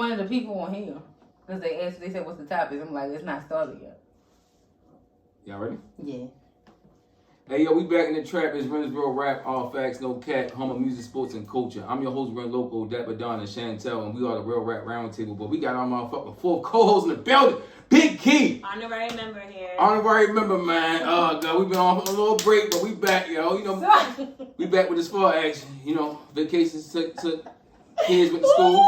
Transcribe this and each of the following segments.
one of the people on here. Because they said, what's the topic? I'm like, it's not started yet. Y'all ready? Yeah. Hey, yo, we back in the trap. It's Rin's Real Rap, all facts, no cat, home of music, sports, and culture. I'm your host, Rin Loco, Dapper Don, and Shantell, and we are the Real Rap Roundtable. But we got our motherfucking 4 co-hosts in the building. Big Key. Honorary member here. Honorary member, man. Oh, God, we've been on a little break, but we back, yo. You know, we back with this fall action. You know, vacations took kids went to school.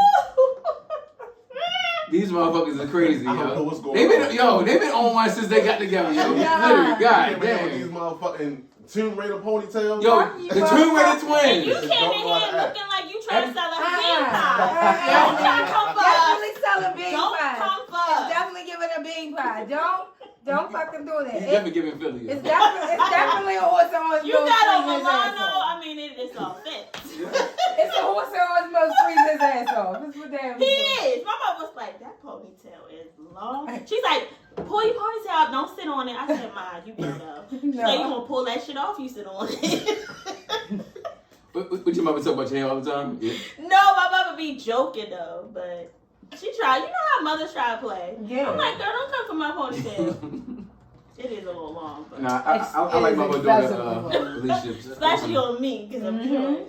These motherfuckers are crazy, yo. I don't know what's going on. They've been on one since they got together, yo. Yeah. Literally, God damn. These motherfucking Tomb Raider ponytails. Yo, the Tomb Raider twins. You came in here looking like you trying to sell us bean pie. Don't try to come for us. Definitely sell a bean Don't pie. come for It's us. definitely giving a bean pie. Don't fucking do that. He's definitely giving Philly. It's definitely a horse and horse. You got a Milano. I mean, it's all fit. It's a horse and horse most freeze his ass off. That's what that He is. My mom was like, that ponytail is long. She's like, pull your ponytail up. Don't sit on it. I said, Ma, you ghetto. She's like, you gonna pull that shit off? You sit on it. What your mother talk about your hair all the time? Yeah. No, my mama be joking though, but she tried. You know how mothers try to play. Yeah. I'm like, girl, don't come for my ponytail. It is a little long, but Nah, I like my mother doing relationships. especially on me because I'm sure.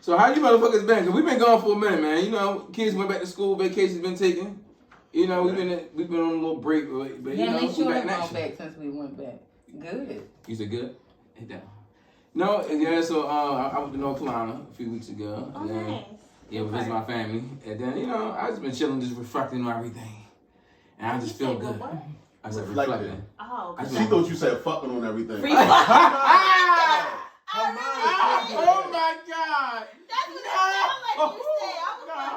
So how you motherfuckers been? Cause we've been gone for a minute, man. You know, kids went back to school, vacations been taken. You know, we've been on a little break, but you Yeah, know, they we sure back have next gone year. back since we went back. Good. You said good? Hit down. No, yeah. So I went to North Carolina a few weeks ago. Oh, and then, nice. Yeah, visit my family, and then you know I just been chilling, just reflecting on everything, and I just feel good. What? I said Reflecting. reflecting. Oh, I She thought you said fucking on everything. Free Her fuck. mind- I her mind really is did. Oh my God! That's what it sounded like you said. I was like,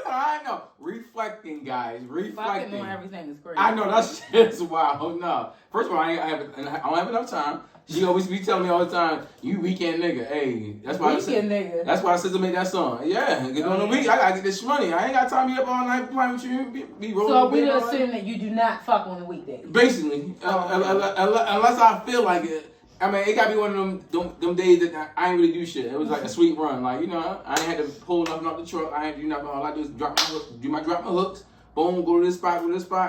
No, I know. Reflecting, guys. Fucking Reflecting. on everything is crazy. I know that shit's wild. No, first of all, I don't have enough time. She always be telling me all the time, "You weekend nigga." Hey, that's why Weekend nigga. That's why I said to make that song. Yeah, because on the week I gotta get this money. I ain't got time to be up all night playing with you. Be rolling. So we big all just night. assume that you do not fuck on the weekdays. Basically, unless I feel like it. I mean, it gotta be one of them days that I ain't really do shit. It was like a sweet run. Like, you know, I ain't had to pull nothing off the truck. I ain't do nothing. All I do is drop my hooks. Boom, go to this spot,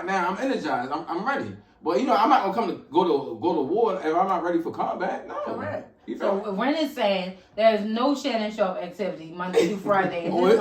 Now I'm energized. I'm ready. But you know, I'm not gonna come to go to war if I'm not ready for combat. No. Correct. You feel me? So Ren is saying there is no Shannon Sharpe activity Monday through Friday in Oh, his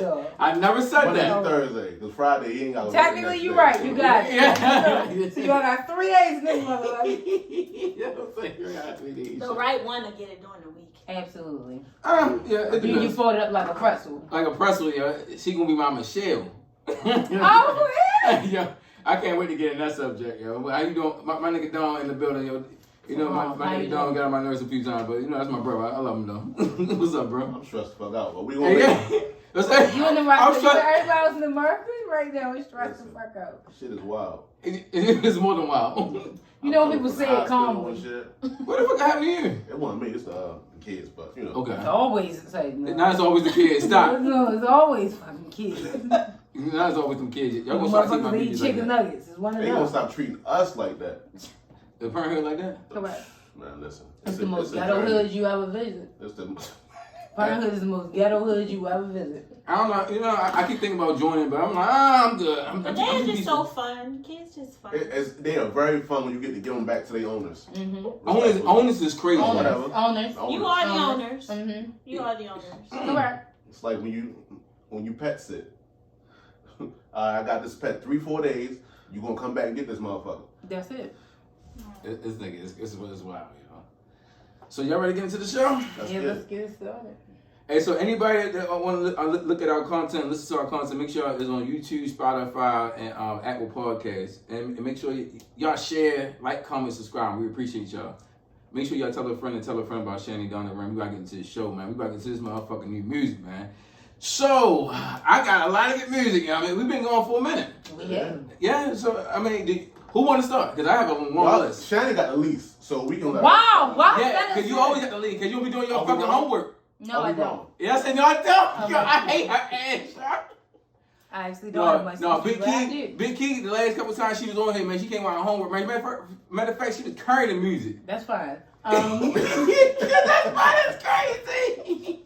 home. I never said Monday that. to Thursday, because Friday he ain't got. Technically, you're right. You got it. Yeah. So you got 3 days in this motherfucker. the right one to get it during the week. Absolutely. Yeah, it You depends. fold it up like a pretzel. Like a pretzel, yeah. She gonna be my Michelle. Oh, yeah. Yeah, I can't wait to get in that subject, yo. How you doing? My nigga Don in the building, yo. You know, my nigga Don got on my nerves a few times, but you know, that's my brother. I love him, though. What's up, bro? I'm stressed the fuck out, but we gonna. Hey, yeah. What's that? You in the I'm right stressed. everybody else in the market right now is stressed the fuck out. Shit is wild. It's more than wild. You know I'm people from say the it hospital and calmly. shit. What the fuck happened here? It wasn't me. It's the kids, but you know. Okay. It's always the same. Now it's always the kids. Stop. No, it's always fucking kids. Now it's always them kids. Y'all gonna start seeing my Motherfuckers eat videos like chicken that. nuggets. It's one of They gonna those. stop treating us like that. The parenthood like that? Correct. Man, listen. It's the most a ghetto journey. hood you ever visit. It's the. Parenthood is the most ghetto hood you ever visit. I don't know. You know, I keep thinking about joining, but I'm like, I'm good. But they are just so fun. Kids just fun. They are very fun when you get to give them back to their owners. Mm-hmm. Owners is crazy. Whatever. Owners. You are the owners. Mm-hmm. You are the owners. Correct. It's like when you pet sit. I got this pet 3-4 days. You gonna come back and get this motherfucker. That's it. It's wild, you know. So y'all ready to get into the show? That's Yeah, it. let's get it started. Hey, so anybody that want to look at our content, listen to our content, make sure it's on YouTube, Spotify, and Apple Podcasts. And make sure y'all share, like, comment, subscribe. We appreciate y'all. Make sure y'all tell a friend about Shannon Don and Rin. We gotta get into the show, man. We gotta get into this motherfucking new music, man. So, I got a lot of good music, you know what I mean? We've been going for a minute. Yeah, so, I mean, who want to start? Because I have a long list. Shannon got the least, so we can let Wow! Wow! Yeah, because you always got the lead, because you'll be doing your fucking homework. No, I don't. Yeah, I said, no, I don't. Yo, I hate her ass. I actually don't have much. No, to do, Big Key, the last couple times she was on here, man, she came out of homework, man. Matter of fact, she was carrying the music. That's fine. That's crazy.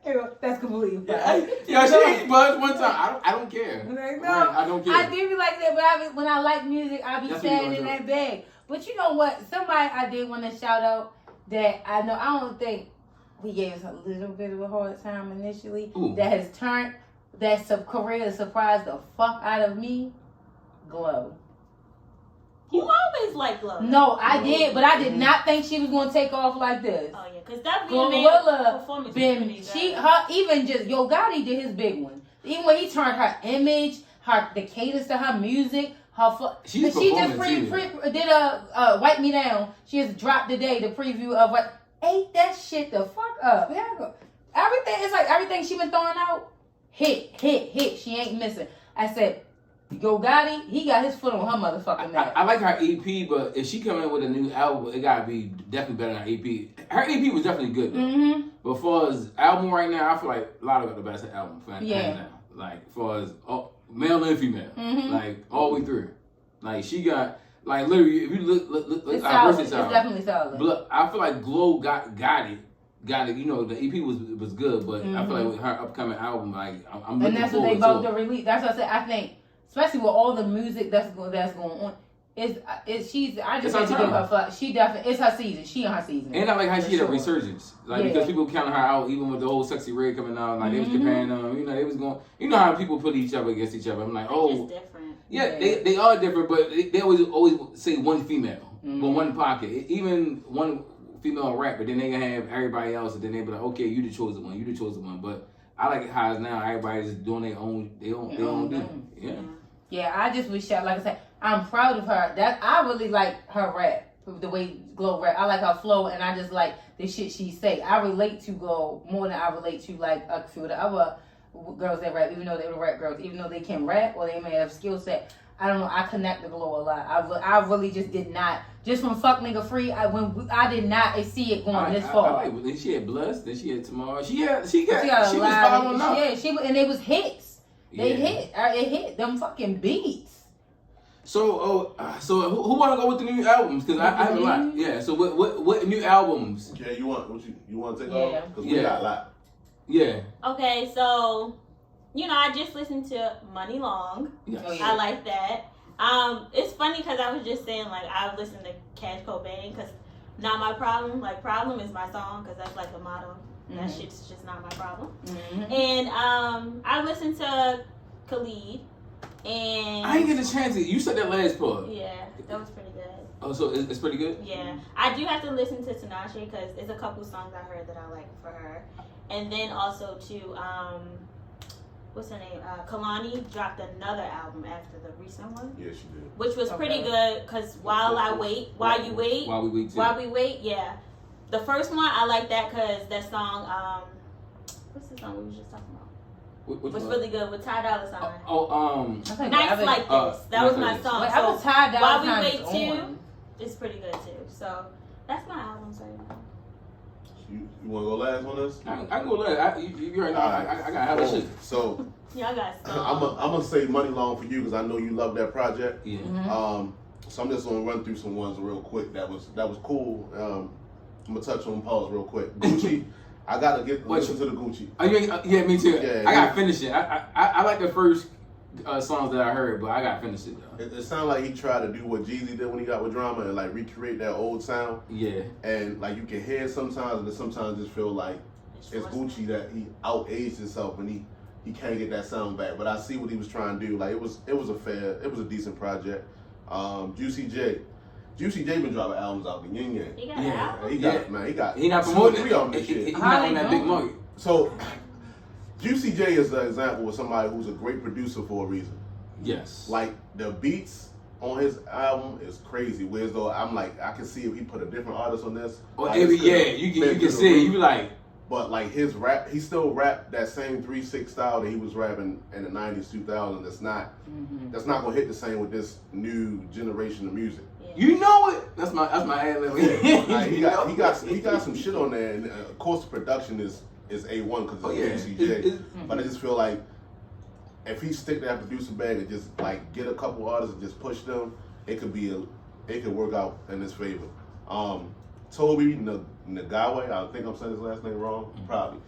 That's completely fine. Yeah, she ain't buzzed one time. I don't care. Like, no, Right, I don't care. I do be like that, but when I like music, I be That's what you standing in gonna that bag. But you know what? Somebody I did want to shout out that I know. I don't think we gave us a little bit of a hard time initially. Ooh. That has turned career surprised the fuck out of me. Glow. You always like Glow. No, I did, but I did not think she was gonna take off like this. Oh yeah, because that Glorilla performance was been pretty good. even just Yo Gotti did his big one. Even when he turned her image, the cadence to her music, She's she just performing did a Wipe Me Down. She just dropped today the preview of what ate that shit the fuck up. Everything it's like everything she been throwing out, hit. She ain't missing. I said, Yo Gotti, he got his foot on her motherfucking neck. I like her EP, but if she coming in with a new album, it gotta be definitely better than her EP. Her EP was definitely good though. Mm-hmm. But for as album right now, I feel like Lotto got the best album for hands Yeah. down. Like for as male and female, Mhm. like all the way through. Like she got like literally if you look It's at solid. her It's versus definitely solid. I feel like Glow got it. You know, the EP was good, but I feel like with her upcoming album, like I'm looking And that's what forward they to both it. to release. That's what I said. I think, especially with all the music that's going on, I just It's have to her give time. her fuck. She definitely, it's her season. She on her season. And I like how For she had a sure. resurgence. Like, Yeah. because people counting her out, even with the whole Sexy Red coming out. Like, they was Mhm. comparing them. You know, they was going, you know how people put each other against each other. I'm like, They're oh. just different. Yeah, Yeah. they are different, but they always say one female, Mhm. but one pocket. Even one female rap, but then they gonna have everybody else, and then they be like, okay, you the chosen one. But I like it how it's now. Everybody's just doing their own thing. Yeah. Yeah, I just wish like I said, I'm proud of her. That I really like her rap, the way Glow rap. I like her flow, and I just like the shit she say. I relate to Glow more than I relate to like a few of the other girls that rap, even though they're rap girls, even though they can rap or they may have skill set. I don't know. I connect to Glow a lot. I really just did not. Just from Fuck Nigga Free, I did not see it going this far. Then she had Bless, then she had Tomorrow. She got was a lot following of up. yeah. And they was hits. They Yeah. hit. It hit them fucking beats. So who want to go with the new albums? Because I have a lot. Yeah. So what new albums? Yeah, you want to take Yeah. off? Because we Yeah. got a lot. Yeah. Okay, so I just listened to Money Long. Yes. Oh, yeah. I like that. It's funny because I was just saying like I listened to Cash Cobain because not my problem. Like problem is my song because that's like the motto. That Mhm. shit's just not my problem. Mm-hmm. And I listened to Khalid, and I ain't get a chance to. You said that last part. yeah, that was pretty good. Oh, so it's pretty good? Yeah, I do have to listen to Tinashe because there's a couple songs I heard that I like for her, and then also to what's her name? Kalani dropped another album after the recent one, Yeah, she did. which was pretty Okay. good. Cause while you wait, While we wait, yeah. The first one I like that because that song, what's the song we was just talking about? Which Was one? really good with Ty Dolla Sign. Nights Like This. That was my song. I was So tired While We Wait too, it's pretty good too. So that's my albums right now. You want to go last on this? I can go last. You right now. I got hella shit. So Y'all got I'm gonna say Money Long for you because I know you love that project. Yeah. So I'm just gonna run through some ones real quick. That was cool. I'm gonna touch on pause real quick. Gucci, I gotta listen to the Gucci. Oh, yeah, me too. Yeah, I gotta finish it. I like the first songs that I heard, but I gotta finish it though. It sounded like he tried to do what Jeezy did when he got with Drama and like recreate that old sound. Yeah. And like you can hear it sometimes, and then sometimes just feel like it's Gucci that he outaged himself and he can't get that sound back. But I see what he was trying to do. Like it was a decent project. Juicy J been dropping albums out the yin yang. He got an album? He got He not 2 or promoting 3 of them it. this shit. He not on that big market. So Juicy J is an example of somebody who's a great producer for a reason. Yes. Like the beats on his album is crazy. Whereas though I'm like I can see if he put a different artist on this. Or like, every it's gonna you been can through see the it. You roof. be like, But like his rap, he still rap that same 3-6 style that he was rapping in the 90s, 2000s. That's not gonna hit the same with this new generation of music. you know it. That's my ad lib. Like, he got some shit on there, and of course the production is A1 because it's UCJ. But I just feel like if he stick that producer bag and just like get a couple artists and just push them, it could work out in his favor. Toby Nagawe, I think I'm saying his last name wrong, probably.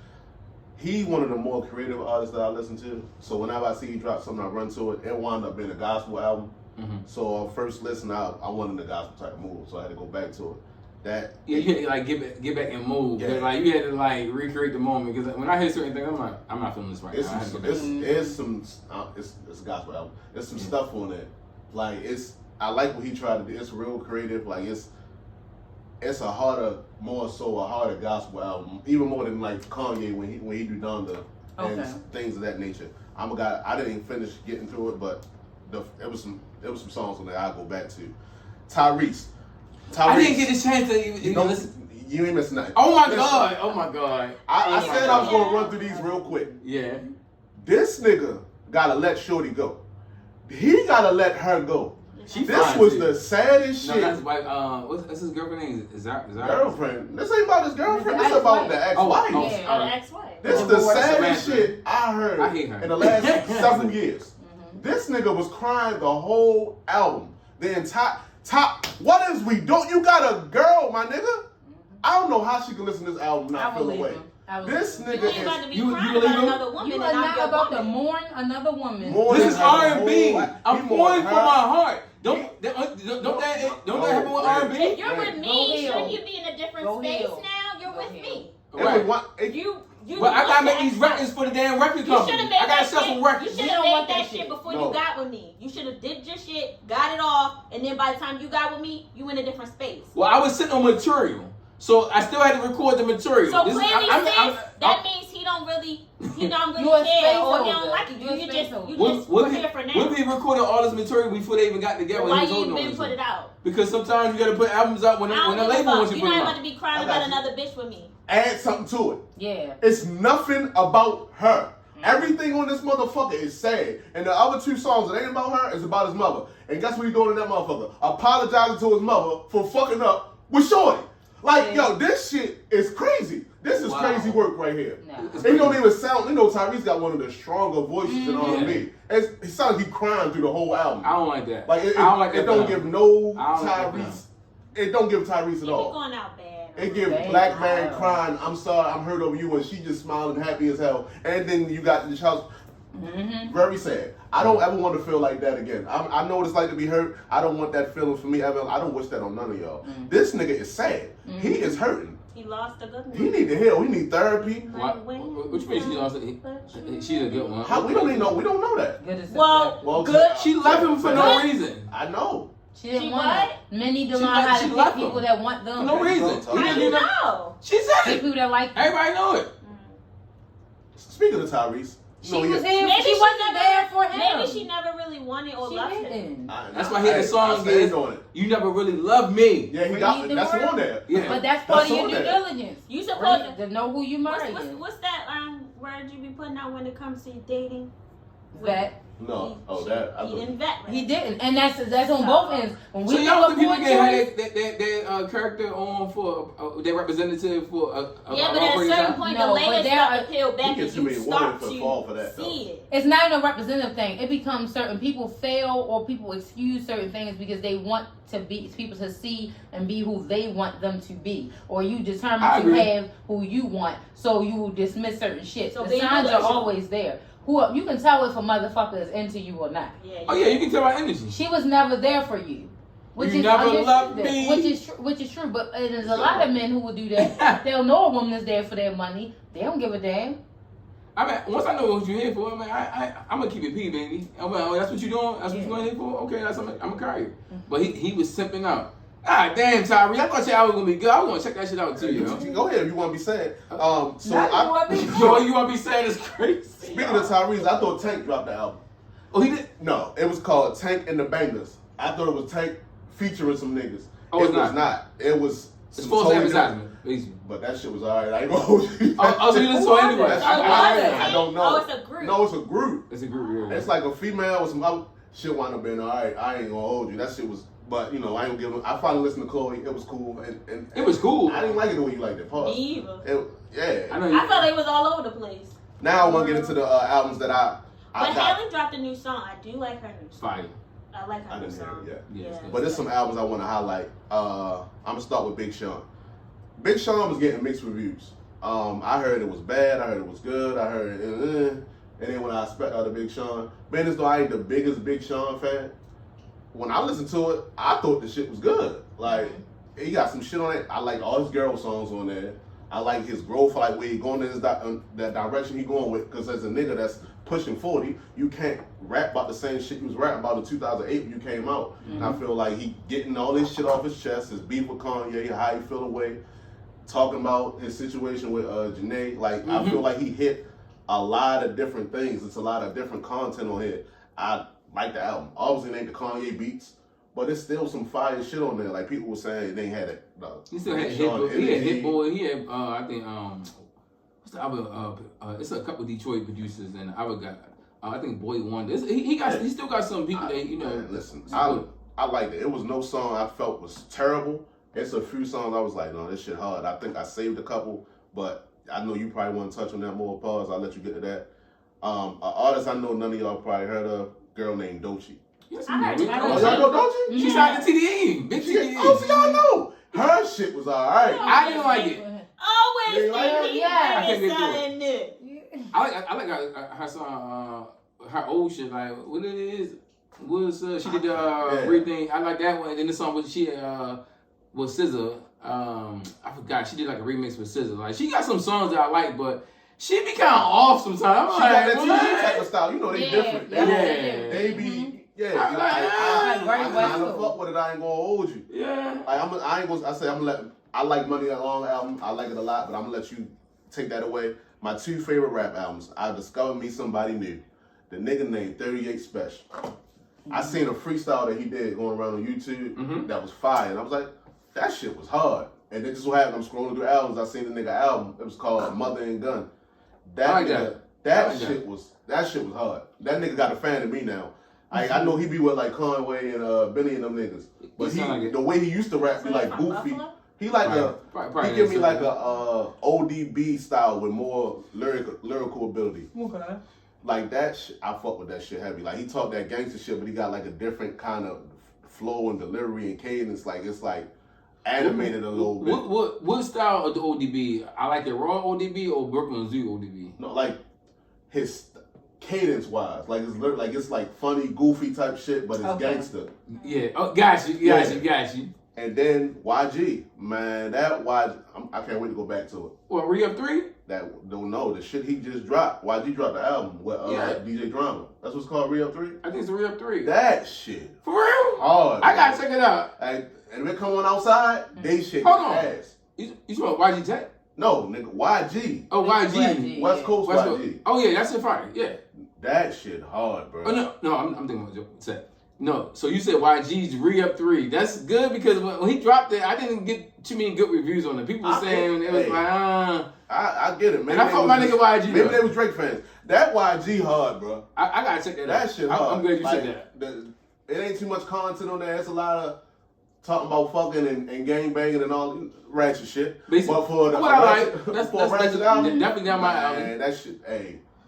he one of the more creative artists that I listen to. So whenever I see he drop something, I run to it. It wound up being a gospel album. Mm-hmm. So first listen, I went in the gospel type mood, so I had to go back to it. That you had to like get back and move. Yeah. Like you had to like recreate the moment because when I hear certain things, I'm like, I'm not feeling this right now. I had to go back. It's a gospel album. There's some stuff on it. Like I like what he tried to do. It's real creative. Like it's a harder gospel album, even more than like Kanye when he do Donda and things of that nature. I didn't even finish getting through it, but it was some songs on there I go back to. Tyrese. I didn't get a chance to even listen. You ain't missing nothing. Oh my god. I said I was gonna run through these real quick. Yeah. This nigga gotta let Shorty go. He gotta let her go. This was the saddest shit. That's like, what's his girlfriend name? Is that girlfriend? This ain't about his girlfriend. This is about the ex-wife. The ex-wife. This is the saddest shit I heard in the last several years. This nigga was crying the whole album. The entire top. What is we doing? You got a girl, my nigga. I don't know how she can listen to this album and not feel away. This nigga is you believe another woman. You are not about to mourn another woman. This is R&B. I'm mourning for my heart. Don't that happen with R&B? If you're with me, shouldn't you be in a different space now? You're with me. Right. But I gotta make these records for the damn record company. I gotta sell some records. You should have made that shit before you got with me. You should have did your shit, got it off, and then by the time you got with me, you in a different space. Well, I was sitting on material, so I still had to record the material. So clearly, that means he don't really care, or he don't like it. You just here for now. When we recorded all this material before they even got together, why you even been put it out? Because sometimes you gotta put albums out when the label wants you to put them out. You're not about to be crying about another bitch with me. Add something to it. Yeah. It's nothing about her. Everything on this motherfucker is sad. And the other two songs, it ain't about her, it's about his mother. And guess what he's doing to that motherfucker? Apologizing to his mother for fucking up with Shorty. Like, yo, this shit is crazy. This is crazy work right here. No. It don't even sound, Tyrese got one of the stronger voices in R&B. It sounds like he crying through the whole album. I don't like that. Like, it don't give no Tyrese. It don't give Tyrese at all. You're going out bad. It gives black man crying, I'm sorry, I'm hurt over you, and she just smiling happy as hell. And then you got the house. Very sad. I don't ever want to feel like that again. I know what it's like to be hurt. I don't want that feeling for me ever. I don't wish that on none of y'all. This nigga is sad. He is hurting. He lost a good one. He need to heal. He need therapy. Which means she lost it? She's a good one. How we don't even know. We don't know that. Well, good. She left him for no reason. I know. She didn't want it. Men need to learn how to get people that want them. For no reason. How you know? She said it. People that like them. Everybody know it. Speaking of Tyrese. She was here. Maybe she wasn't there for him. Maybe she never really wanted or loved him. That's why he had the song is "You Never Really Loved Me." Yeah, he got it. That's on there. Yeah, but that's part of your due diligence. You supposed to know who you marry. What's that word you be putting out when it comes to dating? Vet. No. He didn't vet. He didn't, and that's on both ends. When we so y'all think people can have that character on for their representative for a but at a certain point, the layers start to peel back, and you start to see it. It's not even a representative thing. It becomes certain people fail or people excuse certain things because they want to be people to see and be who they want them to be, or you determine to have who you want, so you will dismiss certain shit. So the signs are always there. You can tell if a motherfucker is into you or not. Yeah, you can tell by energy. She was never there for you. Which is true, but there's a lot of men who will do that. They'll know a woman is there for their money. They don't give a damn. I mean, once I know what you're here for, I'm gonna keep it P, baby. I'm like, that's what you're doing? That's what you're going here for? Okay, I'm gonna carry you. But he was simping out. Ah, damn, Tyrin. I thought your album was gonna be good. I was gonna check that shit out too, yo. Go ahead if you want to be sad. You want to be sad is crazy. Speaking of Tyrese, I thought Tank dropped the album. Oh, he did? No, it was called Tank and the Bangers. I thought it was Tank featuring some niggas. Oh, it was not. It was. It's false advertisement, basically. But that shit was alright. I ain't gonna hold you. So you listen to it anyway? I don't know. Oh, it's a group. No, it's a group. It's a group, yeah. It's like a female with some other shit wound up being alright. I ain't gonna hold you. That shit was. But I ain't gonna give. I finally listened to Chloe. It was cool, and it was cool. I didn't like it the way you liked it. Pause. Me either. I thought they was all over the place. Now I want to get into the albums that I But Haley dropped a new song. I do like her new song. Fire. I like her new song. Yeah. But there's some albums I want to highlight. I'm gonna start with Big Sean. Big Sean was getting mixed reviews. I heard it was bad. I heard it was good. I heard and then when I expect out of Big Sean, man, as though I ain't the biggest Big Sean fan, when I listened to it, I thought the shit was good. Like, he got some shit on it. I like all his girl songs on there. I like his growth. I like where he going in that direction he going with. Because as a nigga that's pushing 40, you can't rap about the same shit you was rapping about in 2008 when you came out. And I feel like he getting all this shit off his chest. His beef with Kanye, how he feel away, talking about his situation with Janae. Like, I feel like he hit a lot of different things. It's a lot of different content on here. I like the album. Obviously, it ain't the Kanye beats, but it's still some fire shit on there. Like, people were saying they ain't had it. He still had Hit Boy. He had Hit Boy. He had, I think, what's the other? It's a couple Detroit producers, and I got, I think Boy Wonder. He still got some people that, you know. Man, listen, I liked it. It was no song I felt was terrible. It's a few songs I was like, no, this shit hard. I think I saved a couple, but I know you probably want to touch on that more. Pause. I'll let you get to that. An artist I know none of y'all probably heard of, girl named Doechii. Yes, I heard y'all know Doechii? She signed to TDE. Big TDE. Oh, so y'all know. Her shit was alright. I didn't like it. Always I something new. I like her song, her old shit. Like what it is was she did the everything. I like that one. And then the song with she with SZA. I forgot she did like a remix with SZA. Like she got some songs that I like, but she be kind of off sometimes. She got that TV type of style. You know they different. They be. Yeah, I kind of fuck with it. I ain't gonna hold you. Yeah, I like Money That Long album. I like it a lot, but I'm gonna let you take that away. My two favorite rap albums. I discovered me somebody new. The nigga named 38 Special. I seen a freestyle that he did going around on YouTube that was fire, and I was like, that shit was hard. And then just what happened, I'm scrolling through albums. I seen the nigga album. It was called Mother and Gun. That shit was hard. That nigga got a fan of me now. I know he be with like Conway and Benny and them niggas, but the way he used to rap be like goofy. He like he give me like a ODB style with more lyrical ability. Okay. Like that, I fuck with that shit heavy. Like he talk that gangster shit, but he got like a different kind of flow and delivery and cadence. Like it's like animated a little bit. What style of the ODB? I like the raw ODB or Brooklyn Zoo ODB. No, like his cadence wise, like it's like funny, goofy type shit, but it's gangster. Yeah. Oh, got you. And then YG, man, that YG, I can't wait to go back to it. What, Re-Up 3? The shit he just dropped. YG dropped the album with DJ Drama. That's what's called Re-Up 3? I think it's Re-Up 3. That shit. For real? Hard. I gotta check it out. And if it come on outside, they shake Hold on. ass. You talking about YG Tech? No, nigga, YG. Oh, YG. West Coast YG. Oh, yeah, that's it fire. Yeah. That shit hard, bro. Oh, no, I'm thinking about Tech. No, so you said YG's Re-Up 3. That's good because when he dropped it, I didn't get too many good reviews on it. People were saying it was I get it, man. And I thought my nigga YG. Maybe they was Drake fans. That YG hard, bro. I gotta check that out. That shit hard. I'm glad you said that. It ain't too much content on there. It's a lot of talking about fucking and gang banging and all ratchet shit. Basically, but for the what I like, that's album, definitely down my alley. Man, that shit,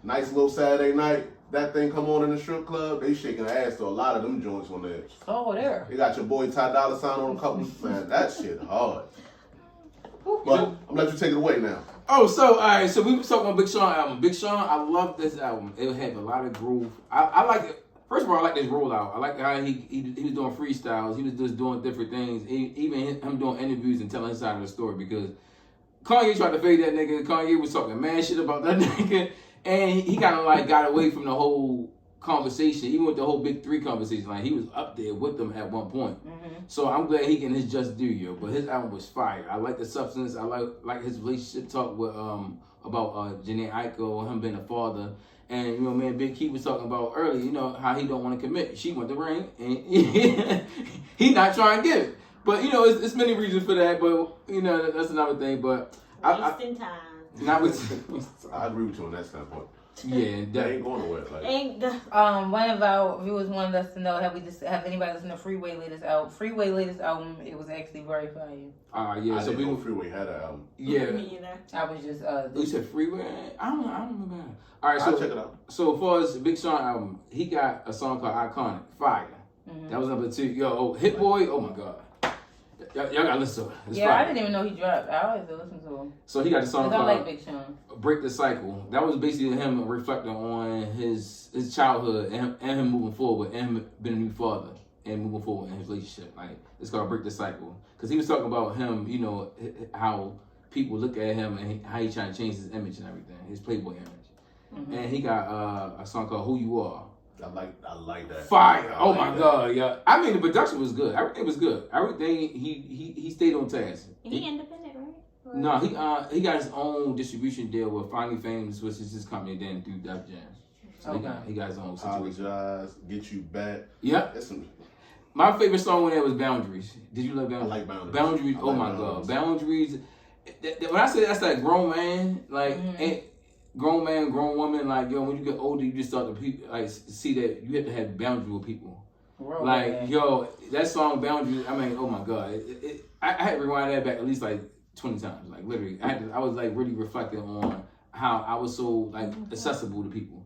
nice little Saturday night. That thing come on in the strip club, they shaking ass to a lot of them joints on there. Oh, there. You got your boy Ty Dolla $ign on a couple. Man, that shit hard. But I'm gonna let you take it away now. Oh, so all right, so we was talking about Big Sean album. Big Sean, I love this album. It had a lot of groove. I like it. First of all, I like this rollout. I like how he was doing freestyles. He was just doing different things. Even him doing interviews and telling his side of the story because Kanye tried to fade that nigga. Kanye was talking mad shit about that nigga. And he kind of like got away from the whole conversation, even with the whole Big Three conversation. Like he was up there with them at one point. So I'm glad he getting his just due, yo. But his album was fire. I like the substance. I like his relationship talk with about Janae Aiko, him being a father. And you know, man, Big Key was talking about earlier. You know how he don't want to commit. She went the ring, and he not trying to give it. But you know, it's many reasons for that. But you know, that's another thing. But wasting time. Not with. I agree with you on that standpoint. Yeah, that ain't going nowhere. Like. One of our viewers wanted us to know have anybody listened to Freeway latest album? Freeway latest album, it was actually very fire. Yeah. So we know Freeway had an album. Yeah. I was just You said Freeway? I don't remember that. All right, so I'll check it out. So as far as Big Sean album, he got a song called Iconic, fire. That was number 2. Yo, Hit Boy, oh my god. Y'all gotta listen to it. It's Yeah, fire. I didn't even know he dropped. I always do listen to him. So he got the song I called like Big Sean. "Break the Cycle." That was basically him reflecting on his childhood and him moving forward, and him being a new father and moving forward in his relationship. Like, it's called "Break the Cycle" because he was talking about him, you know, how people look at him and how he trying to change his image and everything, his Playboy image. And he got a song called "Who You Are." I like that. Fire! I Oh like my that. god, yeah. I mean, the production was good. Everything was good. Everything he stayed on task. He independent, right? Or- No, he got his own distribution deal with Finally Famous, which is his company, then through Def Jam. So he got his own situation. Apologize, get you back. Yeah. That's some, My favorite song on there was Boundaries. Did you love Boundaries? I like Boundaries. Boundaries. I Oh like my Boundaries. god, Boundaries. When I say that's that grown man, like grown man, grown woman, like yo, when you get older, you just start to like see that you have to have boundaries with people. Like yo, that song Boundaries. I mean, oh my god, I had to rewind that back at least like 20 times. Like literally, I was like really reflecting on how I was so like accessible to people,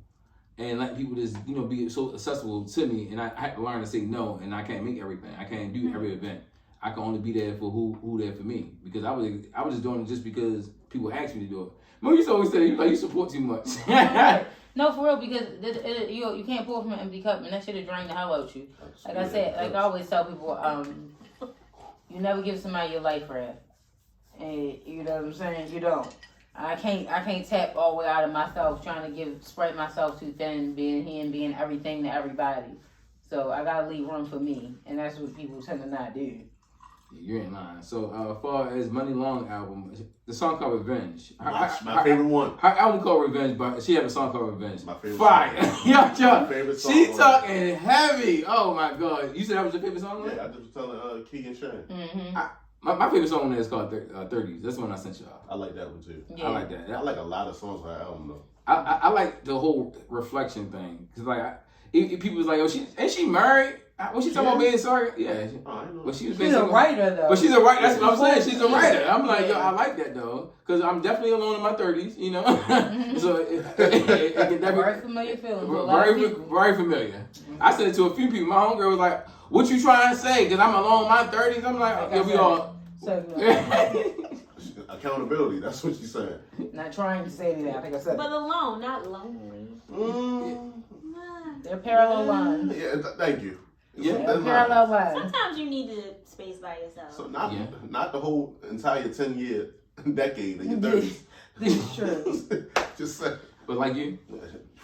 and like people just be so accessible to me, and I had to learn to say no, and I can't make everything. I can't do every event. I can only be there for who there for me, because I was just doing it just because people asked me to do it. Mo used to always say, you support too much. No, for real, because you can't pour from an empty cup, and that should have drained the hell out you. Like I said, like I always tell people, you never give somebody your life rap, and you know what I'm saying. You don't. I can't tap all the way out of myself trying to spread myself too thin, being here and being everything to everybody. So I gotta leave room for me, and that's what people tend to not do. You ain't lying. So, as far as Money Long album, the song called Revenge. my favorite one. Her album called Revenge, but she had a song called Revenge. My favorite Fire. song. Yo, My favorite song. she talking heavy. Oh my god. You said that was your favorite song? Yeah, I just was telling Key and Shannon. Mm-hmm. My favorite song on there is called 30s. That's the one I sent y'all. I like that one too. Yeah. I like that. I like a lot of songs on that album though. I like the whole reflection thing. Cause like, people was like, oh, ain't she married? Was she talking about being sorry? Yeah. But she was She's a writer though. But she's a writer. That's what I'm saying. She's a writer. I'm like, yo, I like that though, cause I'm definitely alone in my 30s. You know, so it can definitely very familiar feeling to a lot of people. very familiar. I said it to a few people. My homegirl was like, "What you trying to say?" Cause I'm alone in my 30s. I'm like, yeah, we all. Accountability. That's what she's saying. Not trying to say that. I think I said. But alone, not lonely. They're parallel lines. Yeah, thank you. Yeah, They're parallel lines. Sometimes you need the space by yourself. So not the whole entire 10-year decade in your 30s. This is true. Just say. But like you,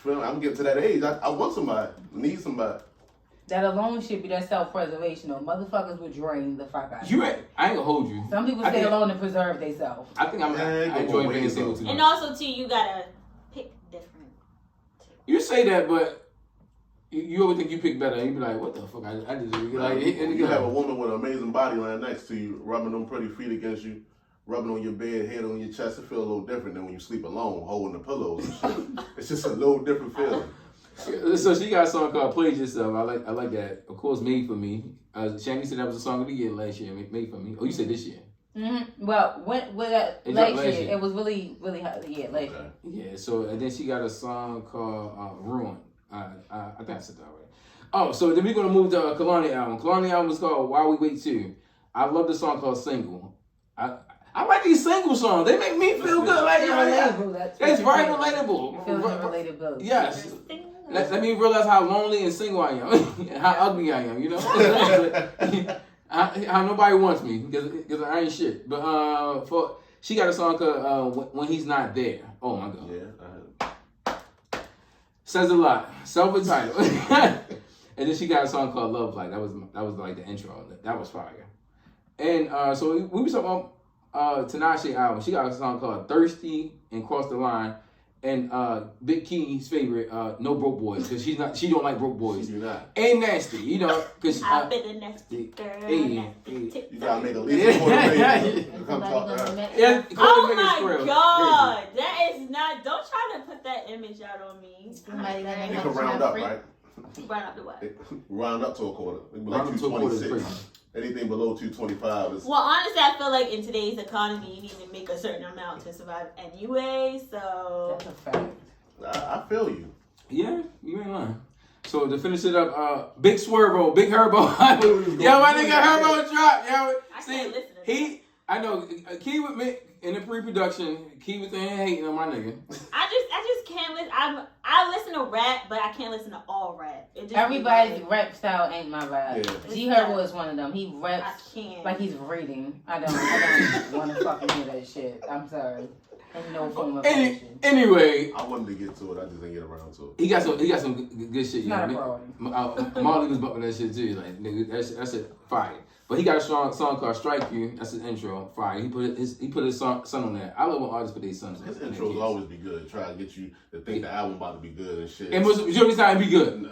I'm getting to that age. I want somebody. Need somebody. That alone should be that self-preservation. Though motherfuckers would drain the fuck out. I ain't gonna hold you. Some people stay alone to preserve themselves. I think I enjoy being single too much. And also too, you gotta pick different. You say that, but you always think you pick better. And you be like, what the fuck? I just like. You have a woman with an amazing body line next to you, rubbing them pretty feet against you, rubbing on your bed, head on your chest. It feel a little different than when you sleep alone, holding the pillows and shit. It's just a little different feeling. So she got a song called "Play Yourself." I like that. Of course, "Made for Me." Shannon said that was a song of the year last year. "Made for Me." Oh, you said this year. Mm-hmm. Well, last year it was really hot. Yeah, last year. Yeah. So and then she got a song called "Ruin." I think I said that right. Oh, so then we're gonna move to Kalani album. Kalani album is called "While We Wait 2." I love the song called "Single." I like these single songs. They make me feel good. Like relatable. It's very relatable. You feel relatable. Yes. Let me realize how lonely and single I am, and how ugly I am. You know, how nobody wants me because I ain't shit. But she got a song called "When He's Not There." Oh my god. Yeah. Says a lot. Self-entitled. And then she got a song called "Love Light." That was like the intro. That was fire. And so we was talking about Tinashe album. She got a song called "Thirsty" and "Cross the Line." And Big Key's favorite, "No Broke Boys," because she don't like broke boys. She do not. And nasty, you know, because I've been a nasty girl. Hey. You gotta make at least $250 to come talk to her. Yeah, Oh my god, that is not. Don't try to put that image out on me. You can round up, right? Round up to what? Round up to a quarter. Round up to a quarter is 226. Anything below 225 is. Well, honestly, I feel like in today's economy, you need to make a certain amount to survive anyway. So That's a fact. I feel you. Yeah, you ain't lying. So to finish it up, Big Swervo, Big Herbo. Yo, my nigga Herbo drop. Yo, I can't listen to he. I know. Key with me in the pre-production. Key with the hating on my nigga. I just can't listen. I listen to rap, but I can't listen to all rap. It just Everybody's rap style ain't my vibe. Yeah. G Herbo is one of them. He I raps can't. like he's reading. I don't want to fucking hear that shit. I'm sorry. In no form of fashion. Anyway, I wanted to get to it. I just didn't get around to it. he got some good shit. It's not a priority. Marley was bumping that shit too. Like nigga, that shit fire. But he got a strong song called "Strike You." That's his intro. Fire. He put his son on there. I love when artists put their sons. His intros always be good. Try to get you to think the album about to be good and shit. And majority time be good.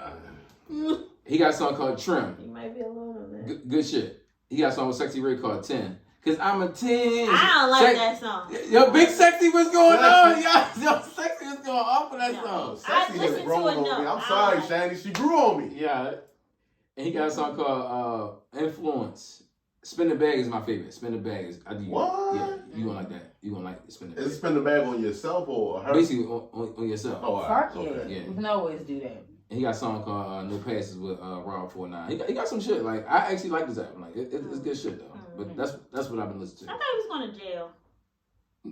Nah. He got a song called "Trim." You might be alone on that. Good shit. He got a song with Sexy Ray called 10. Cause I'm a 10. I don't like that song. Yo, Big Sexy, what's going on? Yo, Sexy was going off with that song. Sexy has listened grown to it, on no. me. I'm sorry, Shannon. She grew on me. Yeah. And he got a song called Influence. Spin the Bag is my favorite. Spin the Bag is I do. What? Yeah, you gonna like that. You gonna like Spin the Bag. Is it spin the bag on yourself or her? Basically on yourself. Oh, all right. Fuck yeah. Okay. Yeah. We can always do that. And he got a song called No Passes with Rob 49. He got some shit. Like I actually like this album. Like it's good shit though. But that's what I've been listening I to. thought he was going to jail.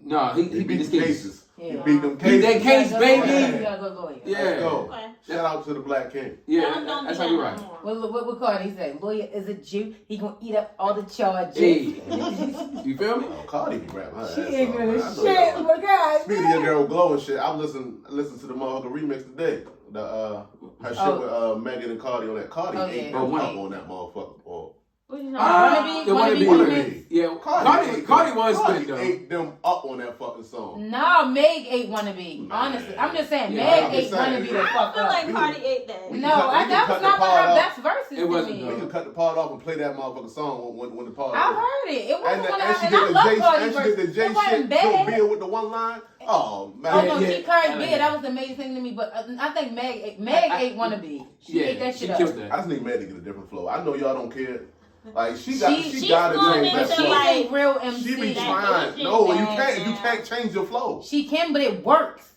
No, he beat his cases. Yeah. He beat them Beat cases. that case, baby. Yeah, go. Yeah. Let's go. Okay. Shout out to the Black King. Yeah, Don't that's do how that you right. no more. What Cardi say? Lawyer is a Jew. He gonna eat up all the charges. Hey, you feel me? Oh, Cardi be rapping her She ass ain't off, gonna man. I know shit. y'all- My God. Speaking of your girl Glow and shit, I listened to the motherfucker remix today. Her shit with Megan and Cardi on that. Cardi ate yeah. them Oh, up on that motherfucker. Oh. What you know? Wannabe? Yeah, Cardi Cardi was spit though. ate them up on that fucking song. No, Meg ate wannabe. Man. Honestly, I'm just saying, Yeah, Meg I'm ate just saying. wannabe the I fuck feel up. like Cardi ate that. We No, can that cut was the not one part of her off. best verses It wasn't, to me. though. We can cut the part off and play that motherfucking song when the part. I over. heard it. It wasn't one of And her. she And I did love the Cardi J, verses. the J It wasn't shit, bad. Bill with the one line. Oh man. Oh no, Yeah, she Cardi I like did. that. That was the amazing thing to me. But I think Meg ate wannabe. She ate that she shit killed up. that. I just need Meg to get a different flow. I know y'all don't care. Like she got to she's change going that into, She's flow. like, a real MC. She be that trying. Asian No, you jazz, can't change your flow. She can, but it works.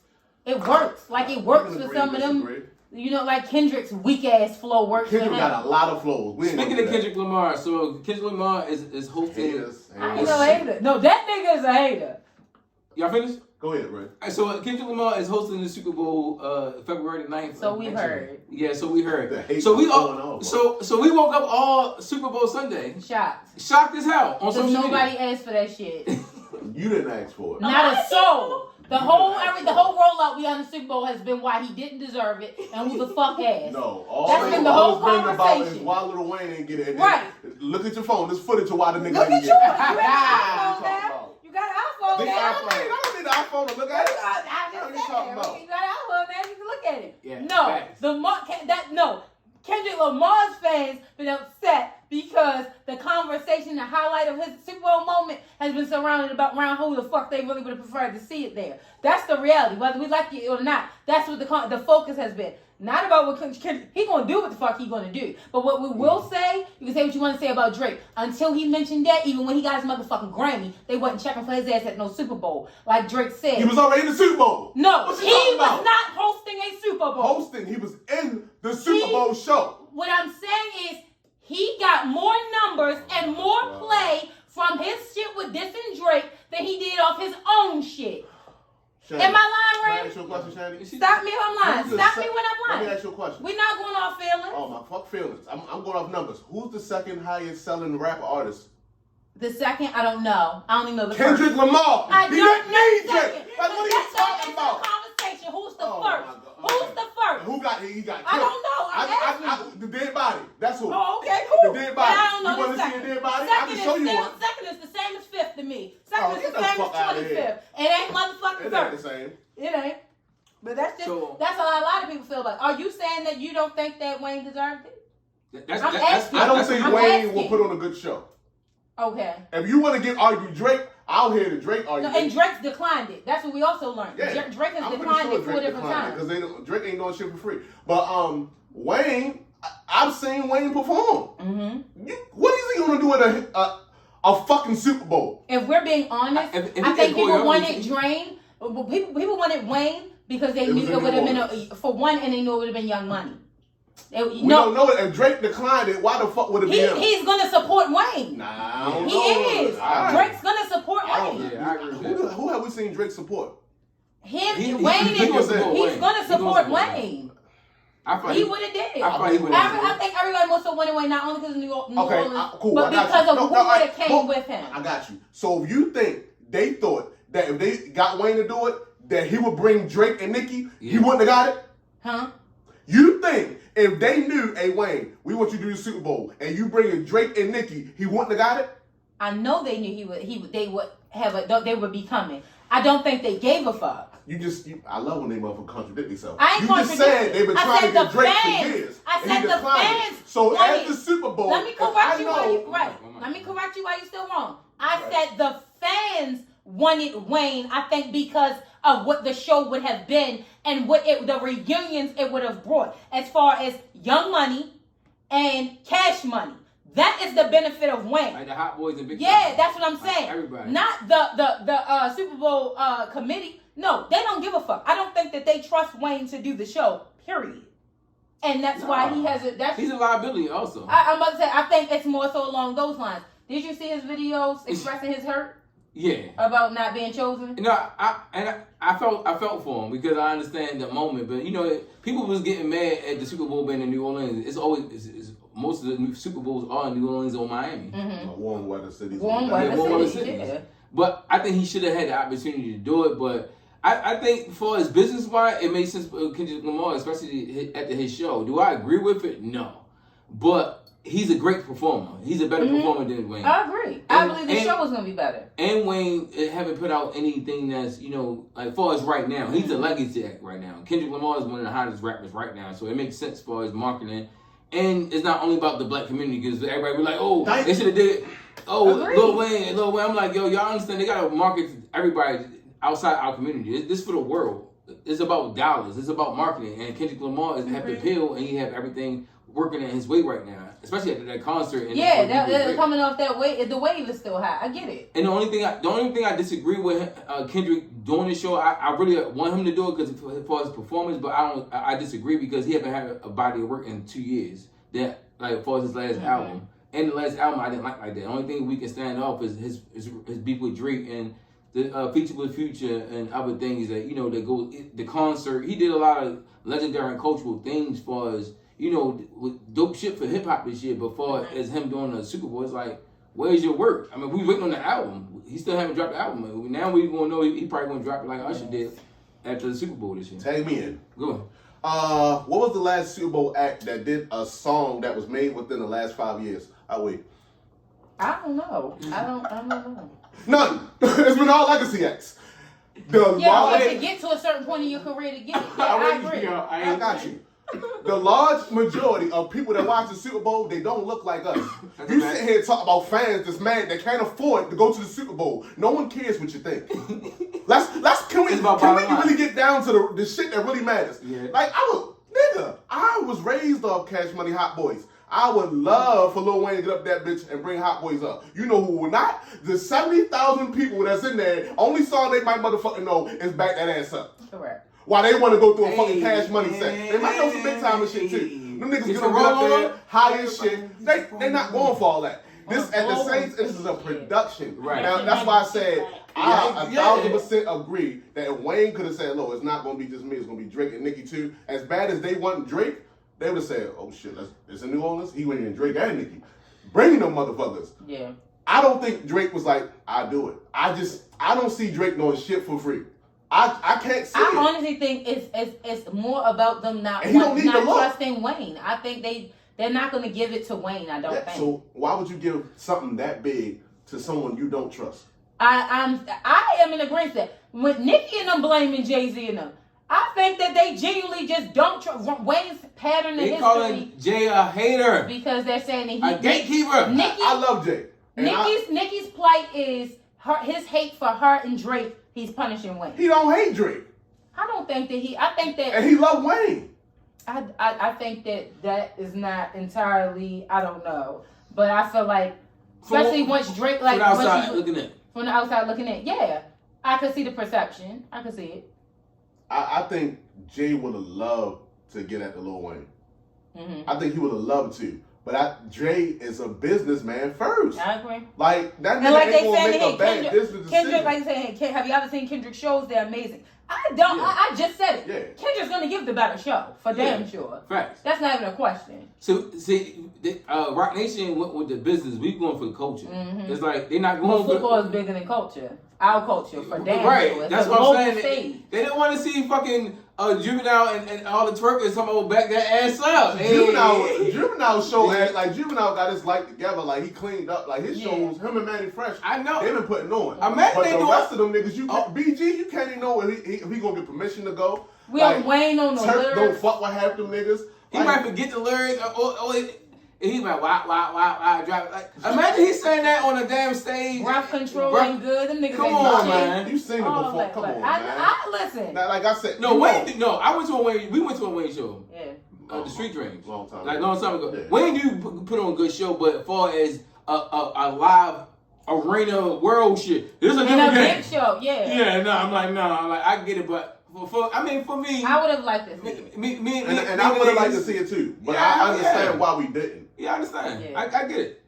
It works. Like it works We can for agree some of to them. disagree. You know, like Kendrick's weak ass flow works Kendrick for him. got a lot of flows. We ain't Speaking gonna of do Kendrick Lamar, so Kendrick Lamar is hosting. Haters, I haters. ain't no hater. No, that nigga is a hater. Y'all finished? Go ahead, Ray. So Kendrick Lamar is hosting the Super Bowl February 9th. So we heard. Yeah, so we The heard. hate So we was going all, on, so we woke up all Super Bowl Sunday, Shocked. shocked as hell on Because social nobody media. asked for that shit. You didn't ask for it. Not a soul. The whole rollout we on the Super Bowl has been why he didn't deserve it and who the fuck has. No, all That's it's been the whole been about is conversation. why Lil Wayne didn't get it. Right. Look at your phone. There's footage of why the nigga Look didn't at you. get You it. got an iPhone now. You got an iPhone Big now. iPhone. I don't need an iPhone to look at it. I'm What are you just talking saying. about? You got an iPhone now. You can look at it. Yeah, No, facts. Kendrick Lamar's fans been upset because the conversation, the highlight of his Super Bowl moment has been surrounded around who the fuck they really would have preferred to see it there. That's the reality, whether we like it or not. That's what the focus has been. Not about what Kendrick, he gonna do what the fuck he gonna do. But what we will say, you can say what you want to say about Drake. Until he mentioned that, even when he got his motherfucking Grammy, they wasn't checking for his ass at no Super Bowl. Like Drake said. He was already in the Super Bowl. No, What he you talking was about? not hosting a Super Bowl. Hosting. He was in the Super Bowl show. What I'm saying is he got more numbers and more play from his shit with this and Drake than he did off his own shit. Shannon, Am I can I lying, ask you a question, Shannon? Stop me if I'm lying. Who's the Stop sec- me when I'm Let me lying. ask you a question. We're not going off feelings. Oh my fuck feelings. I'm going off numbers. Who's the second highest selling rapper artist? The second, I don't know. I don't even know the Kendrick first. Lamar. I He don't didn't know need the Drake. second. Like, what are you That's talking the about? conversation. Who's the Oh, first? my God. Who's Okay. the first? Who got he got I killed? don't know. I'm asking The dead body. That's who. Oh, okay, cool. The dead But body. I don't know You want the to see second. a dead body? I Second can is show you still- one. Second is the same as fifth to me. Oh, Second is get the the same as fuck outta here. 25th. It ain't motherfucking It ain't the first. same. It ain't. But that's just So- that's how a lot of people feel about it. Are you saying that you don't think that Wayne deserved it? That's, I'm that's, asking. I don't that's- think I'm Wayne asking. will put on a good show. Okay. If you want to argue Drake, I'll hear the Drake No, argument. and Drake's declined it. That's what we also learned. Yeah. Drake has I'm pretty declined sure it 4 Drake different declined times. because Drake ain't doing shit for free. But Wayne, I've seen Wayne perform. Mm-hmm. What is he gonna do at a fucking Super Bowl? If we're being honest, If he I did think people choreography- wanted Drain. People wanted Wayne because they It knew was a it would new have been for one, and they knew it would have been Young Money. We don't know it. If Drake declined it, why the fuck would it be him? He's gonna support Wayne. Nah, I don't He know. is. Drake's gonna support Wayne. Yeah, I agree with that. Who have we seen Drake support? Wayne he's is Wayne. gonna support Wayne. I thought He would have did. I thought he would have. I think everybody wants to win Wayne, not only because of New Orleans, cool. but because of who would have came with him. I got you. So if you think they thought that if they got Wayne to do it, that he would bring Drake and Nicki, he wouldn't have got it? Huh? You think if they knew, hey Wayne, we want you to do the Super Bowl, and you bring in Drake and Nicki, he wouldn't have got it? I know they knew they would be coming. I don't think they gave a fuck. I love when they motherfuckers contradict themselves. I ain't You just said they've been trying to get Drake for years. I and he said the declined fans. it. So wanted- at the Super Bowl, let me correct you while you right. Let me correct you while you're still wrong. I said the fans wanted Wayne. I think because of what the show would have been and the reunions it would have brought, as far as Young Money and Cash Money. That is the benefit of Wayne. Like the Hot Boys and Big Yeah, Time. that's what I'm saying. Everybody. Not the Super Bowl committee. No, they don't give a fuck. I don't think that they trust Wayne to do the show. Period. And that's why he has it. He's a liability also. I'm about to say. I think it's more so along those lines. Did you see his videos expressing his hurt Yeah. about not being chosen? No, I felt for him because I understand the moment, but people was getting mad at the Super Bowl being in New Orleans. It's always most of the Super Bowls are in New Orleans or Miami. Mm-hmm. Warm weather cities. Warm weather cities. Yeah. But I think he should have had the opportunity to do it. But I think for his business wise, it made sense for Kendrick Lamar, especially after his show. Do I agree with it? No. But he's a great performer. He's a better performer than Wayne. I agree. I believe the show was going to be better. And Wayne haven't put out anything that's, like far as right now. He's a legacy act right now. Kendrick Lamar is one of the hottest rappers right now. So it makes sense as far as marketing. And it's not only about the black community because everybody be like, oh, they should have did it. Oh, Lil Wayne. I'm like, yo, y'all understand? They got to market to everybody outside our community. This for the world. It's about dollars. It's about marketing. And Kendrick Lamar is have the pill and he have everything working in his way right now, especially after that concert. And they're coming off that wave. The wave is still high. I get it. And the only thing I disagree with Kendrick doing the show, I really want him to do it because for his performance, but I disagree because he haven't had a body of work in 2 years. That like for his last album. And the last album I didn't like that. The only thing we can stand off is his beef with Drake and the feature with Future and other things that that go the concert. He did a lot of legendary and cultural things for us. With dope shit for hip hop this year, but for as him doing the Super Bowl, it's like, where's your work? I mean, we waiting on the album. He still haven't dropped the album. Now we gonna know he probably gonna drop it like Usher did after the Super Bowl this year. Tag me in. Go. What was the last Super Bowl act that did a song that was made within the last 5 years? I'll wait. I don't know. I don't know. None. It's been all legacy acts. But to get to a certain point in your career to get it. Yeah, I agree. I got you. The large majority of people that watch the Super Bowl, they don't look like us. You sit here and talk about fans that's mad that can't afford to go to the Super Bowl. No one cares what you think. Can we really get down to the shit that really matters? Yeah. Like I was raised off Cash Money Hot Boys. I would love for Lil Wayne to get up that bitch and bring Hot Boys up. You know who will not? The 70,000 people that's in there, only song they might motherfucking know is Back That Ass Up. Correct. Why they want to go through a fucking Cash Money set. They might know some big time and shit too. Them niggas get up there, high as shit. They not going for all that. This at the Saints, this is a production. Right. Now that's why I said I 1,000% agree that if Wayne could have said, "Look, it's not gonna be just me. It's gonna be Drake and Nicki too." As bad as they want Drake, they would have said, "Oh shit, it's in New Orleans. He went in Drake and Nicki, bringing them motherfuckers." Yeah. I don't think Drake was like, "I do it." I don't see Drake doing shit for free. I can't see it. I honestly think it's more about them not trusting Wayne. I think they're not going to give it to Wayne. I don't think. So why would you give something that big to someone you don't trust? I am in agreement that with Nicki and them blaming Jay-Z and them, I think that they genuinely just don't trust Wayne's pattern of history. They calling Jay a hater because they're saying that a gatekeeper. I love Jay. Nicki's plight is his hate for her and Drake. He's punishing Wayne. He don't hate Drake. I don't think that I think that. And he love Wayne. I think that is not entirely. I don't know, but I feel like, especially once Drake from the outside looking in. Yeah, I could see the perception. I could see it. I think Jay would have loved to get at the Lil Wayne. I think he would have loved to. But Dre is a businessman first. I agree. Like, that And nigga like ain't they gonna said, make hey, a bad business Kendrick, decision. like they say, have you ever seen Kendrick shows? They're amazing. I don't. Yeah. I just said it. Yeah. Kendrick's gonna give the better show for damn sure. Facts. That's not even a question. So, see, Rock Nation went with the business. We going for the culture. It's like they're not Well, going for football is bigger than culture. Our culture for damn right. sure. It's That's a what I'm global saying. stage. They didn't want to see fucking Juvenile and all the twerkers come over back that ass up. Juvenile show had, like, Juvenile got his life together. Like, he cleaned up. Like, his shows, him and Manny Fresh, I know. they been putting on. Imagine But they the doing- rest of them niggas, BG, you can't even know if he gonna get permission to go. We don't Wayne on the Turk lyrics. don't fuck with half them niggas. He Like, might forget the lyrics. He might wow, drive. Like, imagine he's saying that on a damn stage. Breath control ain't good. Them niggas Come ain't on, shit. man. you seen it All before. that, Come but on, man. I listen. Now, like I said, No, you Wayne. know. No, I went to a Wayne. We went to a Wayne show. Yeah. The Street Dreams. Long time Like ago. long time ago. Yeah. Wayne do put on a good show, but as far as a live arena world shit, this is a And different a game. big show, yeah. Yeah, no, I'm like, I get it, but for me, I would have liked to see it. me, And I would have liked to see it too, but Yeah, I understand yeah. why we didn't. Yeah, I understand. Yeah. I get it.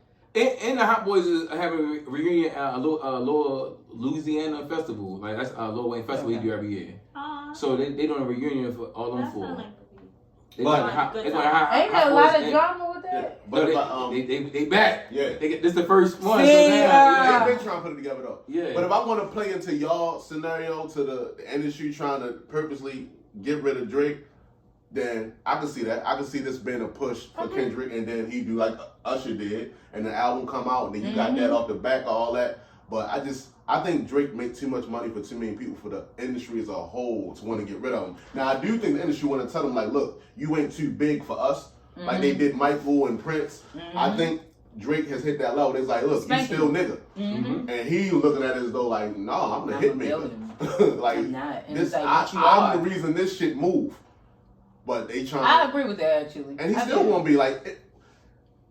And the Hot Boys is having a reunion at Lower Louisiana Festival. Like that's Lil Wayne Festival he do every year. So they doing a reunion for all them four. They But- got the hot, Good they got time. the hot, Ain't hot there a lot boys of and- drama with Yeah. that? But No, if they back. yeah. This the first one. See, so now, They've been trying to put it together though. Yeah. But if I want to play into y'all scenario to the industry trying to purposely get rid of Drake, then I can see that. I can see this being a push for Kendrick, and then he do like Usher did, and the album come out, and then you got that off the back of all that. But I think Drake make too much money for too many people for the industry as a whole to want to get rid of him. Now I do think the industry want to tell him like, look, you ain't too big for us, like they did Michael and Prince. I think Drake has hit that level. It's like, look, you still nigga, and he looking at it as though like, no, I'm the hit maker. Like I'm not. And this, it's like, but you I'm are. the reason this shit move. But they trying. I agree with that actually. And he I still do. gonna be like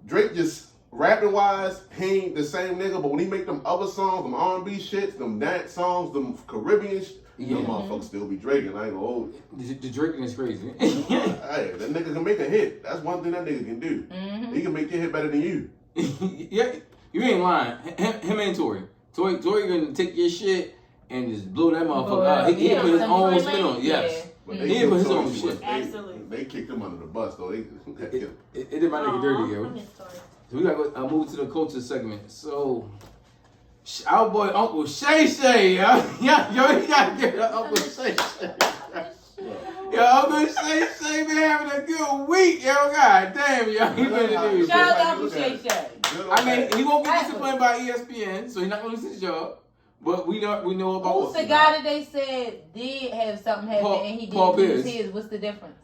Drake. Just rapping wise, he ain't the same nigga. But when he make them other songs, them R&B shits, them dance songs, them Caribbean shit, them motherfuckers still be Drake. And I ain't gonna hold it. The drinking is crazy. Hey, that nigga can make a hit. That's one thing that nigga can do. He can make your hit better than you. Yeah, you ain't lying. Him and Tory gonna take your shit and just blow that motherfucker out. He Yeah, put his some own Tory spin on it. Lanez, Yes. But He didn't put his own Tory shit. Absolutely. They kicked him under the bus though. It did my nigga dirty, yo. So we gotta go, move to the culture segment. So, our boy Uncle Shay Shay, yo, he gotta get Uncle Shay Shay. Yo, Uncle Shay Shay been having a good week, yo. God damn, yo, he been to do. Shout out to Uncle Shay Shay. I mean, he won't get disciplined by ESPN, so he's not gonna lose his job. But we know about Who's the guy that they said did have something happen and he Paul didn't lose Pierce. his? What's the difference?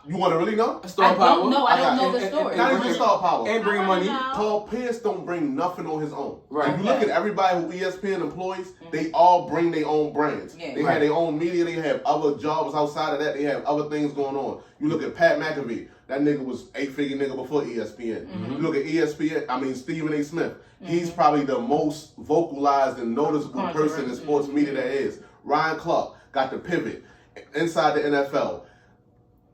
You want to really know? Star I Power. don't know. I don't know the story. Not even Star Power. And bring money. Paul Pierce don't bring nothing on his own. Right. If you look at everybody who ESPN employs, they all bring their own brands. Yeah. They have their own media. They have other jobs outside of that. They have other things going on. You look at Pat McAfee. That nigga was 8-figure nigga before ESPN. You look at ESPN. Stephen A. Smith. He's probably the most vocalized and noticeable person in sports media there is. Ryan Clark got the pivot inside the NFL.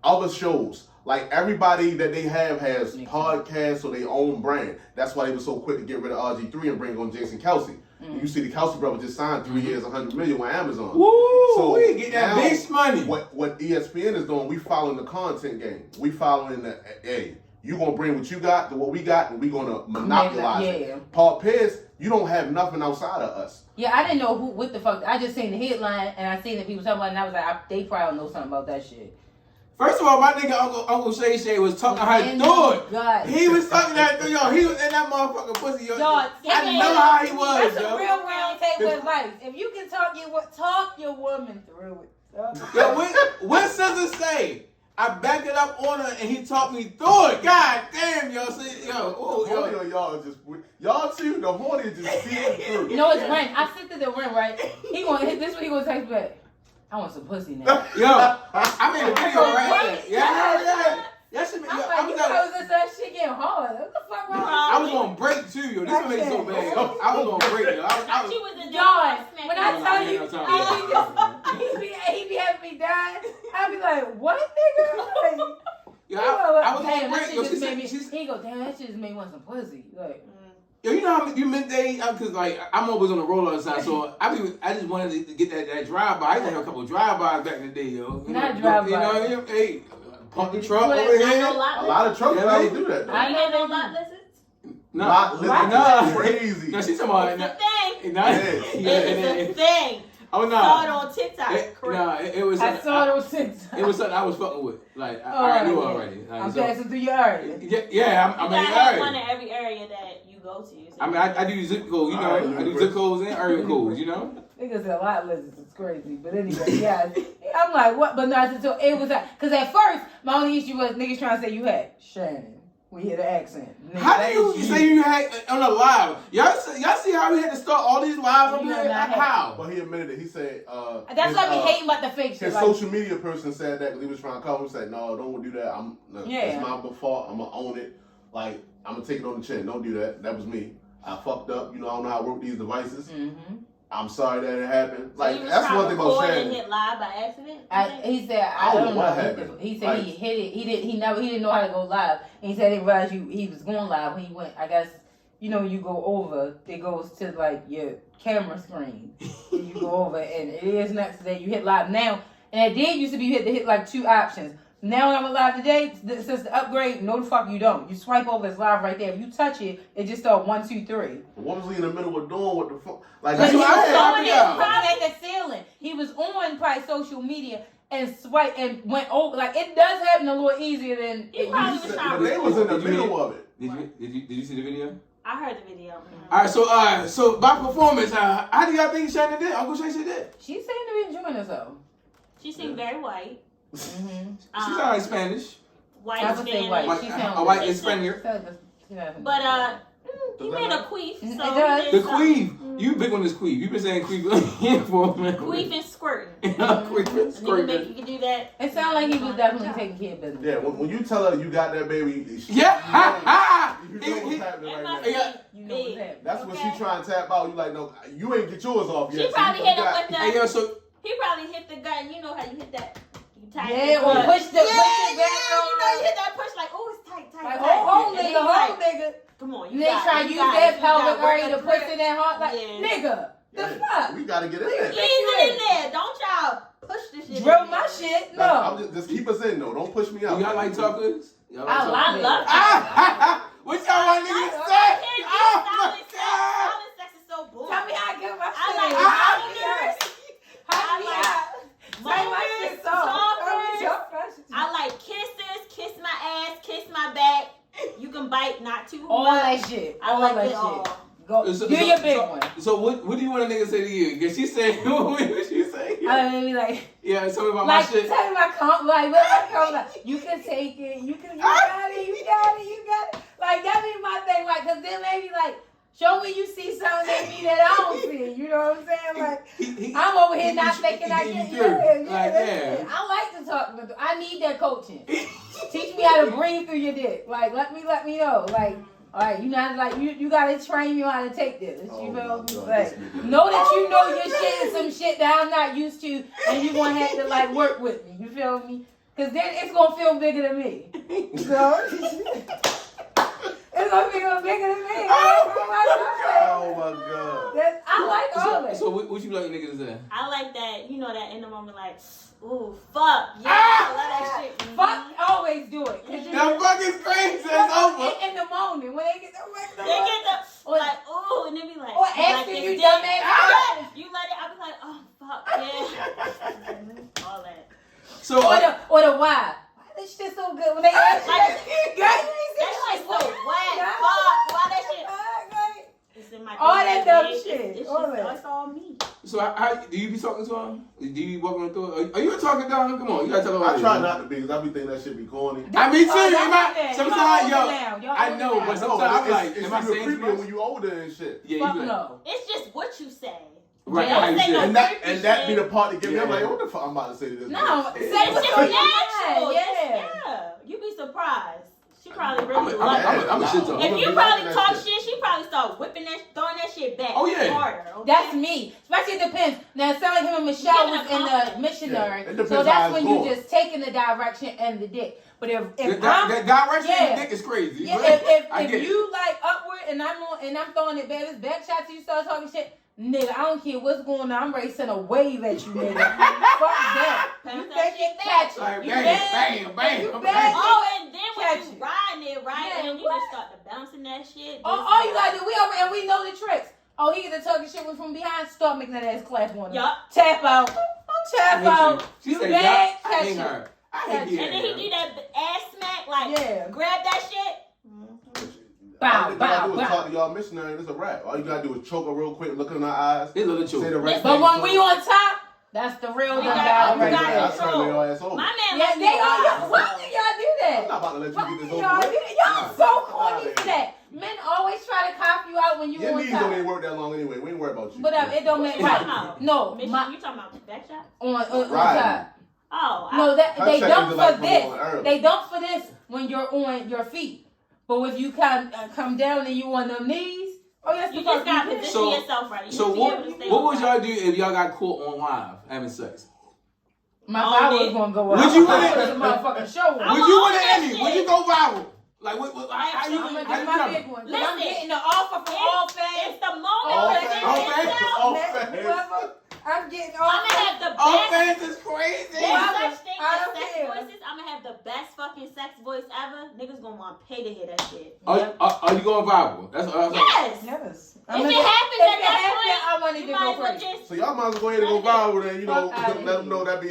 Other shows, like everybody that they have has podcasts or their own brand. That's why they were so quick to get rid of RG3 and bring on Jason Kelsey. You see the Kelsey brothers just signed 3 years, $100 million with Amazon. Woo! So We get that now, base money. What ESPN is doing, we following the content game. We following the, hey, you gonna bring what you got to what we got, and we gonna monopolize it. Paul Pierce, you don't have nothing outside of us. Yeah, I didn't know what the fuck. I just seen the headline and I seen that people talking about it and I was like, they probably know something about that shit. First of all, my nigga Uncle Shay Shay was talking how he do it. God. He was talking that through, yo. He was in that motherfucking pussy, yo. Dog, I know how he was, That's a yo. real round table advice. If you can talk your woman through it. Yo, what Scissor say? I backed it up on her and he taught me through it. God damn, yo. See, Y'all just y'all two, the horny just see it through. You know it's Rin. I sent it to Rin, right? He gonna hit this one. He gonna text back. I want some pussy now. Yo, I made a video right here. Yeah. That shit, yo, I'm I like, was you like, know that shit getting hard. What the fuck wrong? I was gonna break too, yo. This one made it so bad. I was gonna break, yo. I was, She was a John, when I No, tell no, you, no, no, he be having me dying. I be like, what, nigga? Like, Yeah, I was damn, on that break. shit Yo, just she made me. said, He go, damn, that shit just made me want some pussy. Like, yo, you know how you midday? Cause like I'm always on the roll all the time, so I just wanted to get that drive by. I used to have a couple of drive bys back in the day, yo. Not drive-by. You know what I mean? Hey, park the truck Well, over I here. know A lot of truck drivers do that though. I know no lot lizards. No, Lot no, crazy. no, she's talking It's about. a thing. Yeah. It's a thing. Oh no. Saw it on TikTok. No, it was. I saw those things. It was something I was fucking with. Like I already knew yeah. already. Like, I'm so- passing through your area. Yeah. I'm You in gotta have area. one in every area that you go to. So I mean, I do zip codes, you know. Alright, I do zip codes and area codes, you know. Niggas said a lot of lizards. It's crazy. But anyway, yeah. I'm like, what? But no, so it was like, because at first, my only issue was niggas trying to say you had Shannon. We hear the accent. Nigga, How do you say you had on a live? Y'all see how we had to start all these lives up You here? know, not How? But he admitted it. He said, That's why I be hating about the fake shit. his Like, social media person said that because he was trying to call him. Said, "No, don't do that. It's my fault. I'm gonna own it. Like I'm gonna take it on the chin. Don't do that. That was me. I fucked up. You know, I don't know how to work these devices. mm-hmm. I'm sorry that it happened. So Like you was that's trying one to thing about record and Shannon. hit live by accident. He said, I don't know what know. happened. He said Like- he hit it. He didn't know how to go live. And he said he realized he was going live when he went. I guess you know you go over. It goes to like your camera screen. And you go over, and it is next to that you hit live now. And it did used to be you had to hit like 2 options. Now when I'm live today, since the upgrade, no the fuck you don't. You swipe over, it's live right there. If you touch it, it just start 1, 2, 3. What was he in the middle of doing? What the fuck? Like But That's he was what I had. on it, Yeah. probably at the ceiling. He was on probably social media and swipe and went over. Like it does happen a little easier than He it probably used was to. trying But to they was in the Did you hear- middle of it. Did you see the video? I heard the video. All right, so by performance, how do y'all think Shannon did? Uncle Shay did. She seemed to be enjoying herself. She seemed very white. Mm-hmm. She sound like Spanish. White I would say Spanish. white. White, She a sound white good. is Spaniard. But he Does made that a queef. So It does. he The did something. queef. You big on this queef. You been saying queef for a minute. Queef and squirting. Queef and You can squirting. you can do that. It sounded like he was definitely taking care of business. Yeah, when you tell her you got that baby, Yeah. you know what's happening It right must now. Yeah. You know what's big. happening. That's when Okay. she trying to tap out. You like, no, you ain't get yours off yet. She so probably you hit him got- with the. Hey, yo, so He probably hit the gun. You know how you hit that. You tight Yeah, it or up. push the Yeah, push it back yeah, on. you know, you hit that push like, oh, it's tight, Like tight. hold And nigga, then you like, hold nigga. Come on, You you ain't got try it, to you use got it, that you pelvic got area work to the push grip. it that hard. Like Yeah. nigga, the Yeah, fuck. we gotta get in Ease there. it in there. Don't y'all push this shit. Drill in my there. shit. No, No. I'm just keep us in though. Don't push me out. y'all like talkers? Y'all like I talkers? love it. What y'all want niggas to say? Oh my God. Silent sex is so boring. Tell me how I get my shit. I like How moaners. I I like Say my shit soft. talkers. I like kisses, kiss my ass, kiss my back. You can bite, not too all much. that shit. I All like that it shit. all. Go. So- Do your big so- one. So what do you want a nigga say to you? Cause she say what she say? I mean, like. Yeah, tell me about my Like, shit. tell me my comp, like, what my comp, like, you can take it, you got it, you got it. Like, that be my thing, like, cause then maybe, like, show me you see something in me that I don't see, you know what I'm saying? Like, I'm over here not thinking I get, Like, that's yeah. it. I like to talk, but I need that coaching. Teach me how to breathe through your dick. Like, let me know. Like, all right, you know, like, you gotta train me how to take this. You Oh feel my me? God, Like, this nigga. know that you know your shit is some shit that I'm not used to, and you gonna have to like work with me. You feel me? Cause then it's gonna feel bigger than me. So it's gonna feel bigger than me. Oh my God. I like all that. So what you like niggas to say? I like that, you know, that in the moment, like, ooh, fuck, yeah, I love that shit. Fuck, always do it. 'Cause you That fucking scream says over. in the moment when they get the They get the, like, ooh, and they be like, or you like after this you dick? dumb ass. Yeah, you let it, I be like, oh, fuck, yeah. All that. So Or the why. Why this shit so good when they ask you Like, that? That's like so whack, fuck, why that shit? It's in my All that dumb it's- shit, It's, all just, that. it's all me. So how do you be talking to him? Do you be walking through it? Are you a talking down? Come on, you gotta tell I him. try not to be because I be thinking that shit be corny. I mean, too. Oh, Sometimes, yo, Y'all I hold know, it but down. sometimes I'm like, it's am I even saying too creepier much? when you older and shit. Yeah, Fuck you like, no. It's just what you say. right? Yeah, How you say say no. it. And that be the part that get me. I'm Yeah. like, what the fuck I'm about to say to this? No, bitch? say It's what just you natural. Yeah. Yeah. You be surprised. She probably I'm really a love it. I'm a shit talker. If I'm you gonna be probably liking that talk shit. shit, she probably start whipping that, throwing that shit back. Oh, yeah. Harder. Okay? That's me. Especially it depends. Now it sounds like him and Michelle was in the missionary. Yeah, it depends so how that's it's when going. you just taking the direction and the dick. But if The I'm direction yeah. of the dick is crazy. yeah, I get if you like upward and I'm throwing it back, it's back shots, you start talking shit. Nigga, I don't care what's going on. I'm ready to send a wave at you, nigga. Fuck that. You think it catch Like, you bam, bang, bam, you bam, bang. bam. Oh, and then when Catch you it. riding it, right, Yeah, and you what? just start to bouncing that shit. All you gotta do, we know the tricks. Oh, he get the talking shit from behind. Start making that ass clap on him. Yup. Tap out. Tap out. She You said, bang, "Yup, I catch hate it. her. I Catch hate And you." then he do that ass smack, like, Yeah. grab that shit. All you gotta Bow, do is bow. talk to y'all missionary, and it's a wrap. All you gotta do is choke her real quick, look in her eyes, They little say the choke. right But thing. when we on top, that's the real You dumb got- battle you right got there. I'll turn your ass over. My man Yeah, let me they ride. y'all. Why do y'all do I'm that? not about to let Why you get this do over y'all do with. that? Y'all so Nah, corny for that. Men always try to cop you out when you Your on knees don't even top. work that long anyway. We ain't worried about you. But it don't make What you talking right. about? No, Mission, my, you talking about back shot? on Right. top. Oh, No, that Her they check don't is like for from this. on early. They don't for this when you're on your feet. But if you come down and you on them knees, oh yes, you the just fuck gotta you position So- yourself right. You So should be able to stay what on would top. y'all do if y'all got caught on live having sex? My Oh, power man. was gonna go up. Would you I win it? was a motherfucking show. I'm Would you on win that it, Emmy? shit. Would you go viral? Like, how you? I'm gonna how do you my coming? big one. 'Cause I'm Listen. getting the offer from all fans. It's the moment All where fans. they All get fans. out. All Man, fans. whoever, I'm getting all I'm gonna have the All best. fans is crazy. There's Whoever. such thing I as don't sex care. voices. I'm gonna have the best fucking sex voice ever. Niggas gonna want to pay to hear that shit. Are you going viral? That's what I was like. Yes. Yes. If it happens at that I wanted point, to you might go as well crazy. just. So y'all might as well go ahead and go viral then, you know, Fuck outta let them here. know that be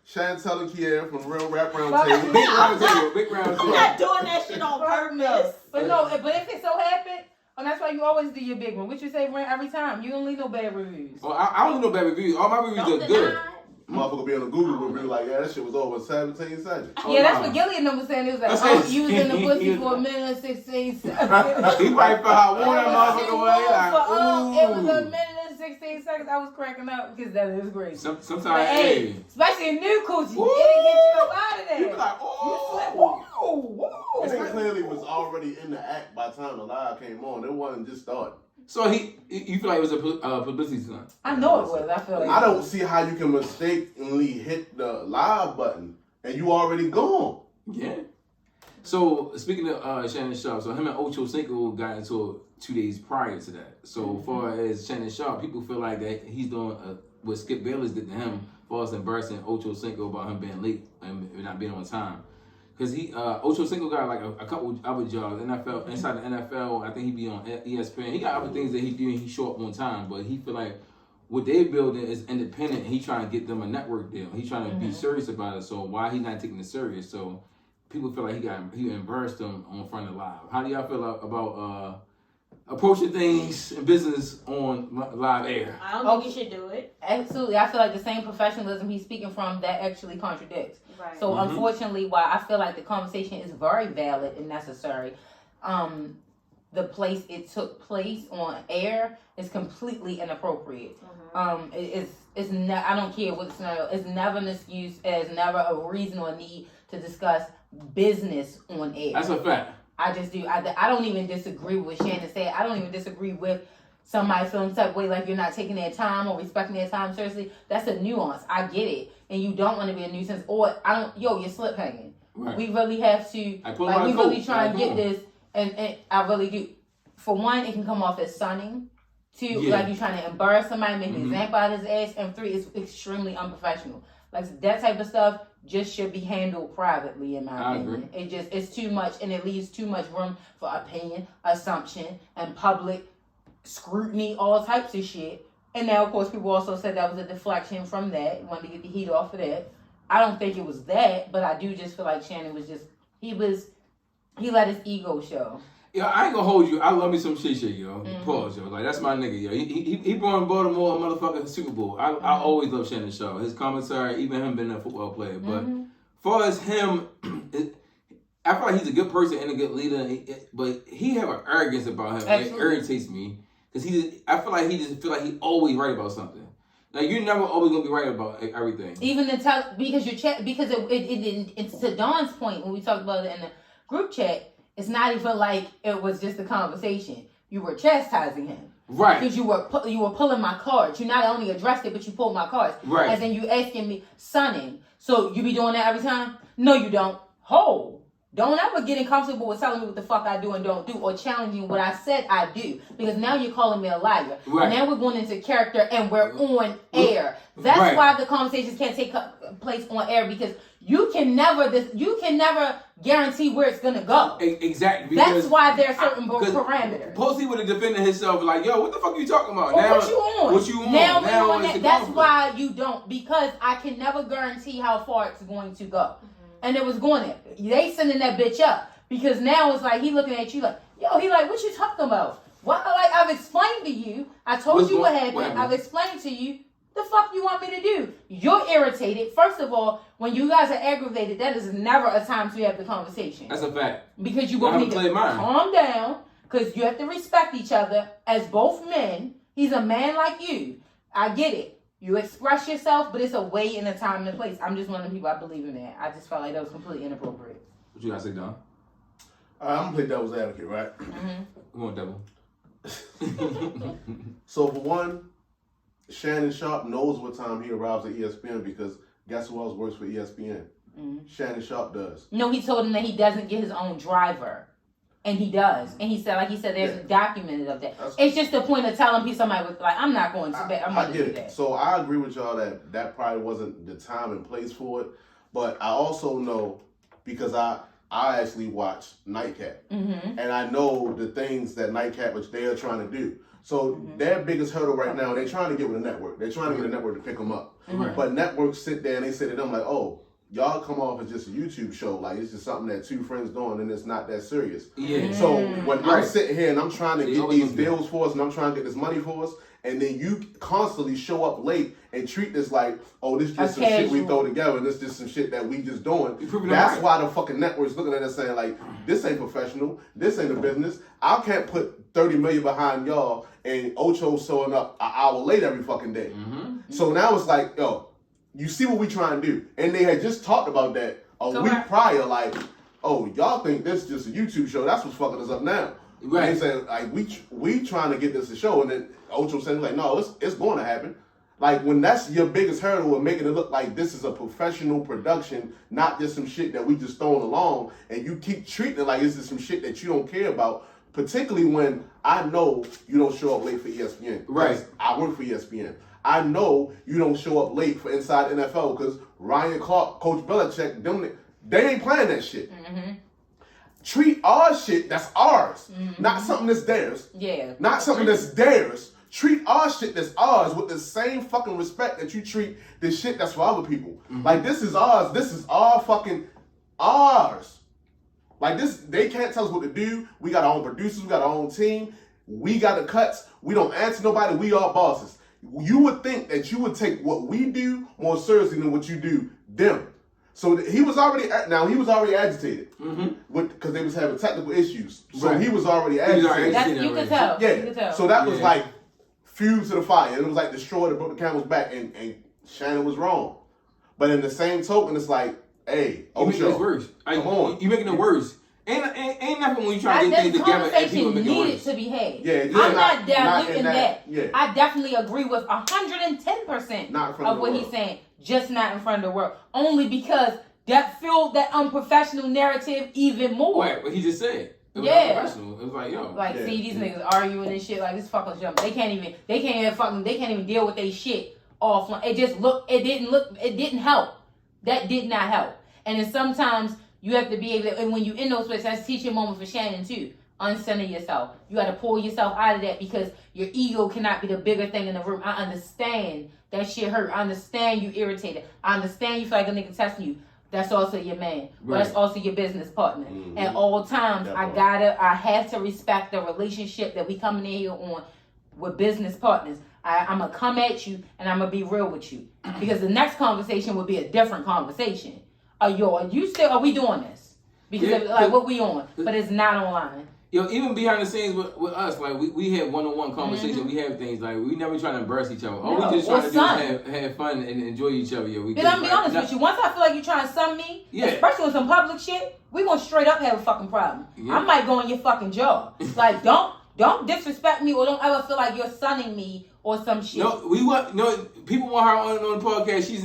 Shantell and Kier from Real Rap Round Fuck Table. Big round table. Big round I'm table. not doing that shit on purpose. But but if it so happened, and that's why you always do your big one. What you say, Rin, every time. You don't leave no bad reviews. Well, I don't know bad reviews. All my reviews Don't are good. deny. Motherfucker be on the Google review like, yeah, that shit was over in 17 seconds. Oh, Yeah, that's nah. what Gillian was saying. It was like, That's oh, it. you was in the pussy for a minute and 16 seconds. He probably felt how warm that motherfucker was. It was a Like, ooh. minute and 16 seconds. I was cracking up because that is great. Sometimes, But hey. especially in new coochie, Woo! it'll get you up out of there. You be like, oh. And he clearly was already in the act by the time the live came on. It wasn't just starting. So you feel like it was a publicity stunt? I know it was. I feel like I don't see how you can mistakenly hit the live button and you already gone. Yeah. So speaking of Shannon Sharpe, so him and Ocho Cinco got into it 2 days prior to that. So far as Shannon Sharpe, people feel like that he's doing what Skip Bayless did to him, for us embarrassing Ocho Cinco about him being late and not being on time. Because Ocho Cinco got like a couple other jobs, NFL, inside the NFL. I think he be on ESPN. He got other things that he do and he show up on time. But he feel like what they building is independent. And he trying to get them a network deal. He trying to be serious about it. So why he not taking it serious? So people feel like he embarrassed them on front of live. How do y'all feel about approaching things in business on live air? I don't think you should do it. Absolutely. I feel like the same professionalism he's speaking from, that actually contradicts. Right. So unfortunately, while I feel like the conversation is very valid and necessary, the place it took place on air is completely inappropriate. I don't care what the scenario. It's never an excuse. It's never a reason or need to discuss business on air. That's a fact. I just do. I don't even disagree with what Shannon said. I don't even disagree with somebody feeling type way like you're not taking their time or respecting their time seriously. That's a nuance. I get it. And you don't want to be a nuisance. Or you're slip hanging. Right. We really have to we really try and get this, and I really do. For one, it can come off as sunning. Two, like you're trying to embarrass somebody, make an example out of his ass. And three, it's extremely unprofessional. Like that type of stuff just should be handled privately, in my opinion. Agree. It's too much, and it leaves too much room for opinion, assumption, and public scrutiny, all types of shit. And now, of course, people also said that was a deflection from that. Wanted to get the heat off of that. I don't think it was that, but I do just feel like Shannon was just he let his ego show. Yo, I ain't gonna hold you. I love me some Shay, yo. Pause, yo. Like, that's my nigga, yo. He brought Baltimore a motherfucking Super Bowl. I always love Shannon Sharpe. His commentary, even him being a football player. But far as him, I feel like he's a good person and a good leader. But he have an arrogance about him. Absolutely. It irritates me. Because I feel like he always right about something. Like, you're never always gonna be right about everything. Even because it's to Dawn's point when we talked about it in the group chat. It's not even like it was just a conversation. You were chastising him. Right. Because you were pulling my cards. You not only addressed it, but you pulled my cards. Right. And then you asking me, sonning. So you be doing that every time? No, you don't. Don't ever get comfortable with telling me what the fuck I do and don't do, or challenging what I said I do, because now you're calling me a liar. Right. Now we're going into character and we're on air. That's why the conversations can't take place on air, because you can never guarantee where it's gonna go. Exactly. That's why there are certain parameters. Posey would have defended himself like, yo, what the fuck are you talking about? Or Now, what you on? What you on? Now on that, that's why you don't, because I can never guarantee how far it's going to go. And it was going there. They sending that bitch up, because now it's like he looking at you like, yo, he like, what you talking about? What? Like, I've explained to you. I told you what happened. I've explained to you. The fuck you want me to do? You're irritated. First of all, when you guys are aggravated, that is never a time to have the conversation. That's a fact. Because you both need to calm down, because you have to respect each other as both men. He's a man like you. I get it. You express yourself, but it's a way and a time and a place. I'm just one of the people, I believe in that. I just felt like that was completely inappropriate. What you gotta say, Don? I'm gonna play devil's advocate, right? Come on, devil. So for one, Shannon Sharpe knows what time he arrives at ESPN, because guess who else works for ESPN? Shannon Sharpe does. No, he told him that he doesn't get his own driver. And he does. And he said, there's a documented of that. It's just the point of telling somebody with, like, I'm not going to bed. I'm going to do that. So I agree with y'all that probably wasn't the time and place for it. But I also know, because I actually watch Nightcap. And I know the things that Nightcap, which they are trying to do. So their biggest hurdle right now, they're trying to get with a network. They're trying to get a network to pick them up. But networks sit there and they say to them like, oh, y'all come off as just a YouTube show. Like, it's just something that two friends doing, and it's not that serious. So when I'm sitting here and I'm trying to get these deals for us, and I'm trying to get this money for us, and then you constantly show up late and treat this like, oh, this just some shit we throw together, and this just some shit that we just doing. That's why the fucking network's looking at us saying like, this ain't professional, this ain't a business. I can't put $30 million behind y'all and Ocho showing up an hour late every fucking day. So now it's like, yo, you see what we trying to do. And they had just talked about that a week prior, like, oh, y'all think this is just a YouTube show. That's what's fucking us up now. Right. And they saying, like, we trying to get this a show. And then Ocho saying, like, no, it's going to happen. Like, when that's your biggest hurdle of making it look like this is a professional production, not just some shit that we just throwing along, and you keep treating it like this is some shit that you don't care about, particularly when I know you don't show up late for ESPN. Right. I work for ESPN. I know you don't show up late for Inside NFL, because Ryan Clark, Coach Belichick, they ain't playing that shit. Treat our shit that's ours, not something that's theirs. Not something that's theirs. Treat our shit that's ours with the same fucking respect that you treat the shit that's for other people. Like, this is ours. This is our fucking ours. Like, this, they can't tell us what to do. We got our own producers. We got our own team. We got the cuts. We don't answer nobody. We are bosses. You would think that you would take what we do more seriously than what you do them. So he was already agitated because they was having technical issues. So he was already agitated. You could tell. Yeah. You could tell. So that was like fuel to the fire. It was like the straw that broke the camel's back, and Shannon was wrong. But in the same token, it's like, hey, you making it worse. Come on. You making it worse. Ain't nothing when you try to get things together and people make it worse. Needed to be had. Yeah, I'm not diluting that. Yeah. I definitely agree with 110% of what he's saying. Just not in front of the world. Only because that filled that unprofessional narrative even more. Right, but he just said. It was unprofessional. It was like, yo. Like, see these niggas arguing and shit like this fucking jump. They can't even deal with their shit offline. It didn't help. That did not help. And then sometimes you have to be able to, and when you in those places, that's a teaching moment for Shannon too. Uncenter yourself. You got to pull yourself out of that, because your ego cannot be the bigger thing in the room. I understand that shit hurt. I understand you irritated. I understand you feel like a nigga testing you. That's also your man. But that's also your business partner. At all times, I have to respect the relationship that we coming in here on with business partners. I'm going to come at you and I'm going to be real with you. Because the next conversation will be a different conversation. Are we doing this? Because what we on? But it's not online. Yo, even behind the scenes with us, like we had one-on-one conversation. We have things like we never trying to embarrass each other. All we just trying to do is have fun and enjoy each other. But I'm be honest with you. Once I feel like you're trying to sum me, especially with some public shit, we gonna straight up have a fucking problem. I might go on your fucking jaw. Like, don't Don't disrespect me or don't ever feel like you're sunning me or some shit. No, people want her on the podcast. She's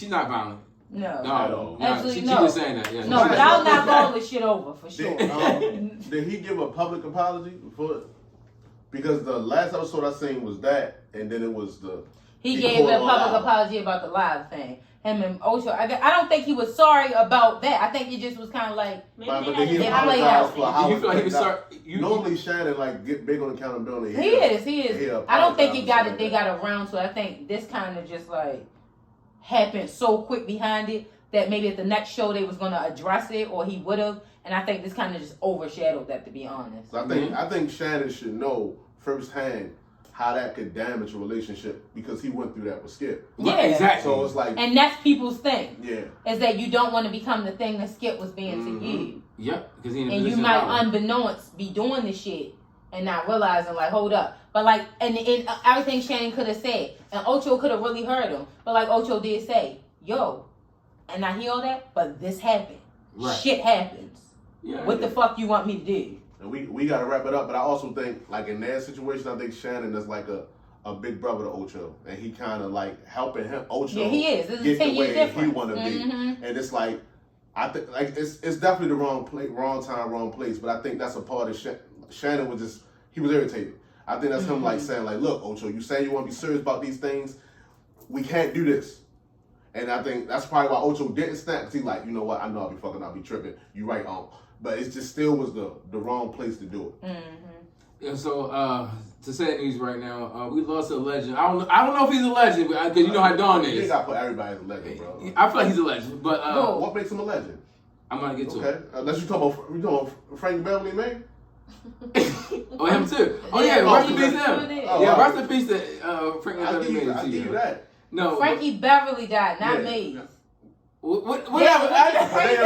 not violent. No, absolutely she no. was saying that. Yeah, no, but I'll knock all this shit over for sure. Did he give a public apology for it? Because the last episode I seen was that, and then it was he gave a public apology about the live thing. Him and Ocho. I don't think he was sorry about that. I think he just was kind of like. But did he apologize for how you feel like he was sorry? Normally, Shannon get big on accountability. He is. I don't think they got around to it. I think this kind of just like happened so quick behind it that maybe at the next show they was gonna address it or he would have. And I think this kind of just overshadowed that, to be honest. So I think Shannon should know firsthand how that could damage a relationship because he went through that with Skip. Yeah, exactly. So it's like, and that's people's thing. Yeah, is that you don't want to become the thing that Skip was being to you. Yep, because and you might unbeknownst be doing this shit and not realizing like, hold up. But like, and everything Shannon could have said, and Ocho could have really heard him. But like Ocho did say, yo, and I hear all that, but this happened. Right. Shit happens. Yeah, what the fuck you want me to do? And we got to wrap it up, but I also think, like, in that situation, I think Shannon is like a big brother to Ocho, and he kind of, like, helping him, Ocho, yeah, he is. Get the way he want to be. And it's like, I think, like, it's definitely the wrong time, wrong place, but I think that's a part of Shannon he was irritated. I think that's him, like, saying, like, look, Ocho, you say you want to be serious about these things, we can't do this. And I think that's probably why Ocho didn't snap, because he's like, you know what, I know I'll be fucking, I'll be tripping, you right on. But it just still was the wrong place to do it. Yeah. So to sad news right now, we lost a legend. I don't know if he's a legend, because you know how Don is. You gotta put everybody as a legend, bro. I feel like he's a legend, but what makes him a legend? I'm gonna get to it. Okay. Unless you talking about Frank Beverly, man. Oh, him too. Oh yeah, rest in peace to him. Yeah, rest in peace to Frank Beverly. I'll give you that. No, Frankie Beverly died, not me. Whatever. They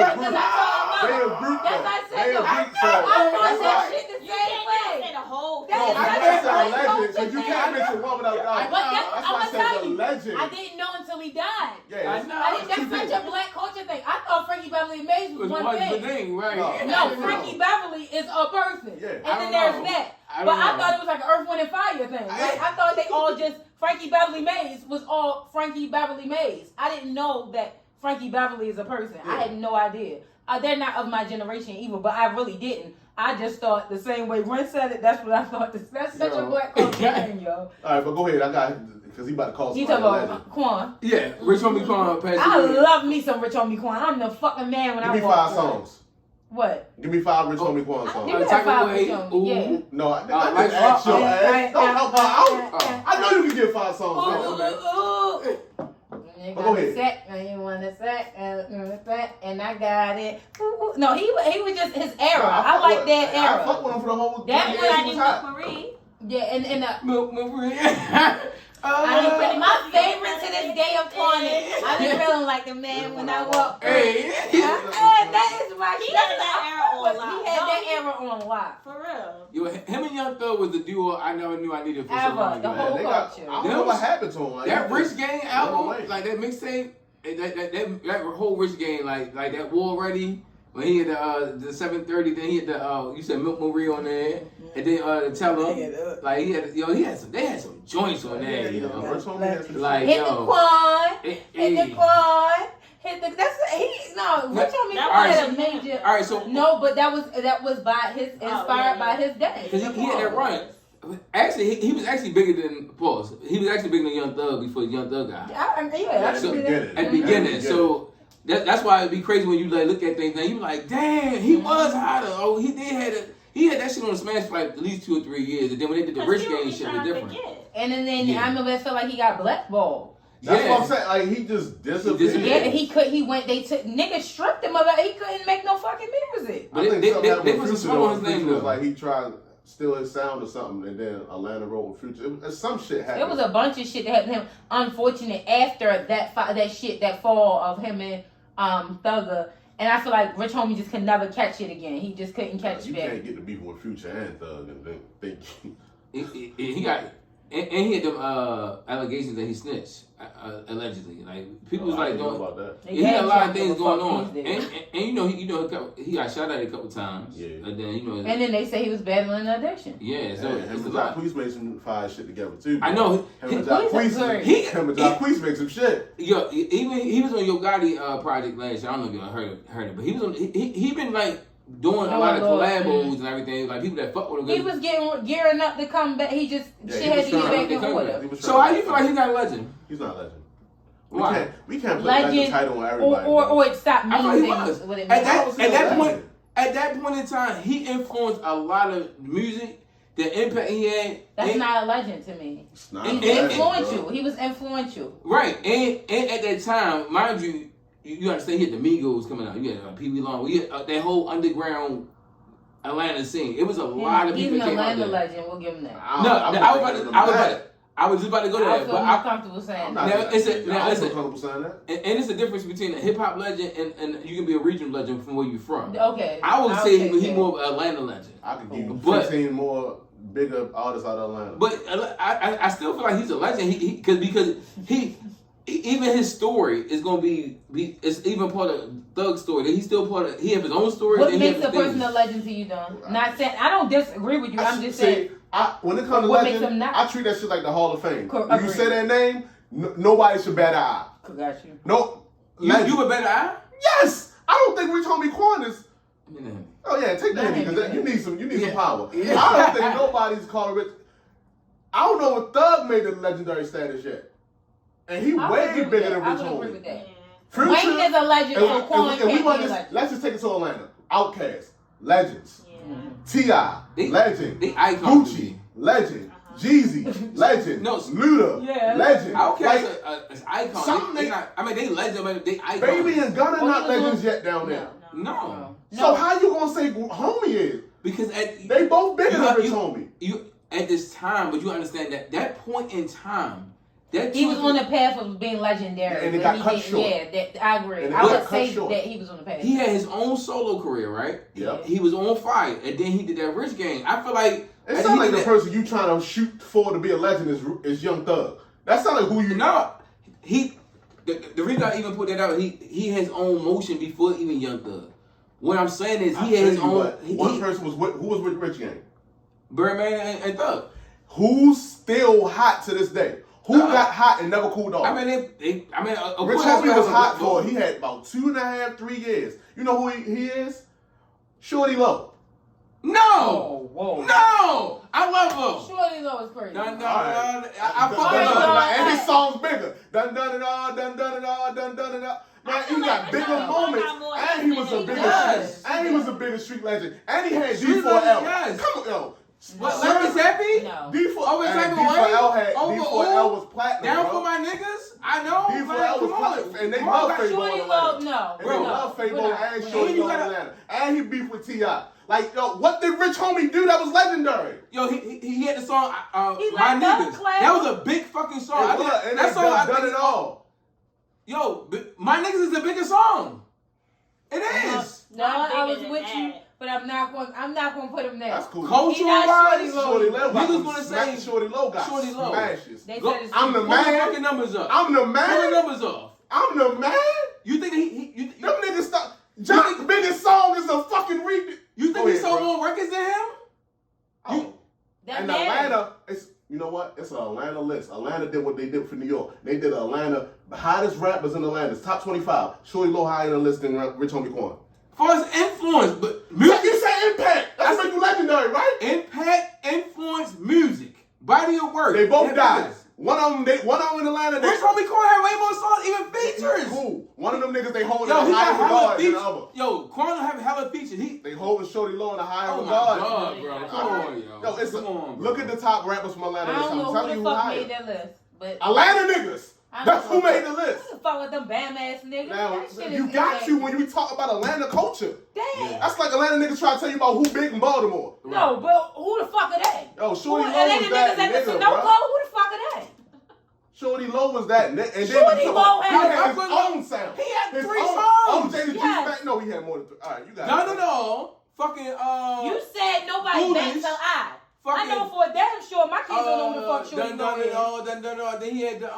a group. That's I said. I thought that shit the same way. The whole thing. I can't say a legend because you can't mention one without dying. That's why I said the legend. I didn't know until he died. Yeah, that's such a black culture thing. I thought Frankie Beverly Mays was one thing. Right? No, Frankie Beverly is a person. Yeah. And then there's that. But I thought it was like an Earth, Wind, and Fire thing. I thought they all just Frankie Beverly Mays was all Frankie Beverly Mays. I didn't know that Frankie Beverly is a person. Yeah. I had no idea. They're not of my generation either, but I really didn't. I just thought the same way Rin said it, that's what I thought. That's such a black culture thing, yo. All right, but go ahead. I got because he about to call somebody. You talking about Quan? Yeah, Rich Homie Quan passed away. I love me some Rich Homie Quan. I'm the fucking man when I walk. Give me 5 songs. What? Give me 5 Rich Homie Quan songs. Give me 5 Rich Homie. Yeah. No, I didn't ask your ass. Don't help her out. I know you can get 5 songs. Go ahead. You want to sack, and I got it. No, he was just his era. I like that era. I fuck with him for the whole. That one I did with Marie. Yeah, and Marie. My favorite to this day of Quan. I be feeling like the man when I walk. Hey, that is right. He had that era on lock. He had that era on lock. For real. Yo, him and Young Thug was the duo I never knew I needed for so long. The whole culture. I don't know what happened to him. Like, that Rich Gang album, like that mixtape, that whole Rich Gang, like that War Ready. When he had the 730, then he had the you said Milk Marie on there, and then the Tyla, like they had some joints on there, you know. Like hit the Quan, hit the Quan, hit the Rich Homie Quan had a major. All right, so no, but that was by his inspired by his day. Because he had that run. Actually, he was actually bigger than Pause. He was actually bigger than Young Thug before Young Thug got. At the beginning, so. That's why it'd be crazy when you like look at things and you like, damn, he was hotter. Oh, he had that shit on Smash for like at least 2 or 3 years, and then when they did the Rich Gang shit, it was different. And then I remember it felt like he got blackballed. That's what I'm saying. Like he just disappeared. Yeah, They took niggas stripped him of it. He couldn't make no fucking music. But they was a small on his name though. Like he tried. Steal his sound or something, and then Atlanta wrote with Future. Some shit happened. There was a bunch of shit that happened to him. Unfortunate after that fall of him and Thugger, and I feel like Rich Homie just could never catch it again. He just couldn't catch it. You can't get the beef with Future and Thug and then think he got. And he had them allegations that he snitched, allegedly. Like people was like, don't know about that. He had a lot of things going on, and you know, he got shot at a couple times. Yeah, and then and then they say he was battling addiction. Yeah, so him and Jacquees made some fire shit together too. I know. Him and Jacquees make some shit. Yo, even he was on Yo Gotti project last year. I don't know if y'all heard it, but he was on. He been like doing a lot of collabos and everything, like people that fuck with him. He was gearing up to come back. He just shit had to get back in order. So how you feel like he's not a legend? He's not a legend. Why? We can't put legend title on everybody. Or it stopped meaning what it at that point in time, he influenced a lot of music. The impact he had. That's not a legend to me. It's not He's influential. He was influential. Right, and at that time, mind you. You understand? He had the Migos coming out. You had Pee Wee Long. We had that whole underground Atlanta scene. It was a lot of people. He's an Atlanta legend. We'll give him that. I was just about to go to that. I feel more comfortable saying that. And it's a difference between a hip hop legend and you can be a regional legend from where you're from. Okay. I would say he's more of an Atlanta legend. I could give you 15 more bigger artists out of Atlanta. But I still feel like he's a legend. Because even his story is gonna be it's even part of Thug's story. That he's still part of. He have his own story. What makes a person a legend to you, Don? Not saying I don't disagree with you. I'm just saying. When it comes to legend, I treat that shit like the Hall of Fame. When you say that name, nobody should bat an eye. Got you. No, you would bat an eye? Yes. I don't think Rich Homie Quan is. Oh yeah, take that because you need some power. Yeah. I don't think nobody's calling Rich. I don't know if Thug made the legendary status yet. And he way bigger than Rich Homie. I would agree with that. Wayne is a legend. Let's just take it to Atlanta. Outkast, legends. T.I., legend. The icon. Gucci, legend. Jeezy, legend. No, Luda, legend. Outkast is icon. They legend, but they icon. Baby and Gunna not legends yet down there. No. So how you gonna say Homie is? Because they both bigger than Rich Homie. You at this time, but you understand that point in time. He was on the path of being legendary. And it got cut short. Yeah, I agree. I would say that he was on the path. He had his own solo career, right? Yeah. He was on fire, and then he did that Rich Gang. I feel like it sounds like the person you trying to shoot for to be a legend is Young Thug. That sounds like who you know. The reason I even put that out, he had his own motion before even Young Thug. What I'm saying is he had his own. One person was who was with Rich Gang? Birdman and Thug. Who's still hot to this day? Who got hot and never cooled off? I mean, Rich Homie was hot for. He had about 2.5, 3 years. You know who he is? Shorty Low. No, no, I love him. Shorty Low is crazy. I fuck with him. And his song's bigger. Dun dun it all, dun dun it all, dun dun it all. Man, he got bigger moments, and he was a bigger street legend, and he had D4L. Come on, yo. What, Life is Happy? No. D4L was platinum. Down for my niggas? I know. D4L was platinum. And they love Fabo in Atlanta. And they love Fabo and Shorty Low in Atlanta. And he beefed with T.I. Like, yo, what did Rich Homie do that was legendary? Yo, he had the song, My Niggas. That was a big fucking song. That song I done it all. Yo, My Niggas is the biggest song. It is. No, I was with you. But I'm not going to put him there. That's cool. Cultural-wise, Shorty Low. Niggas going to say Shorty Low got Shorty Low. smashes. I'm the man. Pull the fucking numbers up. I'm the man. Pull the numbers off. I'm the man. You think them niggas stop. John's biggest song is a fucking remix. You think he sold more records than him? Oh. And Atlanta, you know what? It's an Atlanta list. Atlanta did what they did for New York. They did Atlanta, the hottest rappers in Atlanta. Top 25. Shorty Low higher in the list than Rich Homie Quan. For his influence, but music. You say impact. That's make you legendary, right? Impact, influence, music, body of work. They both died. One of them in Atlanta. Rich Homie Quan had way more songs, even features. Cool. One of them niggas they hold in a higher regard than the other. Yo, Quan have hella features. They holding Shorty Low in a higher Oh regard. my God, bro. Come on, yo. Come on, look at the top rappers from Atlanta. I don't know I'm who the fuck made that list, but Atlanta niggas. That's who made the list. Who the fuck with them bam ass niggas? Now, you got to when you talk about Atlanta culture. Damn. That's like Atlanta niggas try to tell you about who big in Baltimore. No, but who the fuck are they? Yo, Shorty Low was that nigga, bro. Who the fuck are they? Shorty Low was that nigga. And Shorty Low had his own sound. He had his 3 songs. songs. Oh, Jada No, he had more than 3. All right, you got it. No. Fucking, You said nobody bats an eye. I know for a damn sure my kids niggas don't know who the fuck Shorty Loco is. Then he had the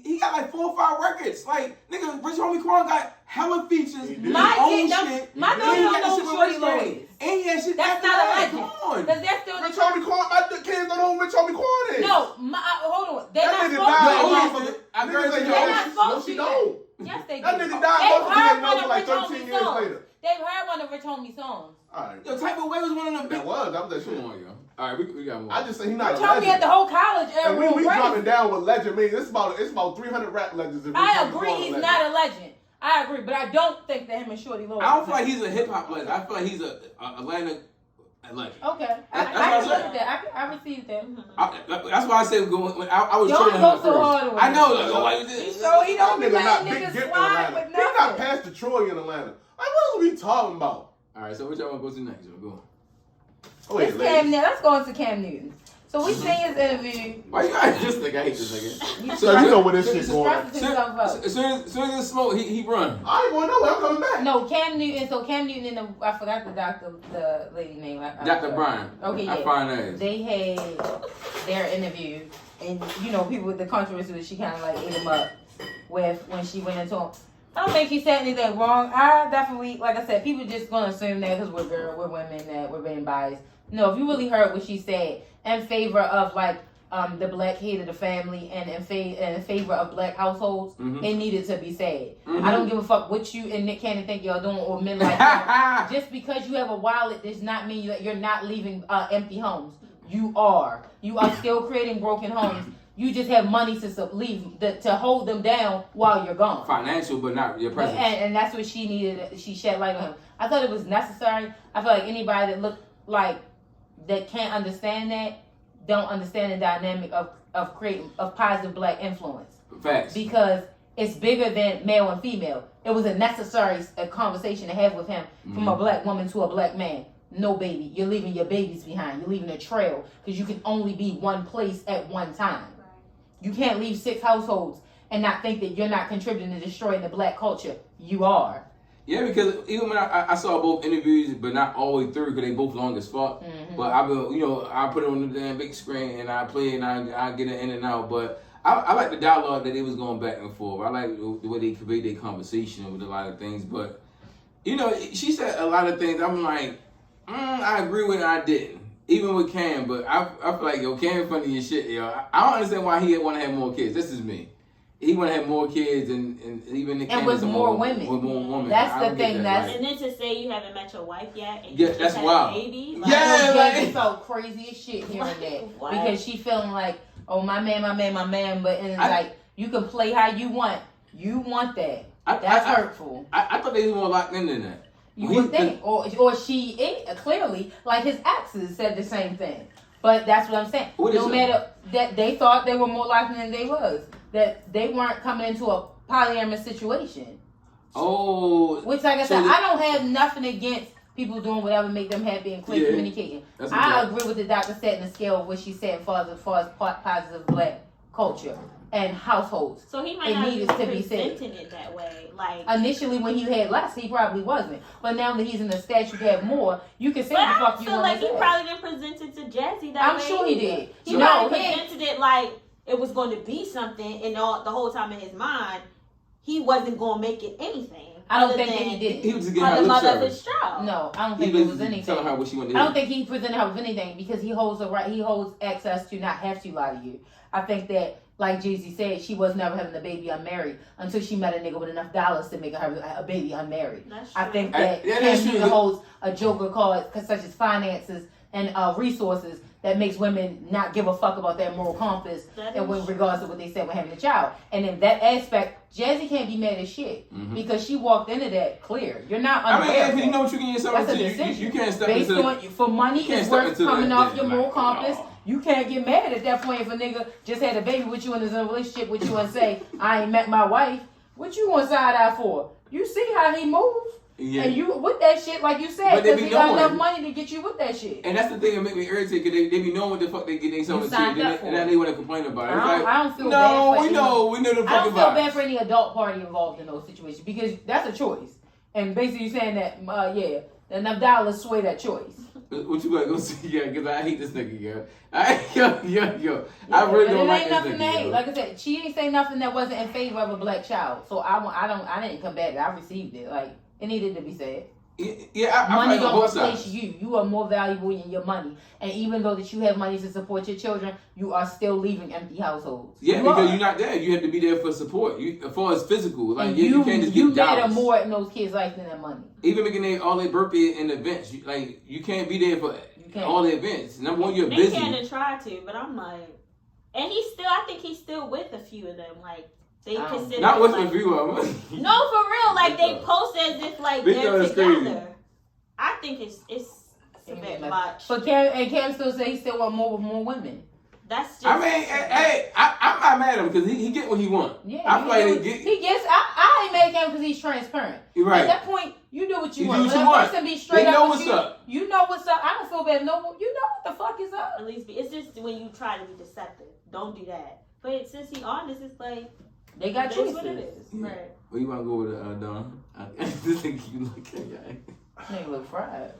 he got like 4 or 5 records. Like nigga, Rich Homie Quan got hella features. My kid don't know who Shorty Loco is. And he had shit. That's not a legend. Come on. Because they're still Rich Homie Quan, my kids don't know who Rich Homie Quan is. No, hold on. They're That not nigga supposed to. I Niggas ain't They're know. not supposed She to. don't. Yes, they do. That nigga They've died heard most of one for of like Rich 13 Homie's years songs. later. They've heard one of Rich Homie's songs. Alright. Yo, Type of Way was one of them. That was that shit. Come on, yo. All right, we got more. I just say he not Rich a Homie had the legend. whole college And era. we dropping down with legend means it's about 300 rap legends. If I Rich Homie agree, Quan he's legend. not a legend. I agree, but I don't think that him and Shorty Loco. I don't feel like he's a hip hop legend. I feel like he's a Atlanta legend. Okay, That's I what can I look at that. I received that. That's why I said when I was Don't trolling him go at so first. hard with I him. know, like, oh, why you did? So he don't be That nigga not letting big niggas dip in slide Atlanta. with He not nothing. past Detroit in Atlanta. Like what are we talking about? All right, so what y'all want to go to next? Yo, go on. Oh wait, It's Cam Newton. Let's go into Cam Newton. So we seen his interview. Why you guys just think I hate this nigga? So you know where this shit going. Stressing himself up. As soon as it's smoke, he run. I ain't going nowhere. I'm coming back. No, Cam Newton. So Cam Newton and I forgot the lady name. Dr. Brian. Okay, I yeah. find that. They had their interview, and you know, people with the controversy was she kind of like ate him up with when she went into him. I don't think she said anything wrong. I definitely, like I said, people just gonna assume that because we're women, that we're being biased. No, if you really heard what she said in favor of like the black head of the family and in favor of black households, it needed to be said. I don't give a fuck what you and Nick Cannon think y'all doing or men like that. Just because you have a wallet does not mean that you're not leaving empty homes. You are. You are still creating broken homes. You just have money to leave to hold them down while you're gone. Financial, but not your presence. And that's what she needed. She shed light on him. I thought it was necessary. I feel like anybody that look like that can't understand that don't understand the dynamic of creating of positive black influence. Facts. Because it's bigger than male and female. It was a necessary conversation to have with him from a black woman to a black man. No baby. You're leaving your babies behind. You're leaving a trail because you can only be one place at one time. You can't leave 6 households and not think that you're not contributing to destroying the black culture. You are. Yeah, because even when I saw both interviews, but not all the way through, because they both long as fuck. But I put it on the damn big screen and I play and I get it in and out. But I like the dialogue that they was going back and forth. I like the way they conveyed their conversation with a lot of things. But she said a lot of things. I'm like, I agree with it. I didn't. Even with Cam, but I feel like Cam funny as shit. I don't understand why he want to have more kids. This is me. He want to have more kids and even the and with more women. With more women. That's the thing. And then to say you haven't met your wife yet, and yeah, you that's just wild. had a baby. It felt crazy as shit hearing that What? because she feeling like, oh my man, but it's like you can play how you want. You want that. That's hurtful. I thought they was more locked in than that. You would think, or she clearly, like his exes said the same thing. But that's what I'm saying. No matter that they thought they were more locked in than they was. That they weren't coming into a polyamorous situation. Oh. Which, like I said, I don't have nothing against people doing whatever make them happy and clear communicating. I agree with the doctor setting the scale of what she said as far as positive black culture and households. So he might not be presenting it that way. Like initially, when he had less, he probably wasn't. But now that he's in the stats, you have more. You can say the fuck you want to say. I feel like he probably didn't present it to Jazzy that way. I'm sure he did. He probably presented it like it was going to be something, and the whole time in his mind, he wasn't going to make it anything. I don't think that he did. He was just getting her lip service. No, I don't think it was anything. Telling her what she wanted to I don't think he presented her with anything because he holds the right. He holds access to not have to lie to you. I think that, like Jay-Z said, she was never having a baby unmarried until she met a nigga with enough dollars to make her a baby unmarried. That's true. I think that Cam holds a joker card such as finances and resources that makes women not give a fuck about their moral compass and with regards to what they said when having a child. And in that aspect, Jazzy can't be mad as shit because she walked into that clear. You're not unaware. I mean, you know what you can get yourself into. You can't step based into on for money is worth coming off your moral compass. No. You can't get mad at that point if a nigga just had a baby with you and is in a relationship with you and say, I ain't met my wife. What you on side eye for? You see how he moves? Yeah. And you with that shit, like you said, because he got enough money to get you with that shit. And that's the thing that make me irritated, because they be knowing what the fuck they get themselves into, and then they want to complain about it. I don't feel bad. No, we know the fuck about it. I don't feel bad for any adult party involved in those situations because that's a choice. And basically, you're saying that, enough dollars sway that choice. What you gotta go see? Yeah, because I hate this nigga, yo. I really don't like this nigga. Like I said, she ain't say nothing that wasn't in favor of a black child. So I didn't combat it. I received it. Like, it needed to be said. Yeah, money don't replace you. You are more valuable in your money. And even though that you have money to support your children, you are still leaving empty households. Yeah, because you're not there. You have to be there for support. As far as physical, like you can't just get dollars. You matter more in those kids' life than that money. Even making all their birthday and events, you can't be there for all the events. Number one, you're busy. They can't try to, but I'm like, and I think he's still with a few of them. Like, they consider not with a few of them. No, for real. Like, they post as if like they're together. Crazy. I think it's a bit much. But Cam still say he still want more women. That's just. I mean, hey, I'm not mad at him because he get what he want. Yeah, I feel like he gets. I ain't mad at him because he's transparent. Right. At that point, you do what you want. Do what you want. Person be straight they know up what's up. You know what's up. I don't feel bad. No, you know what the fuck is up. At least it's just when you try to be deceptive. Don't do that. But since he honest, it's like they got choices. What it is. Yeah. Right. Well, you want to go with Don? This thing you look at. Nigga look fried.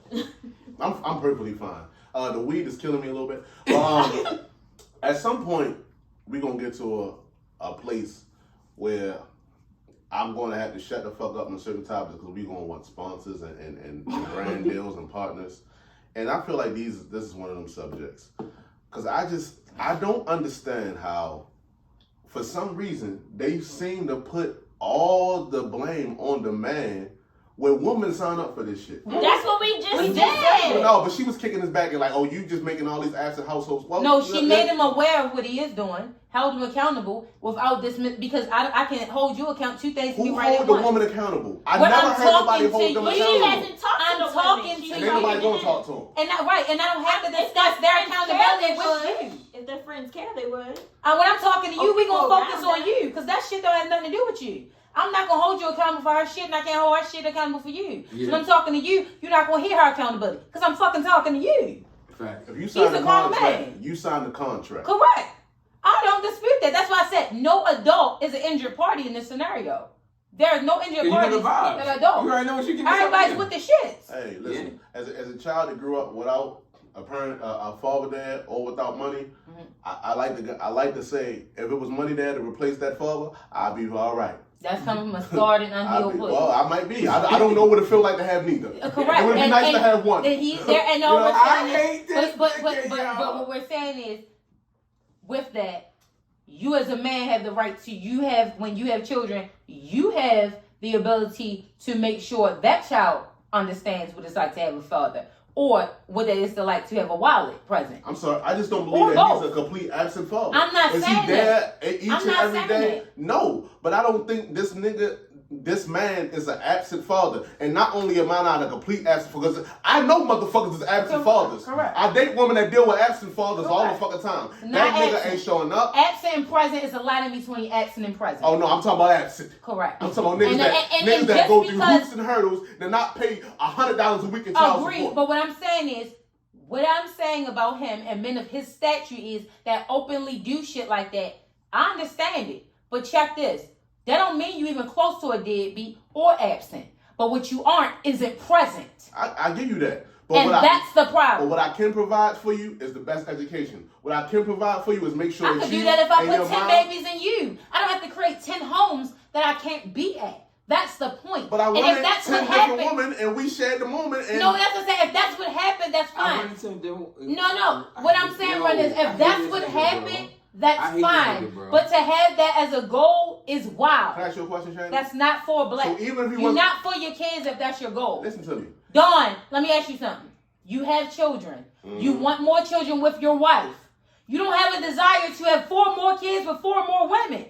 I'm perfectly fine. The weed is killing me a little bit. But, at some point, we're going to get to a place where I'm going to have to shut the fuck up on certain topics because we're going to want sponsors and brand deals and partners. And I feel like this is one of them subjects. Because I don't understand how, for some reason, they seem to put all the blame on the man when women sign up for this shit. That's what we just did. No, but she was kicking his back and like, oh, you just making all these absent households. Well, no, she made him aware of what he is doing, held him accountable without dismiss. Because I can hold you account. Two things can be right at once. Who hold the woman accountable? I never heard nobody hold them accountable. She hasn't talked to the women. And ain't nobody gonna talk to him. And I don't have to discuss their accountability with you. If their friends care, they would. When I'm talking to you, we gonna focus on you because that shit don't have nothing to do with you. I'm not gonna hold you accountable for her shit, and I can't hold her shit accountable for you. Yeah. So when I'm talking to you, you're not gonna hear her accountability because I'm fucking talking to you. Fact. If you sign the contract, you sign the contract. Correct. I don't dispute that. That's why I said no adult is an injured party in this scenario. There are no injured parties that are adults. You already know what you can do. Everybody's with the shits. Hey, listen. Yeah. As a child that grew up without a parent, a father, dad, or without money, I like to say if it was money there to replace that father, I'd be all right. That's coming from a scarred and unhealed place. Well, I might be. I don't know what it feels like to have neither. Correct. It would be nice to have one. He's there, and all we're saying is, but what we're saying is, with that, you as a man have the right to. When you have children, you have the ability to make sure that child understands what it's like to have a father. Or what it is to like to have a wallet present. I'm sorry, I just don't believe that he's a complete absent father. I'm not saying that. Is he there each and every day? No, but I don't think this man is an absent father. And not only am I not a complete absent father, because I know motherfuckers is absent fathers. Correct. I date women that deal with absent fathers all the fucking time. That nigga ain't showing up. Absent and present is a line in between absent and present. Oh no, I'm talking about absent. Correct. I'm talking about niggas that go through hoops and hurdles that not pay $100 a week in child support. Agreed, but what I'm saying about him and men of his stature is that openly do shit like that. I understand it, but check this. That don't mean you even close to a deadbeat or absent. But what you aren't isn't present. I give you that. But and that's the problem. But what I can provide for you is the best education. What I can provide for you is make sure I could do that if I put 10 babies in you. I don't have to create 10 homes that I can't be at. That's the point. But I wanted 10 different women and we shared the moment. And no, that's what I'm saying. If that's what happened, that's fine. No. What I'm saying, Rin, is if that's what happened, that's fine. But to have that as a goal is wild. Can I ask you a question, Shannon? That's not for black. So even if you're not for your kids if that's your goal. Listen to me. Dawn, let me ask you something. You have children. You want more children with your wife. You don't have a desire to have 4 more kids with 4 more women.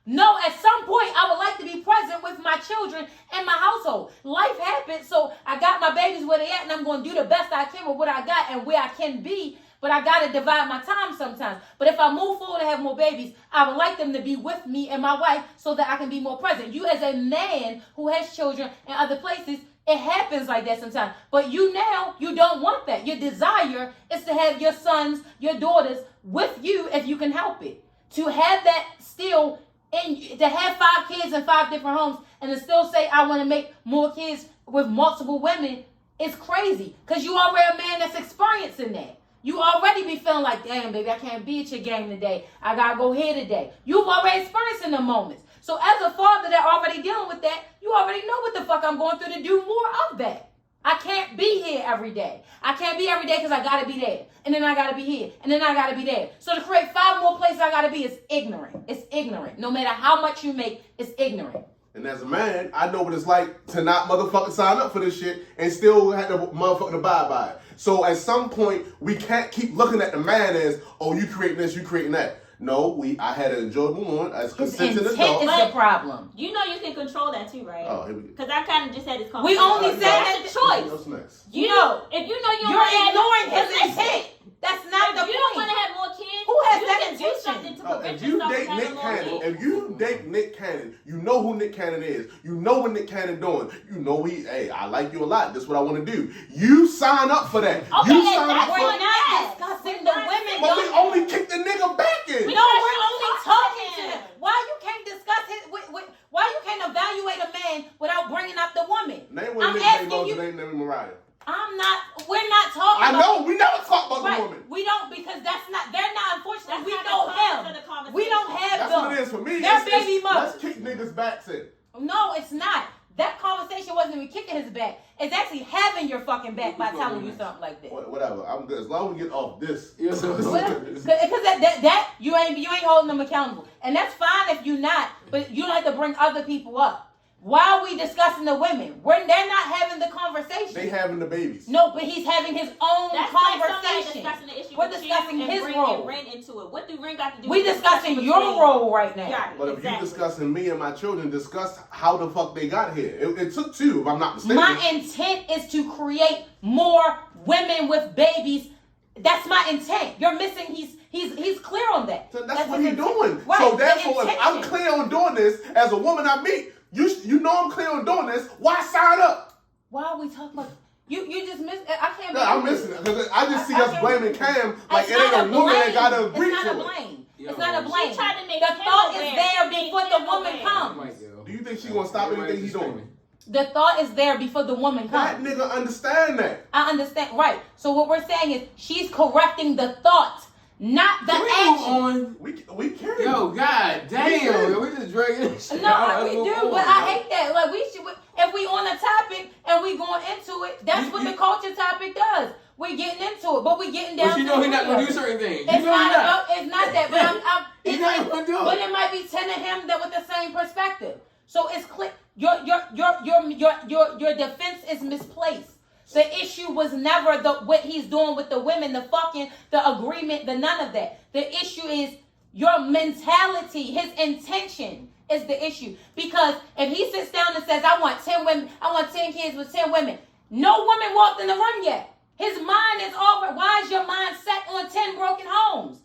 No, at some point, I would like to be present with my children and my household. Life happens, so I got my babies where they at, and I'm going to do the best I can with what I got and where I can be. But I got to divide my time sometimes. But if I move forward and have more babies, I would like them to be with me and my wife so that I can be more present. You as a man who has children in other places, it happens like that sometimes. But you don't want that. Your desire is to have your sons, your daughters with you if you can help it. To have that still, to have 5 kids in 5 different homes and to still say I want to make more kids with multiple women It's crazy because you already a man that's experiencing that. You already be feeling like, damn, baby, I can't be at your game today. I gotta go here today. You've already experienced in the moments. So as a father that already dealing with that, you already know what the fuck I'm going through to do more of that. I can't be here every day. I can't be every day because I gotta be there. And then I gotta be here. And then I gotta be there. So to create 5 more places I gotta be is ignorant. It's ignorant. No matter how much you make, it's ignorant. And as a man, I know what it's like to not motherfucking sign up for this shit and still have to motherfucking abide by it. So at some point, we can't keep looking at the man as, oh, you creating this, you creating that. No, I had an enjoyable moment as consenting adult. His intent is the problem. You know you can control that too, right? Oh, here we go. Because I kind of just had this We conversation. only said that's a choice. What's next? You know, if you know You're ignoring his intent. That's not the If you point. don't want to have more kids, Who has you that can do intention? something to prevent If you yourself date from having Nick more Cannon, kids. if you date Nick Cannon, you know who Nick Cannon is. You know what Nick Cannon doing. You know hey, I like you a lot. This is what I want to do. You sign up for that. Okay, you and sign that's up for We're not discussing the women. But we only kick the nigga back in. No, we're only talking to him. Why you can't discuss his? Why you can't evaluate a man without bringing up the woman? Name one I'm nigga asking named you. Named Mariah. We're not talking I about. know, we never talk about Right. the woman. We don't because they're not unfortunately. That's We not know the purpose of him. the conversation. We don't have That's them. what it is for me. They're It's- baby mothers. Let's kick niggas' backs in. No, it's not. That conversation wasn't even kicking his back. It's actually having your fucking back by telling you something like that. Whatever, I'm good. As long as we get off this. Yeah, so Because that you ain't holding them accountable, and that's fine if you're not. But you don't have to bring other people up. Why are we discussing the women? They're not having the conversation. They having the babies. No, but he's having his own That's like somebody conversation. discussing the issue We're with discussing you and his bringing role. Rin into it. What do Rin got to do? We're with discussing between- your role right now. Got it, But if exactly. you discussing me and my children, discuss how the fuck they got here. It took 2, if I'm not mistaken. My intent is to create more women with babies. That's my intent. You're missing. He's clear on that. So that's what his he's intent. doing. Right, So the therefore, if I'm intention. clear on doing this, as a woman I meet, you know I'm clear on doing this, why sign up? Why are we talking about? You just miss. I can't. No, I'm missing it. Because I just see us can't- blaming Cam like It's it ain't not a woman that blame. gotta agree It's not to a it. blame. Yo, It's not a she blame. She tried to make The him thought aware. is there She before made the him woman aware. comes. Do you think she gonna stop anything he's doing? The thought is there before the woman That comes. nigga understand that. I understand. Right. So what we're saying is she's correcting the thought, not the Can we action. move on? We carry. Yo, god damn, we just dragging this shit No, out. we Let's do, move but on, I yo. hate that. Like we should, if we on a topic and we going into it, that's what the culture topic does. We getting into it, but we getting down. But you to know the he's not root gonna of do it. certain things. You It's know not he's not. about. It's not that. But He's it's not like, gonna do it. but it might be 10 of him that with the same perspective. So it's clear. Your defense is misplaced. The issue was never what he's doing with the women, the fucking, the agreement, the none of that. The issue is your mentality, his intention is the issue. Because if he sits down and says, I want 10 women, I want 10 kids with 10 women, no woman walked in the room yet. His mind is over. Why is your mind set on 10 broken homes?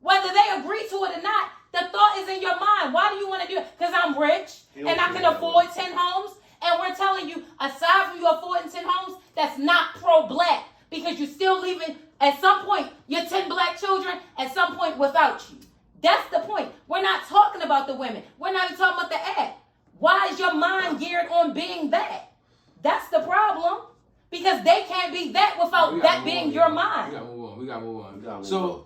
Whether they agree to it or not, the thought is in your mind. Why do you want to do it? Because I'm rich and I can afford 10 homes. And we're telling you, aside from you affording 10 homes, that's not pro-black. Because you're still leaving, at some point, your 10 black children, at some point, without you. That's the point. We're not talking about the women. We're not even talking about the act. Why is your mind geared on being that? That's the problem. Because they can't be that without that being your mind. We gotta move on. So,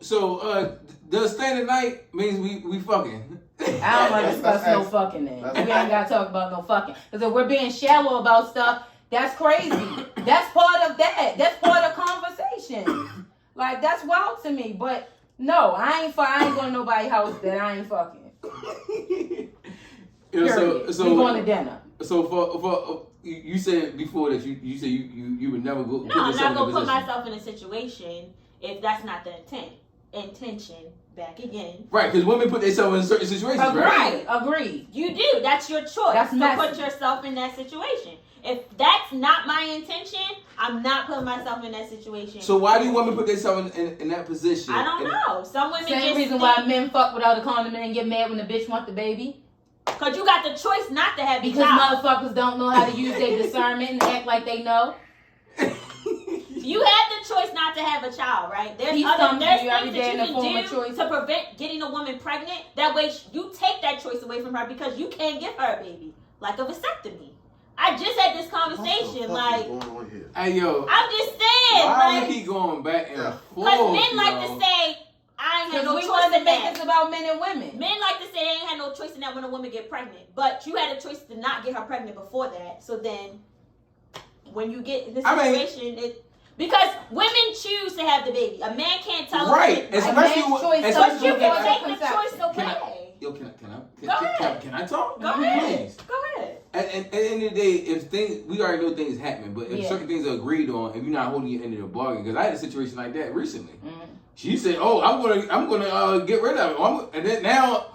does staying the night means we fucking? I don't want to discuss no fucking then. We ain't got to talk about no fucking. Because if we're being shallow about stuff, that's crazy. That's part of that. That's part of conversation. Like, that's wild to me. But, no, I ain't going to nobody's house that I ain't fucking. Period. So we going to dinner. So for you said before that you said you would never go. No, I'm not gonna put myself in a situation if that's not the intention. Back again. Right, because women put themselves in certain situations, right? Agreed. You do. That's your choice. That's to put yourself in that situation. If that's not my intention, I'm not putting myself in that situation. So why do women put themselves in that position? I don't know. Some women Same just reason why men fuck without a condom and get mad when the bitch want the baby. Because you got the choice not to have the Because child. motherfuckers don't know how to use their discernment and act like they know. You had the choice not to have a child, right? There's He's things coming to that you every day in the you form can of do choice. to prevent getting a woman pregnant. That way you take that choice away from her because you can't give her a baby. Like a vasectomy. I just had this What the conversation. fuck Like, is going on here? Hey yo, I'm just saying. why Like, we keep going back and forth? because men like yo? to say, I ain't had Because no we choice want to in make that. this about men and women. Men like to say they ain't had no choice in that when a woman get pregnant. But you had a choice to not get her pregnant before that. So then, when you get in this situation, because women choose to have the baby. A man can't tell Right, them. especially man's choice, But especially you with can that- take the choice Can away. Yo, Go ahead. can I talk? Go ahead. Please. Go ahead. At the end of the day, if things, we already know things happen, but if Yeah. certain things are agreed on, if you're not holding your end of the bargain, because I had a situation like that recently. Mm-hmm. She said, "Oh, I'm gonna get rid of it," and then now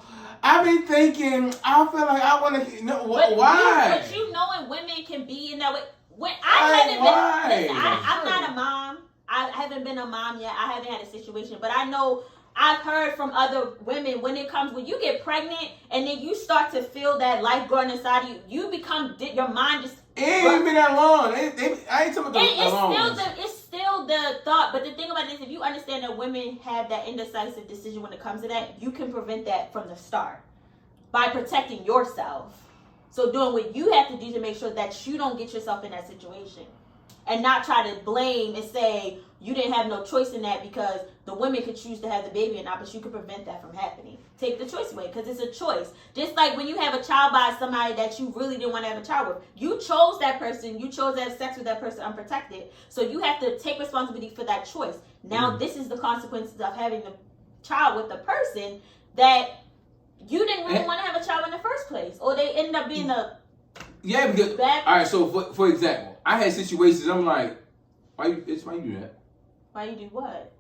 I've been thinking, I feel like I want to know why. But you knowing women can be in that way. When I haven't been, listen, I'm not a mom. I haven't been a mom yet. I haven't had a situation, but I know. I've heard from other women when you get pregnant and then you start to feel that life growing inside of you become, your mind just. It ain't been that long. I ain't talking about the long ones. It's still the thought, but the thing about it is if you understand that women have that indecisive decision when it comes to that, you can prevent that from the start by protecting yourself. So doing what you have to do to make sure that you don't get yourself in that situation. And not try to blame and say you didn't have no choice in that because the women could choose to have the baby or not, but you could prevent that from happening. Take the choice away because it's a choice. Just like when you have a child by somebody that you really didn't want to have a child with. You chose that person. You chose to have sex with that person unprotected. So you have to take responsibility for that choice. Now this is the consequences of having a child with a person that you didn't really want to have a child in the first place. Or they end up being a... Yeah, because all right. So for example, I had situations. I'm like, why you do that? Why you do what?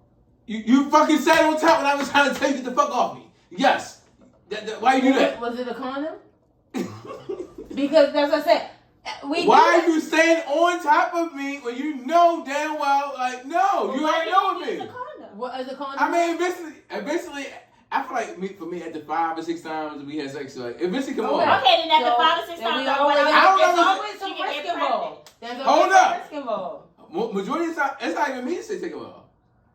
You fucking sat on top when I was trying to tell you to get the fuck off me. Yes. Why you do that? Was it a condom? Because that's what I said. Why are you staying on top of me when you know damn well, like, no, you already know with me. What is a condom? I mean, eventually, I feel like for me, at the 5 or 6 times we had sex, like, eventually come on. Okay, then after 5 or 6 times, there's always some risk involved. Hold up. Risk involved. Majority of the time, it's not even me to say take them off.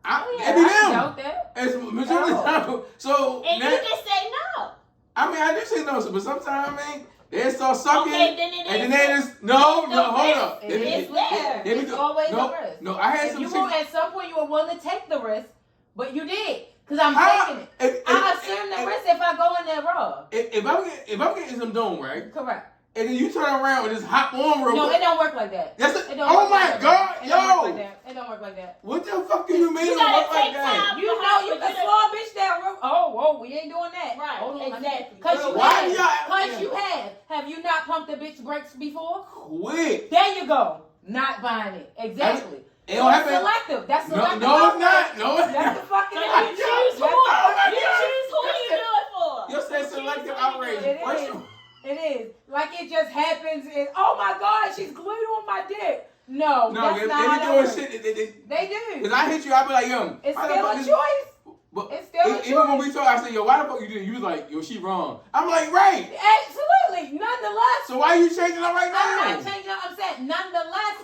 Yeah, it be I them. doubt that. It's majority of the time. So and now, you just say no. I mean, I do say no, but sometimes, I mean, they start sucking, Okay, then it and is. then they just hold up. It's there. It's always a risk. No, I had If some. you were, at some point you were willing to take the risk, but you did. Because I'm taking it. I assume the risk if I go in there raw. If I'm getting some dome, right? Correct. And then you turn around and just hop on real No, quick. it don't work like that. Oh my God, It yo! don't work like that. It don't work like that. What the fuck do you mean? You it gotta work like take that? time. You know you can slow a bitch down real. Oh, whoa, we ain't doing that. Right, Hold on, exactly. Because you Why have. do y'all- Because you have. Have you not pumped a bitch brakes before? Quick. There you go. Not buying it. Exactly. It don't happen. Selective. That's selective. No, it's not. No, it's That's not. the fucking So you choose who you do it for. You said selective outrage. It is. It is. Like it just happens and oh my God, she's glued on my dick. No, that's they not how be that doing works. shit. They do. Because I hit you, I be like, yo. It's why the still fuck a this- choice. But It's still a choice. even when we talk, I say, yo, why the fuck you did it? You was like, yo, she wrong. I'm like, right. Absolutely. Nonetheless, So why you changing up right now? I'm not changing up. I'm saying, nonetheless,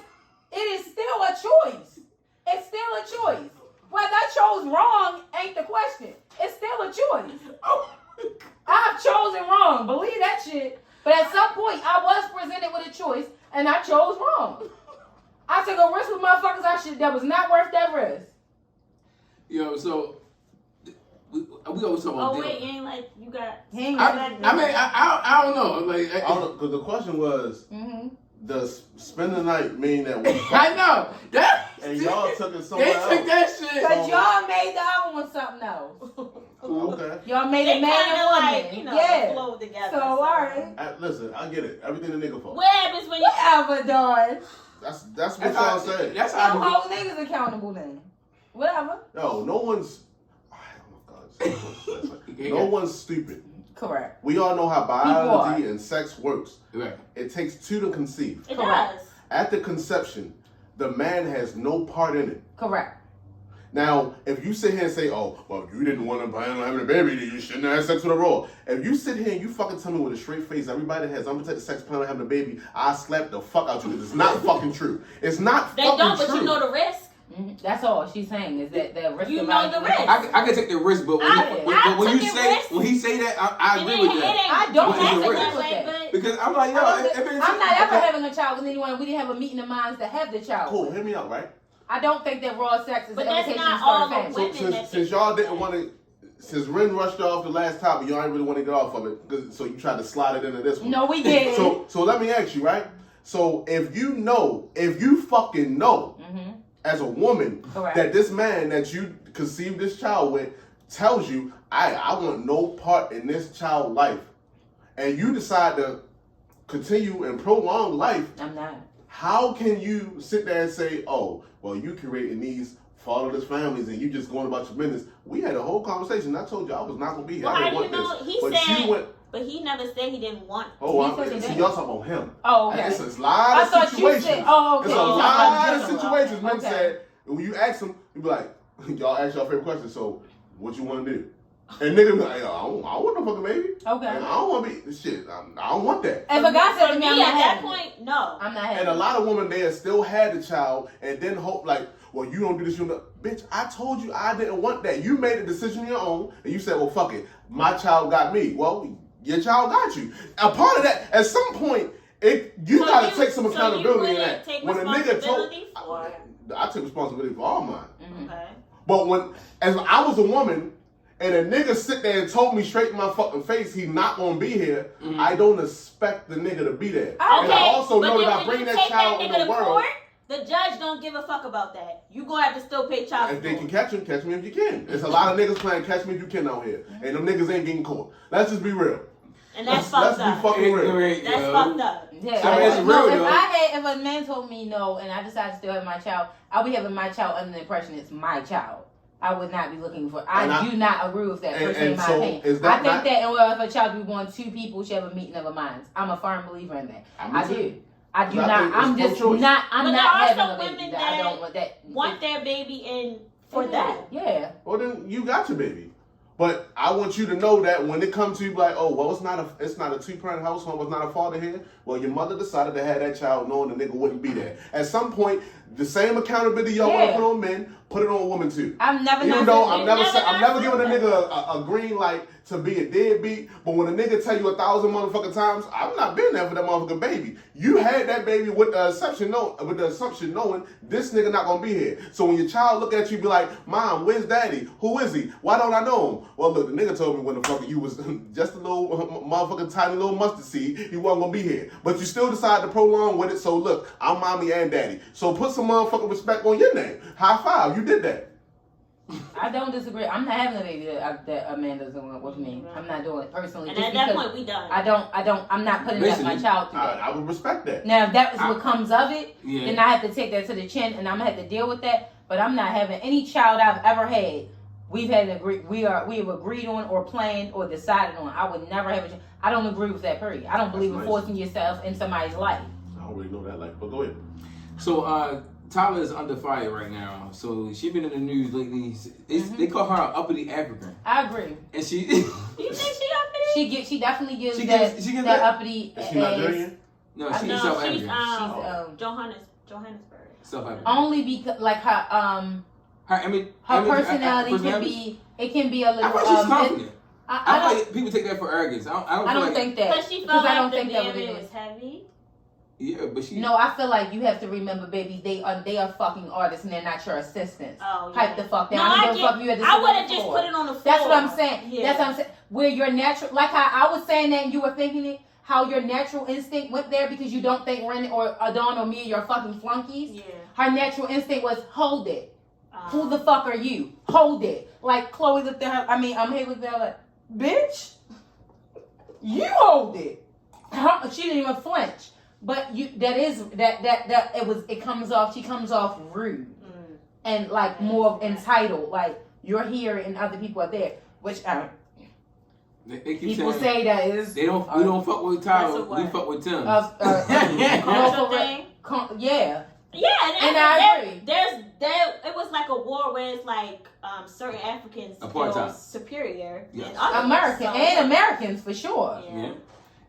it is still a choice. It's still a choice. Whether I chose wrong ain't the question. It's still a choice. Oh. I've chosen wrong. Believe that shit. But at some point, I was presented with a choice, and I chose wrong. I took a risk with motherfuckers that was not worth that risk. Yo, so we always talk about. Oh wait, you ain't like you got. I don't know. Like, I don't know, because the question was, does spend the night mean that we I know that. and y'all took it somewhere They else? took that shit. Because y'all made the other one something else. Okay. Y'all made They it man kinda and woman. like, you know, yeah. flow together. So, alright. Listen, I get it. Everything the nigga for. What happens when you? Whatever, Dawn. That's what y'all say. That's Don't how. hold niggas accountable then. Whatever. No one's. Oh my God. No one's stupid. Correct. We all know how biology and sex works. Right. It takes 2 to conceive. It does. At the conception, the man has no part in it. Correct. Now, if you sit here and say, "Oh, well, you didn't want to plan on having a baby, then you shouldn't have sex with a raw." If you sit here and you fucking tell me with a straight face, everybody that has unprotected sex plan on having a baby, I slap the fuck out you because it's not fucking true. It's not They fucking don't, true. but you know the risk. That's all she's saying is that the risk. You know the risk. I can take the risk, but when he say that, I agree with that. I don't But it's a have to risk. agree with that. Because I'm like, yo, I'm not ever having a child with anyone. We didn't have a meeting of minds to have the child. Cool, hear me out, right? I don't think that raw sex is But an that's invitation not to start all a the family. women. So since y'all didn't want to, since Rin rushed off the last topic, y'all didn't really want to get off of it, so you tried to slide it into this one. No, we didn't. So let me ask you, right? So if you fucking know, as a woman, Correct. that this man that you conceived this child with tells you, I want no part in this child's life, and you decide to continue and prolong life, I'm not. how can you sit there and say, oh, well, you creating these fatherless families and you just going about your business? We had a whole conversation. I told you I was not going to be here. Well, I didn't how want do you know? this. He But said, you went, but he never said he didn't want. see, y'all talking about him. Oh, okay. It's a lot I of thought you situations. said, oh, okay. It's a You're talking lot about of general. situations. Men Okay. said, when you ask them, you be like, y'all ask y'all favorite question, so what you want to do? And nigga be like, yo, I don't want no fucking baby. Okay. And I don't want to be, shit, I don't want that. If a guy said to me, I'm not at that having it. point, no. I'm not having And a it. lot of women, they have still had the child and then hope like, well, you don't do this, you don't. Bitch, I told you I didn't want that. You made a decision on your own and you said, well, fuck it. My child got me. Well, your child got you. A part of that, at some point, you gotta take some accountability in that. Take When a nigga told, responsibility for it. I took responsibility for all mine. Okay. But as I was a woman, and a nigga sit there and told me straight in my fucking face he not gonna be here, I don't expect the nigga to be there. Okay, And I also but know then that I when bring you that take child in nigga the to world. court, the judge don't give a fuck about that. You gonna have to still pay child If they support. can catch him, catch me if you can. There's a lot of niggas playing catch me if you can out here. And them niggas ain't getting caught. Let's just be real. And that's Let's fucked be up. fucking real. That's fucked up. Yeah, I mean, it's no, real, though. if a man told me no and I decided to still have my child, I'll be having my child under the impression it's my child. I would not be looking for. I do not agree with that person in my opinion. I think that in order for a child to be born, two people should have a meeting of the minds. I'm a firm believer in that. I do. I do not. I'm just not. I'm not having a baby. I don't want that. Want their baby in for that. Yeah. Well, then you got your baby. But I want you to know that when it comes to you, like, oh, well, it's not a two-parent household, it's not a father here. Well, your mother decided to have that child knowing the nigga wouldn't be there. At some point, the same accountability y'all want to put on men, put it on a woman too. I'm never. Even though I'm never giving a nigga a green light to be a deadbeat. But when a nigga tell you 1,000 motherfucking times, I'm not been there for that motherfucking baby. You had that baby with the assumption knowing this nigga not gonna be here. So when your child look at you, be like, Mom, where's daddy? Who is he? Why don't I know him? Well, look, the nigga told me when the fuck you was just a little motherfucking tiny little mustard seed, he wasn't gonna be here. But you still decided to prolong with it. So look, I'm mommy and daddy. So put some motherfucking respect on your name. High five, you did that. I don't disagree. I'm not having a baby that a man doesn't want with me. I'm not doing it personally. And just at that because point, we done. I'm not putting that my child through that. I would respect that. Now, if that is what comes of it, then I have to take that to the chin, and I'm gonna have to deal with that. But I'm not having any child I've ever had. We have agreed on or planned or decided on. I would never have a child. I don't agree with that. Period. I don't believe in forcing yourself in somebody's life. I don't really know that life, but go ahead. So Tyla is under fire right now. So she been in the news lately. They call her an uppity African. I agree. And she. You think she uppity? She definitely gives She that gives that uppity. Is she Nigerian? No, she's South African. She's Johannesburg. South African. Only because like her personality can be. It can be a little. I thought she's confident. I feel like people take that for arrogance. I don't think that. Because she felt I don't like think the that baby was was heavy. Yeah, but she. No, I feel like you have to remember, baby, they are fucking artists and they're not your assistants. Oh, yeah. Pipe the fuck down. No, I don't give a fuck if you had to sit I on would the have just floor. put it on the floor. That's what I'm saying. Yeah. That's what I'm saying. Where your natural, like how I was saying that and you were thinking it, how your natural instinct went there because you don't think Ren or Adon or me are your fucking flunkies. Yeah. Her natural instinct was hold it. Who the fuck are you? Hold it. Like Chloe looked at her. Haley looked at her like, bitch, you hold it. She didn't even flinch. But it comes off. She comes off rude and like more entitled. Like you're here and other people are there. Which they keep people saying, say that is. We don't fuck with Tyler. We fuck with Tim. Yeah. Yeah, and I agree. It was like a war where it's like certain Africans feel superior than others. Americans for sure.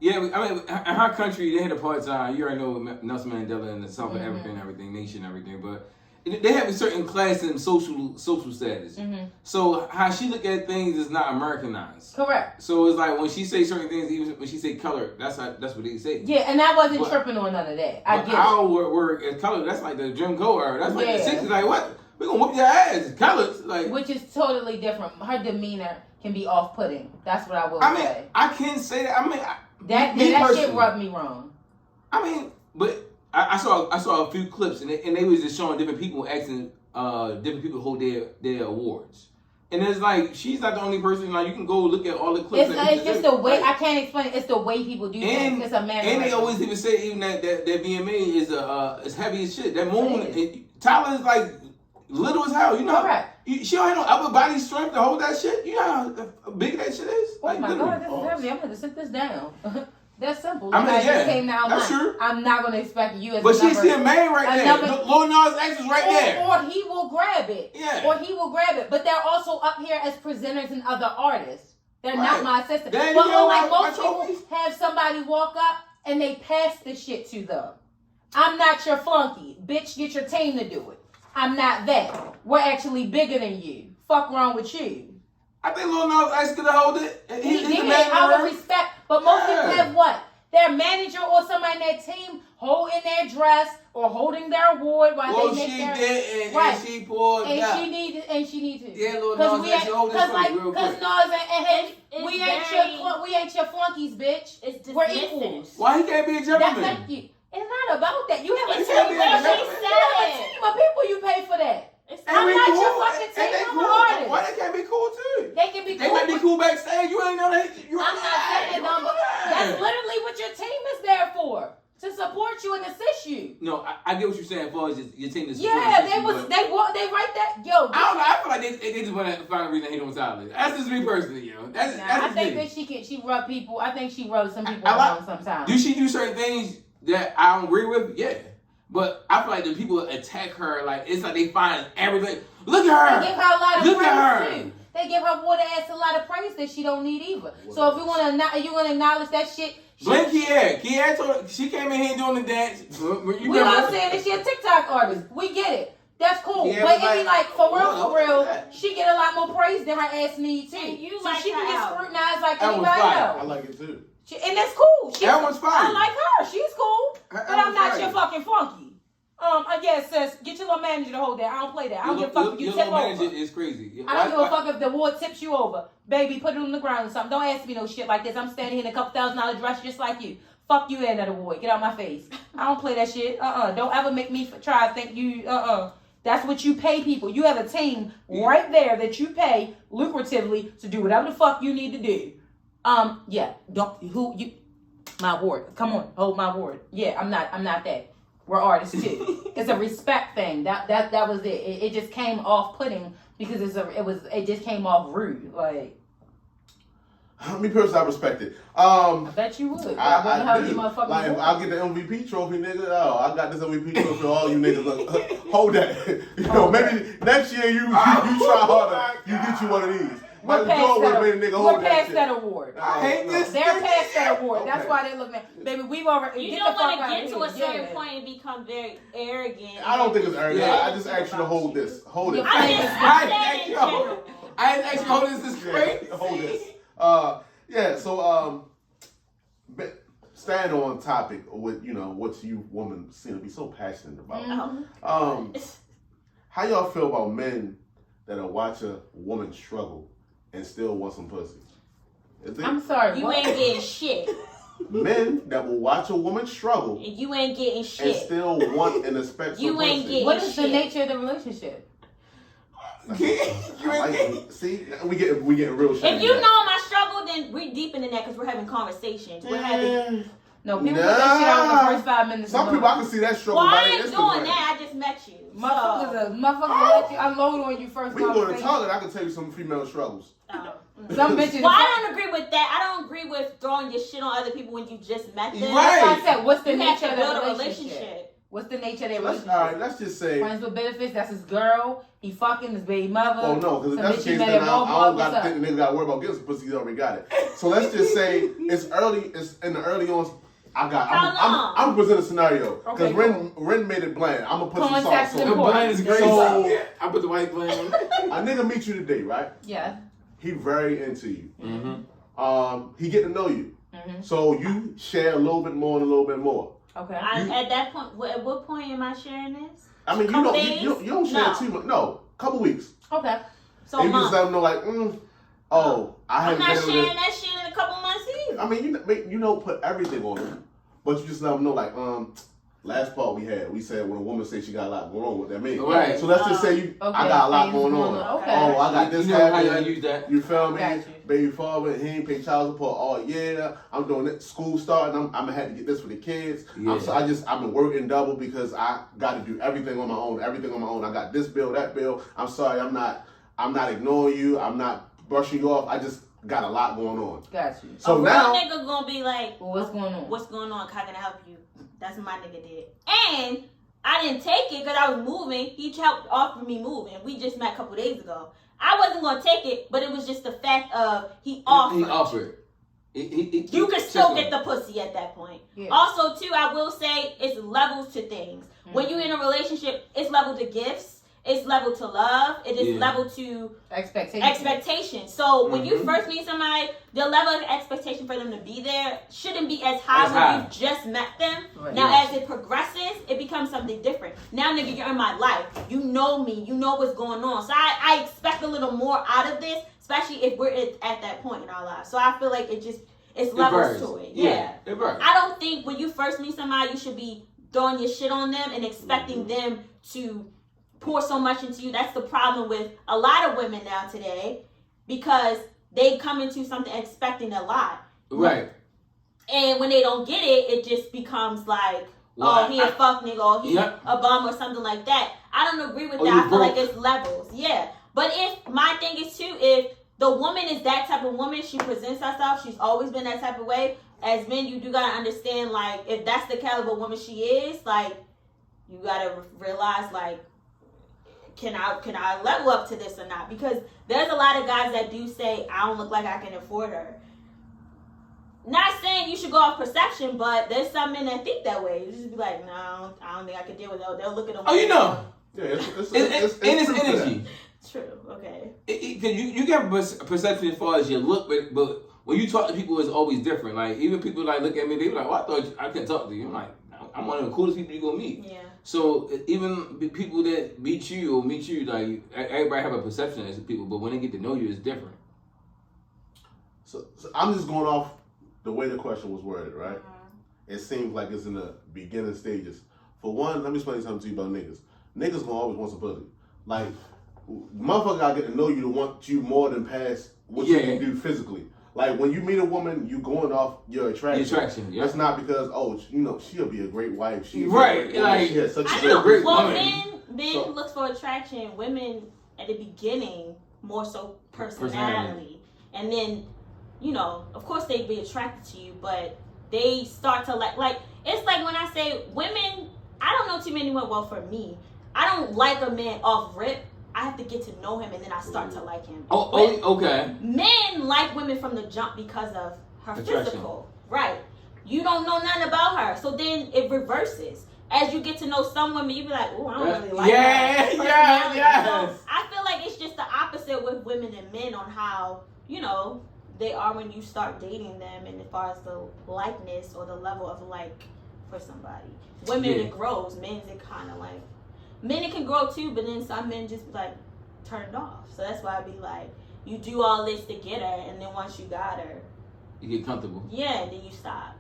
Yeah, in her country, they had apartheid. You already know Nelson Mandela and the South African everything, nation, everything. But they have a certain class and social status. Mm-hmm. So how she look at things is not Americanized. Correct. So it's like when she say certain things, even when she say color, that's what they say. Yeah, and I wasn't tripping on none of that. I get our word as color, that's like the Jim Crow era. That's like the 60s. Like what? We gonna whoop your ass. Colors, like, which is totally different. Her demeanor can be off-putting. That's what I will say. I can't say that. I mean, that shit rubbed me wrong. I mean, but I saw a few clips and they was just showing different people asking different people hold their awards. And it's like she's not the only person. Like you can go look at all the clips. It's just the way I can't explain it. It's the way people do things. It's a manner. And they always even say even that VMA is heavy as shit. That moon, Tyla is like little as hell. You know, she don't have no upper body strength to hold that shit. You know how big that shit is. Oh like, my god, this is heavy. I'm gonna sit this down. That's simple. I mean, you came down that's true. I'm not gonna expect you as. But she's still man right there. Lil Nas X is right there. Or he will grab it. Yeah. Or he will grab it. But they're also up here as presenters and other artists. They're not my assistant. But like most people have somebody walk up and they pass the shit to them. I'm not your flunky. Bitch, get your team to do it. I'm not that. We're actually bigger than you. Fuck wrong with you. I think Lil Nas X could have hold it. He did. I would respect. But most people have what? Their manager or somebody in their team holding their dress or holding their award while they make their... and she pulled and she needs to. Yeah, Lil Nas X, hold this for me real quick. Because Nas we ain't your flunkies, bitch. It's we're equals. Why he can't be a gentleman? Thank you. It's not about that. You have a team. You have a team of people you pay for that. I'm not your fucking team. I'm an artist. Why they can't be cool too? They can be cool. They might be cool backstage. You ain't know that. I'm not saying that, but that's literally what your team is there for. To support you and assist you. No, I get what you're saying. As far as your team is. Yeah, they write that. Yo, I don't know. I feel like they just want to find a reason to hate on Tyla. That's just me personally, yo. I think that she rub people. I think she rubs some people wrong sometimes. Do she do certain things that I don't agree with? Yeah. But I feel like the people attack her, like, it's like they find everything. Look at her. They give her a lot of praise, too. They give her water ass a lot of praise that she don't need either. So if you want to acknowledge that shit. Blame Kier. Kier told her, she came in here doing the dance. We all saying that she a TikTok artist. We get it. That's cool. Yeah, but it be like, for real, she get a lot more praise than her ass need, too. So she can get scrutinized like anybody else. I like it, too. And that's cool. That one's fine. I like her. She's cool. But I'm not your fucking flunky. I guess sis, get your little manager to hold that. I don't play that. I don't give a fuck if you tip over. Your little manager is crazy. I don't give a fuck if the award tips you over. Baby, put it on the ground or something. Don't ask me no shit like this. I'm standing here in a couple $1,000 dress just like you. Fuck you and that award. Get out my face. I don't play that shit. Don't ever make me try to think you, That's what you pay people. You have a team right there that you pay lucratively to do whatever the fuck you need to do. My award. Come on, hold my award. Yeah, I'm not that. We're artists too. It's a respect thing. That was it. It just came off putting because it just came off rude. Like me personally, I respect it. I bet you would. I wouldn't you motherfuckers. Like if I'll get the MVP trophy, nigga. Oh, I got this MVP trophy for all you niggas. Look, hold that. You know, maybe next year you try harder. You get you one of these. We're past that award. I hate this. They're past that award. Okay. That's why they're looking at. Baby, we've already. You don't want to get to a certain point and become very arrogant. I don't think it's arrogant. I just asked you to hold this. Hold it. I didn't ask you hold this. This is great. Hold this. So staying on topic with what you women seem to be so passionate about. Mm-hmm. How y'all feel about men that'll watch a woman struggle and still want some pussy? I'm sorry. You ain't getting shit. Men that will watch a woman struggle and you ain't getting shit and still want and expect some you pussy. Ain't getting what is shit. The nature of the relationship? See, we get real shit. If you know my struggle, then we're deep into that because we're having conversations. We're having. No, people put that shit out in the first 5 minutes. Some people I can see that struggle. Well, I ain't doing that. I just met you. Motherfuckers let you unload on you first. We can go to the toilet. I can tell you some female struggles. Some bitches. Well, I don't agree with that. I don't agree with throwing your shit on other people when you just met them. Right. That's why I said, what's the nature of the relationship? What's the nature of their relationship? All right, let's just say friends with benefits. That's his girl. He fucking his baby mother. Oh no, because if that's the case, then I don't got to think the nigga got to worry about getting some pussy. He already got it. So let's just say it's in the early on I'm present a scenario because Okay, Rin made it bland. I'm gonna put Come some on, sauce Texas on The it. bland is great. So- I put the white bland. A nigga meet you today, right? Yeah. He very into you. Mm-hmm. He get to know you. So you share a little bit more and a little bit more. Okay. At that point, at what point am I sharing this? I mean, Couple you don't share No. too much. No, couple weeks. Okay. So And you just month. let them know, like, I I'm haven't not been with sharing it. that shit in a couple months either. I mean, you don't put everything on them, but you just let them know, like, last part we had, we said when a woman says she got a lot going on, what that means. Right. So let's just say I got a lot going on. Okay. Oh, I got this You know how y'all happening. use that. You feel me? Got you. Baby father, he ain't pay child support. Oh yeah, I'm doing it. School starting. I'm gonna have to get this for the kids. Yeah. I've been working double because I got to do everything on my own. I got this bill, that bill. I'm sorry, I'm not ignoring you. I'm not brushing you off. I just got a lot going on. Got you. So a now, real nigga gonna be like, Well, what's going on? what's going on? How can I help you? That's what my nigga did. And I didn't take it because I was moving. He helped offer me moving. We just met a couple days ago. I wasn't gonna take it, but it was just the fact of he offered. He offered. You can still get the pussy at that point. Yeah. Also, too, I will say it's levels to things. When you're in a relationship, it's level to gifts. It's level to love. It is level to expectation. So when you first meet somebody, the level of expectation for them to be there shouldn't be as high when you just met them. Right. Now, as it progresses, it becomes something different. Now, nigga, you're in my life. You know me. You know what's going on. So I expect a little more out of this, especially if we're at that point in our lives. So I feel like it's levels to it. Yeah. It varies. I don't think when you first meet somebody, you should be throwing your shit on them and expecting them to pour so much into you. That's the problem with a lot of women now today, because they come into something expecting a lot. Right. And when they don't get it, it just becomes like, he a fuck nigga, or he a bum, or something like that. I don't agree with that. I feel like it's levels. Yeah. But if my thing is too, if the woman is that type of woman, she presents herself, she's always been that type of way. As men, you do gotta understand, like, if that's the caliber woman she is, like, you gotta realize, like, can I level up to this or not? Because there's a lot of guys that do say, I don't look like I can afford her. Not saying you should go off perception, but there's some men that think that way. You just be like, no, I don't think I can deal with it. They'll look at them. Oh, you know. yeah, it's energy. True. Okay. You get perception as far as your look, but when you talk to people, it's always different. Like, even people like look at me, they be like, "Oh, I thought I couldn't talk to you." I'm like, I'm one of the coolest people you're gonna meet. Yeah. So even people that meet you, like, everybody have a perception as people, but when they get to know you, it's different. So I'm just going off the way the question was worded, right? It seems like it's in the beginning stages. For one, let me explain something to you about niggas. Niggas gonna always want some pussy. Like, motherfucker gotta get to know you to want you more than past what you can do physically. Like, when you meet a woman, you going off your attraction. Yeah. That's not because, she'll be a great wife. Right. Like, she has such I a know. great Well, woman. men look for attraction. Women at the beginning more so personality, and then of course they'd be attracted to you, but they start to like it's like when I say women. I don't know too many women. Well, for me, I don't like a man off rip. I have to get to know him, and then I start to like him. Okay. Men like women from the jump because of her attraction. physical. Right. You don't know nothing about her. So then it reverses. As you get to know some women, you be like, oh, I don't really like her. Yeah. So I feel like it's just the opposite with women and men on how, they are when you start dating them, and as far as the likeness or the level of like for somebody. Women, it grows. Men's, it kind of like, men, it can grow too, but then some men just be like turned off. So that's why I be like, you do all this to get her, and then once you got her, you get comfortable. Yeah, and then you stop.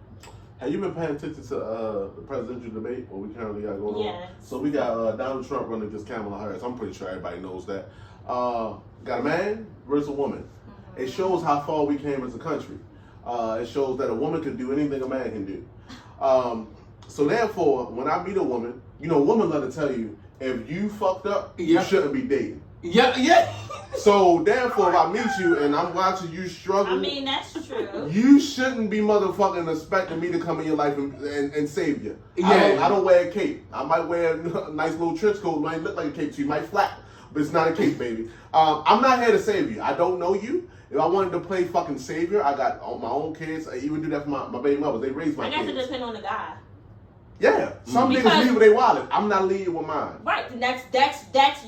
Have you been paying attention to the presidential debate, what we currently got going on? Yeah. So we got Donald Trump running against Kamala Harris. I'm pretty sure everybody knows that. Got a man versus a woman. Mm-hmm. It shows how far we came as a country. It shows that a woman can do anything a man can do. So therefore, when I meet a woman, women love to tell you, if you fucked up, you shouldn't be dating. Yeah. So therefore, if I meet you and I'm watching you struggle, I mean, that's true. You shouldn't be motherfucking expecting me to come in your life and save you. Yeah. I don't wear a cape. I might wear a nice little trench coat. Might look like a cape to you. Might flap. but it's not a cake, baby. I'm not here to save you. I don't know you. If I wanted to play fucking savior, I got my own kids. I even do that for my baby mothers. They raise my kids. I guess it depends on the guy. Yeah, some niggas leave with their wallet. I'm not leaving with mine. Right, and that's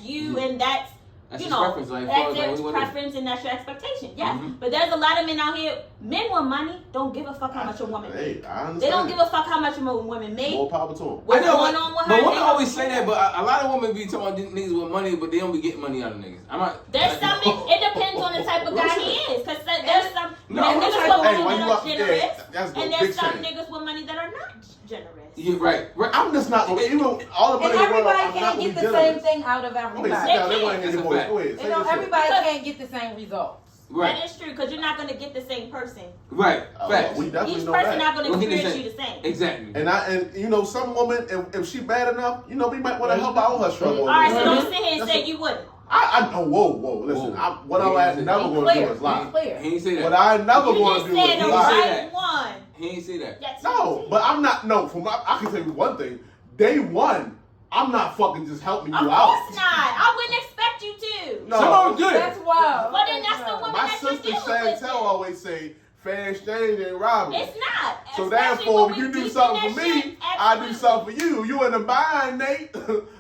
you, and that's you know, preference, like, that's your preference and that's your expectation. Yeah, but there's a lot of men out here. Men want money, don't give a fuck how much a woman makes. I understand. They don't give a fuck how much a woman makes. More power to them. What's going on with her? But women always say that, but a lot of women be talking about niggas with money, but they don't be getting money out of niggas. I'm not. There's something. It depends on the type of guy he is, because there's some niggas with Hey, money that are generous, that's and there's some niggas with money that are not generous. Yeah, right. I'm just not gonna even all the money And in the world. everybody I'm not can't gonna get be the generous. same thing out of everybody. Sit down. They want to hear your voice. Go ahead. You know, everybody can't get the same results. Right. That is true, because you're not going to get the same person. Right. Facts. We definitely Each know person that. not going to experience you the same. Exactly. And you know, some woman, if she bad enough, you know, we might want to help out her struggle. All right, so don't sit here and say you wouldn't. Whoa, listen. What I'm never going to do is lie. He ain't say that. What I never going to do is lie. You lie. said the right one. He ain't say that. That's No, but I'm not. No, I can tell you one thing. Day one, I'm not fucking just helping you out. Of course not. I wouldn't expect you to. No. Some of them good. That's wild. But then that's the woman My that you're sister dealing with. Shantell always say, fair exchange ain't robbery. It's not. So Especially therefore, when if you we do deep something in for that me, shit, I do absolutely. something for you. You in the bind, Nate.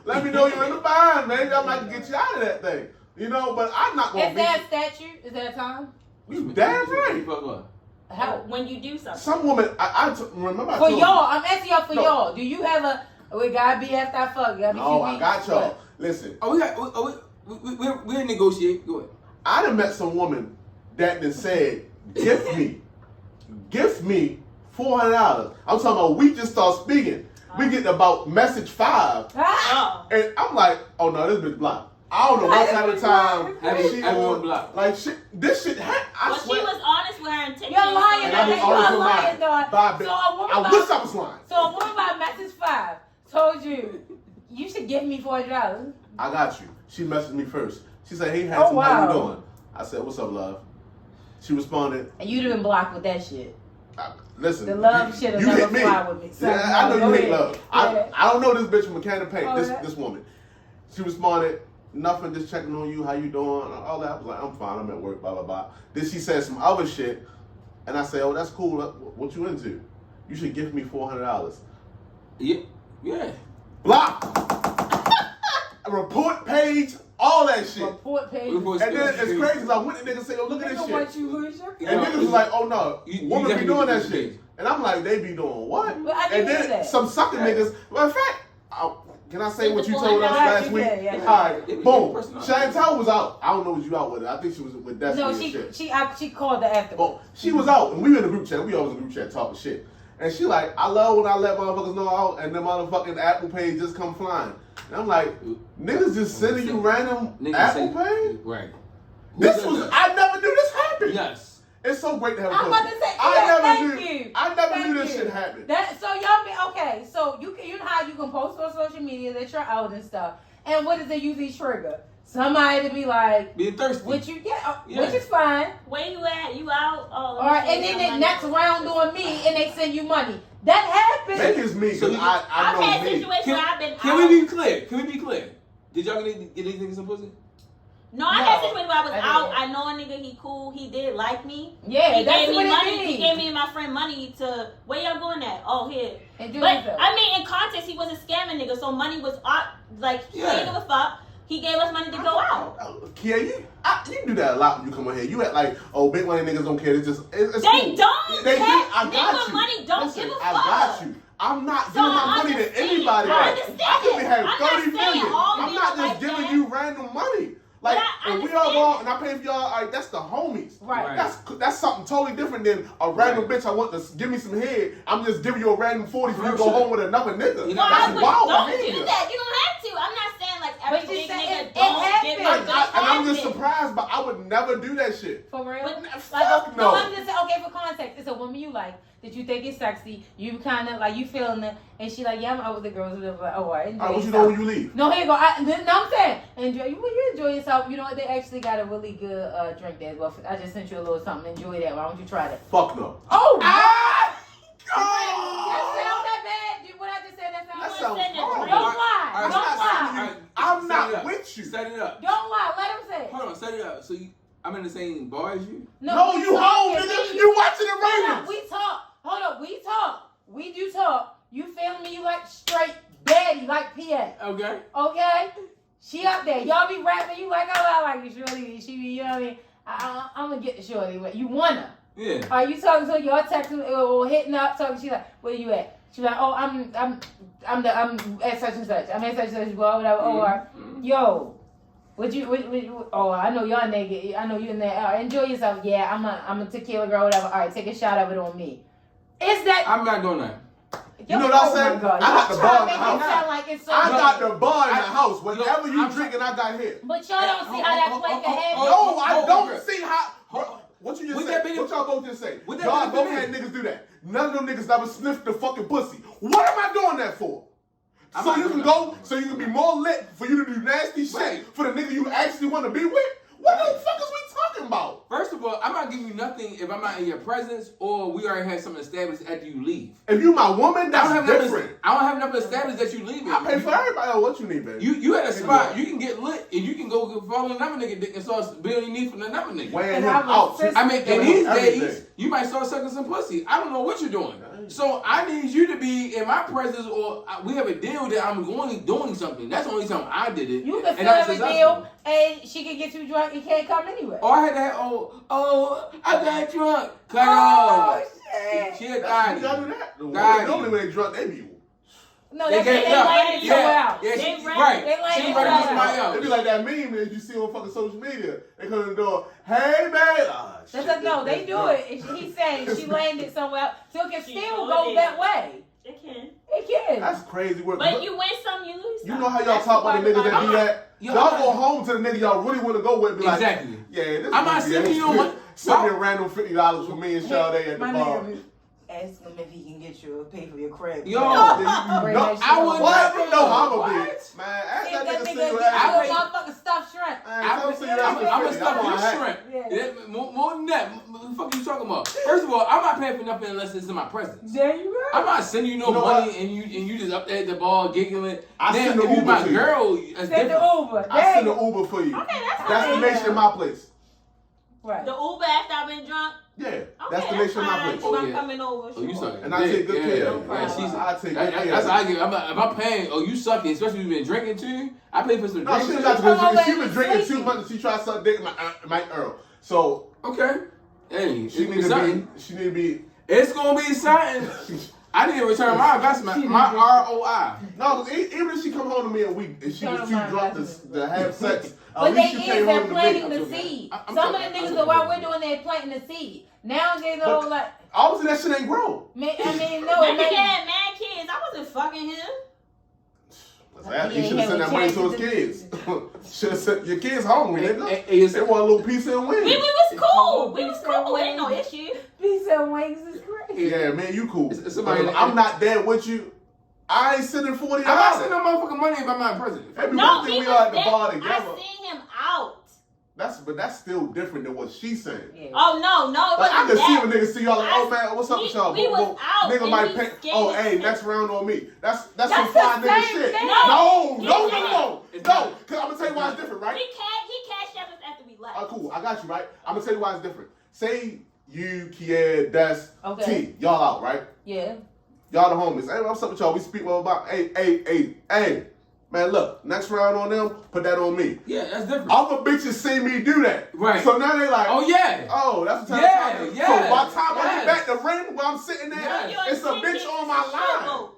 Let me know you're in the bind, maybe I might get you out of that thing. You know, but I'm not gonna Is that a statute? Is that a time? You damn right. How? When you do something. Some woman, remember I For told y'all, I'm asking y'all for No. y'all. Do you have a? We gotta be after I fuck. Gotta be No, 2 I weeks. got y'all. What? Listen, We'll negotiate. Go ahead. I done met some woman that then said, gift me $400. I'm talking about we just start speaking. We get about message 5. Ah! Oh. And I'm like, oh no, this bitch blocked. I don't know what kind of time Everyone blocked. Like shit, this shit happened. I Well, swear. she was honest with her intentions. You're lying, And I be you honest are with lying, mine. dog. Bye, So a woman I by- wish I was lying. So a woman by message 5 told you should give me $400. I got you. She messaged me first. She said, hey, handsome, wow. how you doing? I said, what's up, love? She responded, And you'd have been blocked with that shit. listen. The love shit will you never hit me. fly with me. So, Yeah, I know go you hate ahead. love. Yeah. I don't know this bitch from a can of paint. Oh, This yeah. this woman. She responded, nothing, just checking on you, how you doing, all that. I was like, I'm fine, I'm at work, blah, blah, blah. Then she said some other shit, and I said, oh, that's cool. What you into? You should give me $400. Yeah. Block. Report page, all that shit. Report page. And then it's crazy because I went to niggas and say, oh, look at this Nigga shit. want you lose your And niggas was like, oh no, You women be definitely doing need that to shit. do And I'm like, they be doing what? But I And didn't then do that. some sucker niggas, well, in fact, can I say what you told us Yeah, last week? yeah, yeah. All right, Yeah, boom. personality. Shantell was out. I don't know, was you out with it? I think she was with Destiny No, and shit. she called the after. Well, she was out, and we were in the group chat. We always in the group chat talking shit. And she like, I love when I let motherfuckers know out, and the motherfucking Apple Pay just come flying. And I'm like, niggas just sending you random Apple Pay? Right. This was, I never knew this happened. Yes. It's so great to have a I'm about pussy. to say, I yeah, never thank knew. you. I never Thank knew this you. shit happened. So y'all be okay. So you know how you can post on social media that you're out and stuff. And what does it usually trigger? Somebody to be like, Being thirsty. "What you get?" Yeah. Which is fine. Where you at? You out? Oh, Or and then the next round on me and they send you money. That happens. Maybe it's me So because you- I I've know had me. situations where I've been out. Can we be clear? Did y'all get these niggas some pussy? No, I had No, situations where I was I out. didn't. I know a nigga, he cool, he did like me. Yeah, He that's gave what me it money. means. He gave me and my friend money to, where y'all going at? Oh, here. Enjoy But, yourself. I mean, in context, he wasn't scamming nigga, so money was, like, he Yeah. didn't give a fuck. He gave us money to go out. Kier, you do that a lot when you come on here. You act like, oh, big money niggas don't care. It's just, it's They cool. don't They do. care. I Nigga got with you. money don't Listen, give a I fuck. got you. I'm not So giving my I money to understand. anybody. I Like, understand. I could be having I'm not 30 saying million. all I'm niggas not just like giving that. you random money. Like, But I if we all go understand. out and I pay for y'all, like, that's the homies. Right. That's something totally different than a random Right. bitch I want to give me some head. I'm just giving you a random 40 for you to go Real shit. home with another nigga. You know, No, That's I would, wild don't behavior. do that. You don't have to. I'm not saying like But every you big said nigga it don't happens. get it. And I'm just surprised, but I would never do that shit. For real? But- Fuck no, no. I'm just saying, okay, for context, it's a woman you like, that you think is sexy, you kind of, like, you feeling it, and she like, yeah, I'm out with the girls, whatever, like, oh, I enjoy All right, what you yourself. know when you leave? No, here you go. No, I'm saying, when you enjoy yourself, you know what, they actually got a really good drink there as well. I just sent you a little something, enjoy that, why don't you try that? Fuck no. Oh, Ah! that Oh! sound that bad? What I just said, that That sound sounds said it. horrible. Don't lie, Alright, don't stop. lie. Alright, I'm set not it up. with you. Set it up. Don't cut it out. So I'm in the same bar as you? No, you home, nigga. You watching the Ravens. We talk. Hold up, we talk. We do talk. You feel me? You like straight baddie, like PA. Okay. Okay? She up there. Y'all be rapping. You like, oh, I like you, Shorty. She be, you know what I mean? I'm going to get the Shorty. You want her. Yeah. Are you talking to y'all texting or hitting up, talking? She like, where you at? She like, oh, I'm at such and such. I'm at such and such. Well, whatever. Or, yo, oh, I know y'all naked. I know you in there. Enjoy yourself. Yeah, I'm a tequila girl, whatever. All right, take a shot of it on me. Is that? I'm not doing that. You know what I'm saying? God. I got the bar in the house. I got the bar in the house. Whenever you drinking, I got here. But y'all don't see how that play can happen. No, I don't see how. What you just said? What y'all both just say? Y'all both had niggas do that. None of them niggas ever sniffed the fucking pussy. What am I doing that for? So you can go, so you can be more lit, for you to do nasty shit for the nigga you actually want to be with? What the fuck is we talking about? First of all, I'm not giving you nothing if I'm not in your presence or we already have something established after you leave. If you my woman, that's different. I don't have nothing established that you leaving. I pay for everybody. Oh, what you need, baby? You at a spot, you can get lit and you can go follow another nigga dick and start building your need for another nigga. Weighing him out. I mean, in these days, you might start sucking some pussy. I don't know what you're doing. So I need you to be in my presence or we have a deal that I'm doing something. That's the only time I did it. You can still have a deal and she can get too drunk and can't come anyway. Oh, I had that, I got drunk. Cut off. Shit. She a thotty. Y'all do that? Normally when they drunk, they be... No, they landed somewhere else. Yeah, They she ready to somebody else. It be like that meme that you see on fucking social media. They come to the door, hey, babe. No, they do it. He's saying she landed somewhere else. So it can still go that way. It can. It can. That's crazy work. But you win some, you lose some. You know how y'all talk about the niggas that do that? Y'all go home to the nigga y'all really want to go with and be like, exactly. Yeah, this I'm not sending you no money. Send me a random $50 for me and Sade at the bar. Ask him if he can get you a pay for your crib. Yo, I would never. You know how I'm a what? bitch. Man, ask If that nigga get send you you ass. a motherfucking stuffed shrimp. I'm gonna stuff your shrimp. Yeah. More than that, what the fuck are you talking about? First of all, I'm not paying for nothing unless it's in my presence. There you go. I'm not sending you no money and you just up there at the bar giggling. I then send the if you Uber my to you. girl, Send the Uber. I send the Uber for you. Okay, that's Destination my place. Right. The Uber after I've been drunk. Yeah, Okay, destination my fine. place. I'm coming over. Oh, you sure. sucking. And I take good care of you. Yeah, she's. I take good care of That's how I get. If I'm paying, you sucking, especially if you've been drinking too. I pay for some No, drinks. she got to go. She been drinking too much and she tried to suck dick Mike Earl. So okay, hey, she need to be. It's gonna be something. I need to return my investment, my ROI. No, even if she come home to me a week and she was too drunk to have sex, But at least they she came they're home to planting dick. the seed. I'm Some of the talking- niggas, while we're doing, they're planting the seed. Now they go like, Obviously that shit ain't grown. no, Maybe it he may. had mad kids. I wasn't fucking him. He should have sent that money to his kids. Should have sent your kids hungry, nigga. Hey, They want a little piece of wings. We was cool. We was cool. Ain't no issue. Piece of wings is crazy. Yeah, man, you cool. Somebody- I'm not there with you. I ain't sending $40. I'm not sending no motherfucking money if I'm not present. Every No, birthday he we was are at the there. bar together. I seen him out. But that's still different than what she's saying. Yeah. Oh no, it Like, I wasn't can see that. when niggas see y'all like, oh man, what's up with y'all? we was out Nigga and might he pay. scared Oh, as hey, shit. next round on me. That's some the fine nigga same shit. thing. No. He Cause did. I'm gonna tell you why it's different, right? He cashed out us after we left. Cool, I got you, right? I'm gonna tell you why it's different. Say you, Kier, Des, Okay. T, y'all out, right? Yeah. Y'all the homies. Hey, what's up with y'all? We speak well about. Hey. Man, look, next round on them, put that on me. Yeah, that's different. Other bitches see me do that. Right. So now they like, Oh yeah. oh, that's the time. Yeah. So by the time I get back to the ring where I'm sitting there, Yes. it's a bitch on my line.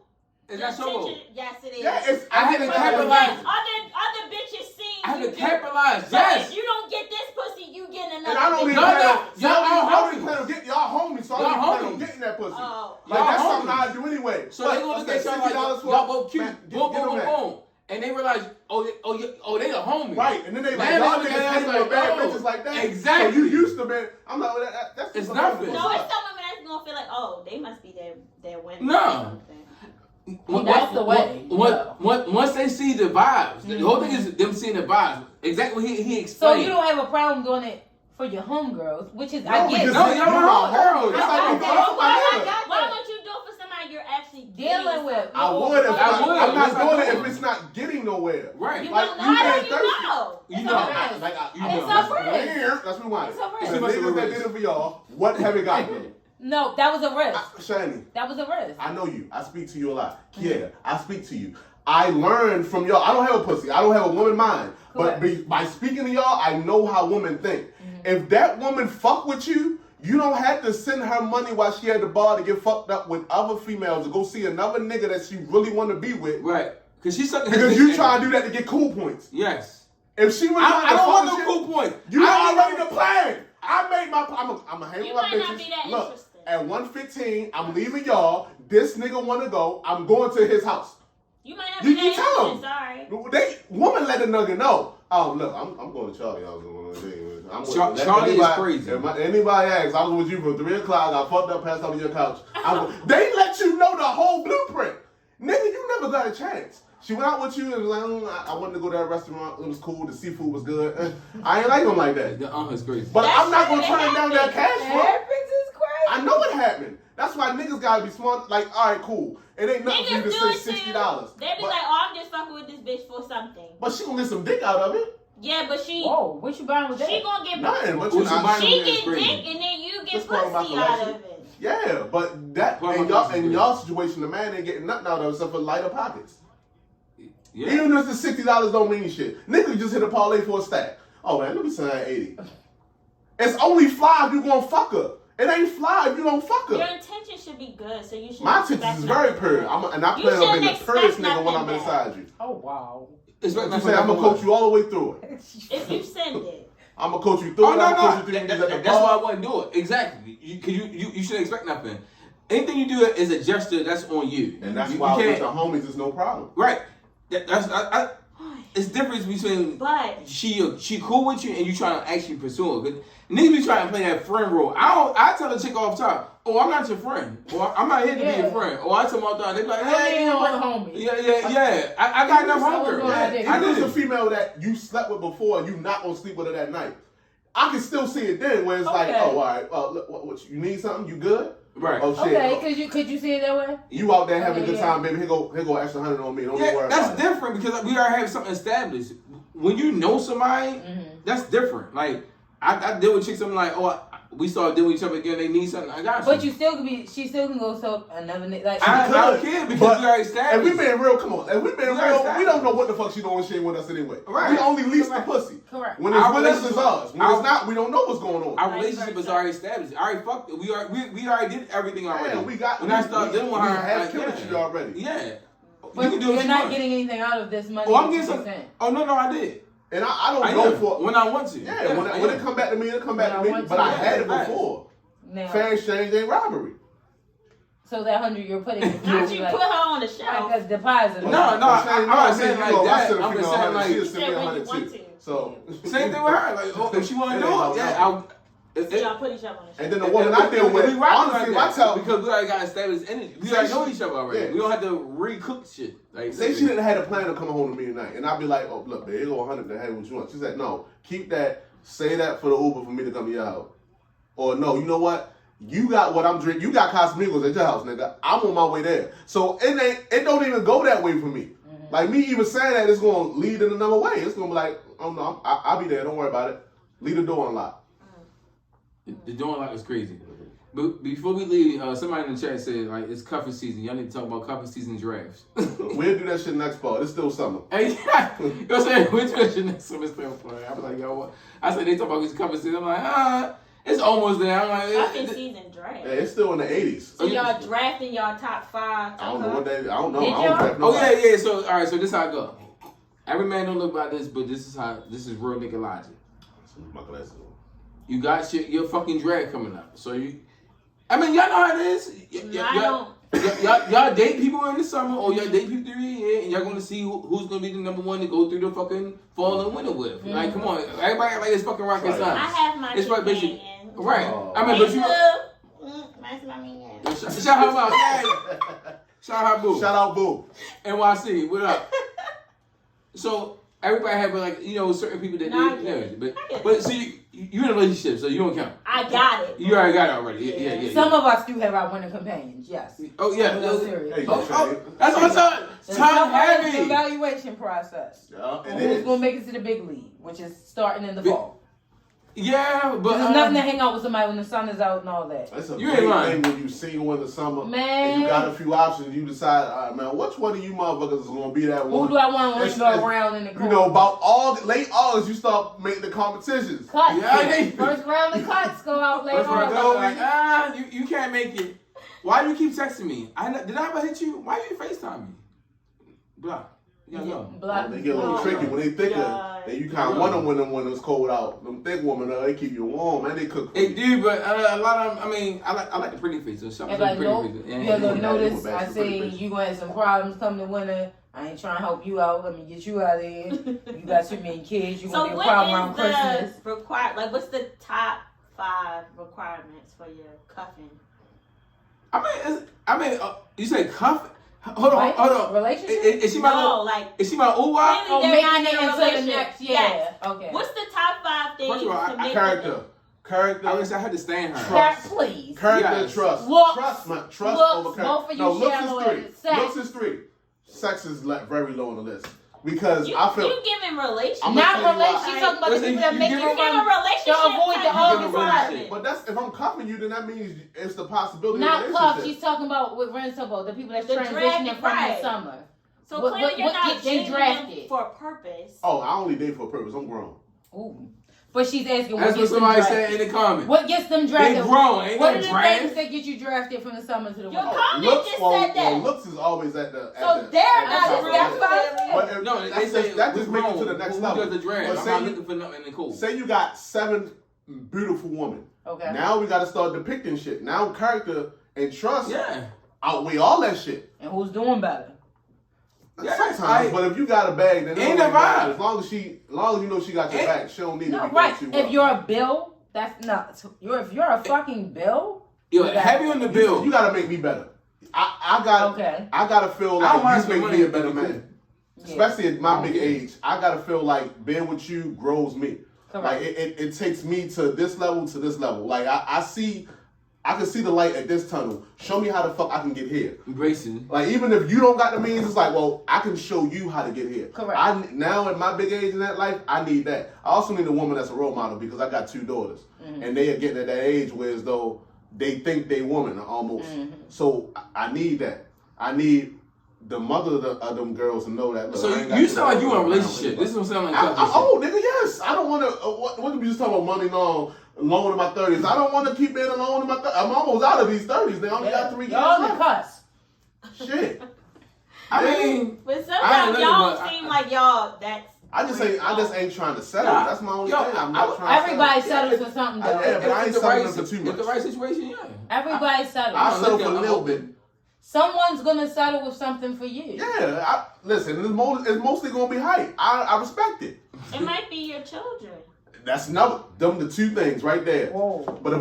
Is that so? Yes, it is. Yeah, it's. I had to capitalize. Other bitches see. I had you to get- capitalize. So Yes. if you don't get this pussy, you get another. And I don't bitch. even No, plan no, on. y'all all I don't even homies. plan on getting y'all homies. So I Y'all don't even plan on homies. getting that pussy. Oh. Like Y'all that's homies. something I do anyway. So they gonna look at y'all like $60 y'all both cute. Man, Boom, get boom, them that. boom. And they realize, they the homies. Right, and then they like, Now y'all they niggas look hang at us with bad like, bitches like that. exactly. So you used to, man. I'm like, well, that's It's just nothing. No, it's some women that's gonna feel like, oh, they must be their women. No. or something. That's the way. Once they see the vibes, the whole thing is them seeing the vibes. Exactly what he So explained. you don't have a problem doing it for your homegirls, which is No, I get. because No, you y'all my my homegirls. homegirls. That's I like got you that. my nigga. Why would you do it for somebody you're actually dealing with. I would. I'm not It's doing it not if it's not getting nowhere. Right. You Like, don't know. you How being do you thirsty. know? You It's know. a risk. It's a risk. Let's rewind. It's a risk. The It's a niggas that risk. did it for y'all, what have it got them? No, that was a risk. Shani, That was a risk. I know you. I speak to you a lot. Yeah, I speak to you. I learned from y'all. I don't have a pussy. I don't have a woman mind. But by speaking to y'all, I know how women think. If that woman fuck with you, you don't have to send her money while she at the bar to get fucked up with other females to go see another nigga that she really want to be with. Right. Because she's sucking. Because you trying to do that to get cool points. Yes. If she really I don't want no you, cool point. you already the plan. I made my. I'm a hang You with my might not bitches. be that Look, interested. at 1:15, I'm leaving y'all. This nigga want to go. I'm going to his house. You might not You be that tell interested. him. Sorry. Woman let a nigga know. Oh, look, I'm going to Charlie. Charlie is crazy. If anybody asks, I was with you for 3 o'clock. I fucked up, passed out on your couch. They let you know the whole blueprint. Nigga, you never got a chance. She went out with you and was like, I wanted to go to that restaurant. It was cool. The seafood was good. I ain't like them like that. The is crazy. But That's I'm not going to true. turn down that cash That flow. happens is crazy. I know it happened. That's why niggas gotta be smart. Like, all right, cool. It ain't nothing for you Niggas to do say it too. $60. They be like, oh, I'm just fucking with this bitch for something. But she gonna get some dick out of it. Yeah, but she Whoa, what you buying with that? she gonna get Nothing. But What you buying? she That's get crazy. dick and then you get That's part of my pussy out collection. of it. Yeah, but that Part of in my y'all collection, in yeah. y'all situation, the man ain't getting nothing out of it except for lighter pockets. Yeah. Even if it's $60 don't mean shit. Nigga just hit a parlay for a stack. Oh man, let me sign 80. It's only fly if you gonna fuck her. It ain't fly if you don't fuck Your her. intention should be good, so you should. My expect intentions is very nothing pure. bad. And I You plan on being the shouldn't purest expect nigga when I'm nothing inside you. Oh wow. It's like You say I'm gonna coach you all the way through it. If you send it. I'm gonna coach you through Oh it. no, I'm gonna no. coach you through it. That's why I wouldn't do it. Exactly. You shouldn't expect nothing. Anything you do is a gesture. That's on you. And that's you why with can't- the homies, it's no problem. Right. It's difference between But she cool with you and you trying to actually pursue her. 'Cause niggas be trying to play that friend role. I tell a chick off top, oh, I'm not your friend. Or I'm not here to be your friend. Or I tell my daughter, they be like, hey, you know what? homie. Yeah. I got enough hunger. Yeah. I If it's a did. female that you slept with before and you not gonna sleep with her that night, I can still see it then where it's like, Okay. oh, all right, look, what, you need something? You good? Right. Oh, shit. Okay, could you see it that way? You out there having a Okay, good yeah. time, baby. Here go extra 100 on me. Don't even Yeah, worry that's about it. different because we already have something established. When you know somebody, that's different. Like I deal with chicks. I'm like, oh, we start dealing with each other again. They need something. I got you. But she still can go so another nigga. Like, I don't care because But we already if established. we being real, come on. If we being We real, already we don't know what the fuck she doing when she ain't with us anyway. Right. We only lease the Correct. pussy. Correct. When it's Our with us, it's relationship- ours. When our- it's not, we don't know what's going on. Our Vice relationship is versa. already established. I already fucked it. We already did everything already. Yeah, we got. When I started dealing with we her, have like, chemistry yeah. already. Yeah. But you can do you're what you not want. getting anything out of this money. Oh, I'm that getting you some. sent. Oh no, I did. And I don't I go am. for When I want to. Yeah, when it come back to me, it'll come back When to I me. want But to, I yeah. had it Right. before. Now, Fair exchange ain't robbery. so that 100 you're putting, not you put her on the shelf. like a deposit. No, I'm not saying saying like that. I'm just saying like she'll You send said me when you 100 want too. to. So same thing with her. Like, oh, if she want It to ain't do about it, yeah. nothing. So y'all put each other on the shelf. And then the woman I deal with, we rock honestly, like if I tell because we already got established energy. We Say already she- know each other already. Yeah. We don't have to re-cook shit. Like, say she didn't have a plan to come home to me tonight, and I'd be like, oh look, there you go 100 to have what you want. She said, no, keep that. Say that for the Uber for me to come to your house. Or no, you know what? You got what I'm drinking. You got Casamigos at your house, nigga. I'm on my way there. So it don't even go that way for me. Like me even saying that, it's gonna lead in another way. It's gonna be like, oh no, I'll be there. Don't worry about it. Leave the door unlocked. The door lock is crazy. But before we leave, somebody in the chat said like it's cuffing season. Y'all need to talk about cuffing season drafts. We'll do that shit next fall. It's still summer. Hey, you know what I'm saying? We're doing shit next semester. I was like, yo, what? I said they talk about this cuffing season. I'm like, it's almost there. I'm like, Fucking season draft. Yeah, it's still in the 80s. So y'all drafting y'all top 5. I don't know what they. I don't know. Did I don't y'all? draft Oh nobody. yeah. So all right. So this how I go. Every man don't look about this, but this is real nigga logic. My glasses on. You got your fucking drag coming up. So I mean, y'all know how it is. Y'all date people in the summer or y'all date people through the year, and y'all gonna see who's gonna be the number one to go through the fucking fall and winter with. Like, come on, everybody act like it's fucking rocket Right. science. I have my It's right, basically. companion. Right. Oh. I mean, but you. That's my minion. Shout out my yeah. Shout out boo. Shout out, boo. NYC. What up? So everybody have like certain people that Nah, I they get it. I get but it. see you in a relationship, so you don't count. I got it. You already got it already. Yeah. Some of us do have our winter companions. Yes. Oh yeah. No, serious. Hey, That's what's up. The Time summer is the heavy. evaluation process. Yeah, it Who's is. gonna make it to the big league, which is starting in the fall. Yeah, but There's nothing to hang out with somebody when the sun is out and all that. That's a You big ain't lying. thing when you single in the summer Man. and you got a few options. You decide, all right, man, which one of you motherfuckers is gonna be that Who one? do I want to It's- go it's- around in the court? You know, about late August, you start making the competitions. Cuts. Yeah. First round of cuts go out later First round, on. you can't make it. Why do you keep texting me? Did I ever hit you? Why you FaceTime me? Block. Yeah, no. Black They get a little Oh, tricky when they thicker. God. And you kind of wonder when it's cold out. Them thick women, they keep you warm and they cook. It do, but a lot of them, I like the pretty face. So shout out to the Everybody know, pretty face. you Yeah. ever notice, Yeah. I say you gonna have some problems come the winter. I ain't trying to help you out. Let me get you out of here. You got too many kids. You So gonna be a problem around what Christmas. is the like what's the top 5 requirements for your cuffing? You say cuff? Hold on, Right? hold on. Relationship? Is she my No, little? like Is she my ooh wah? clearly they're making not it in a into the relationship. next, yeah. Yes. Okay. What's the top 5 things First of all, to make Character. I wish I had to stand her. Cat, please. Character Yes. and trust. Looks. Trust Looks, over character. both of you No, looks shallow is at 3. it. Sex. Looks is 3. Sex is very low on the list. Because You, I feel... you giving relationship. I'm gonna Not tell you relationship. why. She's talking about the Listen, people that you make give you her You give feel a relationship. to avoid the type August of vibe. requirement. But that's if I'm cuffing you, then that means it's the possibility Not of a cuff. relationship. She's talking about what Rin talking about, the people that's The transitioning draft, from right. the summer. So What- clearly what you're not get they dating them drafted? for a purpose. Oh, I only date for a purpose. I'm grown. Ooh. But she's asking what That's what gets them somebody drafted. said in the comments. What gets them They drafted? grown, ain't What no are the draft. things that get you drafted from the summer to the Your winter? comment Looks, just well, said that. well, looks is always at the. So they're not top of the that's list. what I said. But if- No, they that's say just, that we just makes it to the grown. next Who level. does the draft? But I'm say not you- looking for nothing in the cool. Say you got 7 beautiful women. Okay. Now we got to start depicting shit. Now character and trust Yeah. outweigh all that shit. And who's doing better? Yeah, Sometimes, but if you got a bag, then it Ain't don't the matter. vibe. As long as you know she got your Ain't- back, she don't need to No, be right. going too If you're a bill, that's not. If you're a fucking bill, Yo, you got- heavy on the bill. You got to make me better. I got. Okay. I gotta feel I don't mind like you spending make me a money better if it's man. Yeah. Especially at my I big don't care. age, I gotta feel like being with you grows me. Correct. Like it takes me to this level to this level. Like I can see the light at this tunnel. Show me how the fuck I can get here. Embracing. Like even if you don't got the means, it's like, well, I can show you how to get here. Correct. Now at my big age in that life, I need that. I also need a woman that's a role model because I got 2 daughters, and they are getting at that age where as though they think they woman almost. So I need that. I need the mother of them girls to know that. Look, So I ain't got you to sound like you in a around relationship. with This is what sound like I, couple shit. oh, nigga, yes. I don't want to. What did we just talk about? Money long in my 30s. I don't want to keep being alone in my 30s. I'm almost out of these 30s. They only got 3 years Y'all on the left. cusp. Shit. I mean, But I sometimes ain't y'all looking, but seem like y'all that's I just ain't trying to settle. Nah. That's my only Yo, thing. I'm not trying to Everybody settle. settles for something though. Yeah, but I ain't if the right, settling for too much. If the right situation, yeah. Everybody settles. I I'm settle looking- for a I'm little open. bit. Someone's gonna settle with something for you. Yeah, listen, it's mostly gonna be height. I respect it. it might be your children. That's them the 2 things right there. Whoa. But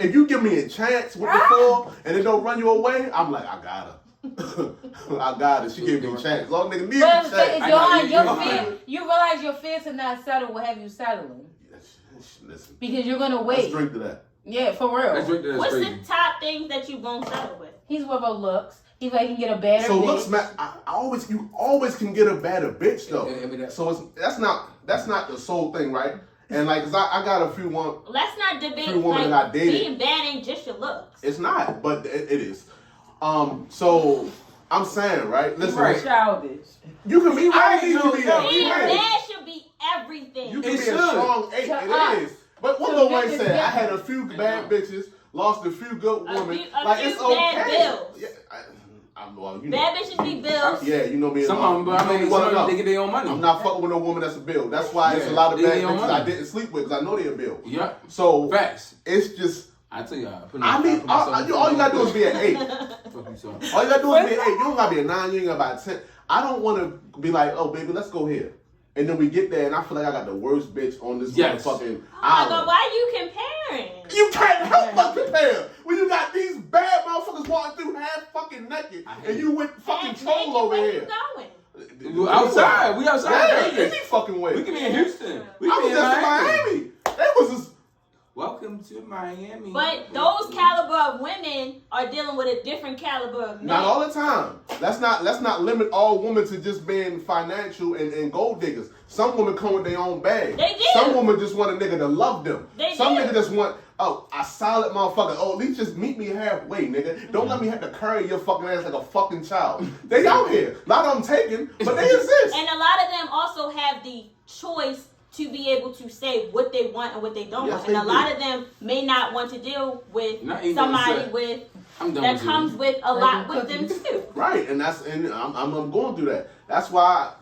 if you give me a chance with the 4 and it don't run you away, I'm like, I got her. I got it. She gave me a chance. Long nigga need a But chance. if your you- fear, you realize your fear to not settle will have you settling Listen, because you're gonna let's wait. drink to that. Yeah, for Let's real. drink to this What's crazy. the top things that you won't settle with? He's worried about looks. He's like he can get a better So bitch. looks, man, you always can get a better bitch though. I mean, So that's not the sole thing, right? And like, 'cause I got a few one. Let's not debate Few women like that I dated. being bad ain't just your looks. It's not, but it is. So I'm saying, right? Listen, Right. Childish. you can be. I Right, need you to be yo, that. Being Be ready. bad should be everything. You can It be should. a strong 8. To It us. is. But what To Lil Wayne niggas, said, I yeah. had a few bad bitches, lost a few good A women. few- a like few it's okay. bad bills. Yeah, well, you know. Bad bitches be bills. Yeah, you know me. Some of them, but I mean, well some of them, enough. they get their own money. I'm not fucking with no woman that's a bill. That's why it's a Yeah, lot of they bad get their own bitches I money. didn't sleep with because I know they're a bill. Yeah. So Facts. it's just. I tell you, all You gotta do is be an 8. Fuck you, son. All you gotta do is be an 8. You don't gotta be a 9. You ain't gotta be a 10. I don't want to be like, oh baby, let's go here, and then we get there, and I feel like I got the worst bitch on this Yes. motherfucking Oh my God, island. why you comparing? You can't help but compare when you got these bad motherfuckers walking through half fucking naked, and you with fucking Half troll naked, over where here. We you going? outside. We outside Yeah, Vegas. any fucking way. We can be in Houston. We I can was be in just in Miami. Miami. That was just. Welcome to Miami. But those caliber of women are dealing with a different caliber of men. Not all the time. Let's not limit all women to just being financial and gold diggers. Some women come with their own bag. They do. Some women just want a nigga to love them. Some do. niggas just want a solid motherfucker. Oh, at least just meet me halfway, nigga. Don't let me have to carry your fucking ass like a fucking child. They out here. A lot of them taken, but they exist. And a lot of them also have the choice to be able to say what they want and what they don't want. And a lot of them may not want to deal with somebody that comes with a lot with them too. Right, and I'm going through that. That's why,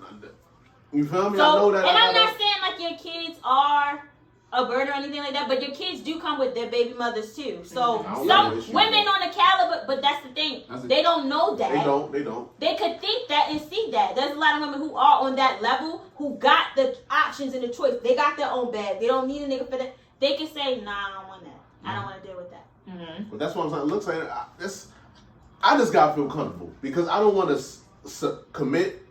you feel me? So, I know that. And I'm not saying like your kids are a burden or anything like that, but your kids do come with their baby mothers too. So some women on the caliber, but that's the thing. They don't know that. They don't. They could think that and see that. There's a lot of women who are on that level who got the options and the choice. They got their own bag. They don't need a nigga for that. They can say, nah, I don't want that. I don't want to deal with that. Mm-hmm. But that's what I'm saying. Look, I just gotta feel comfortable because I don't want to commit,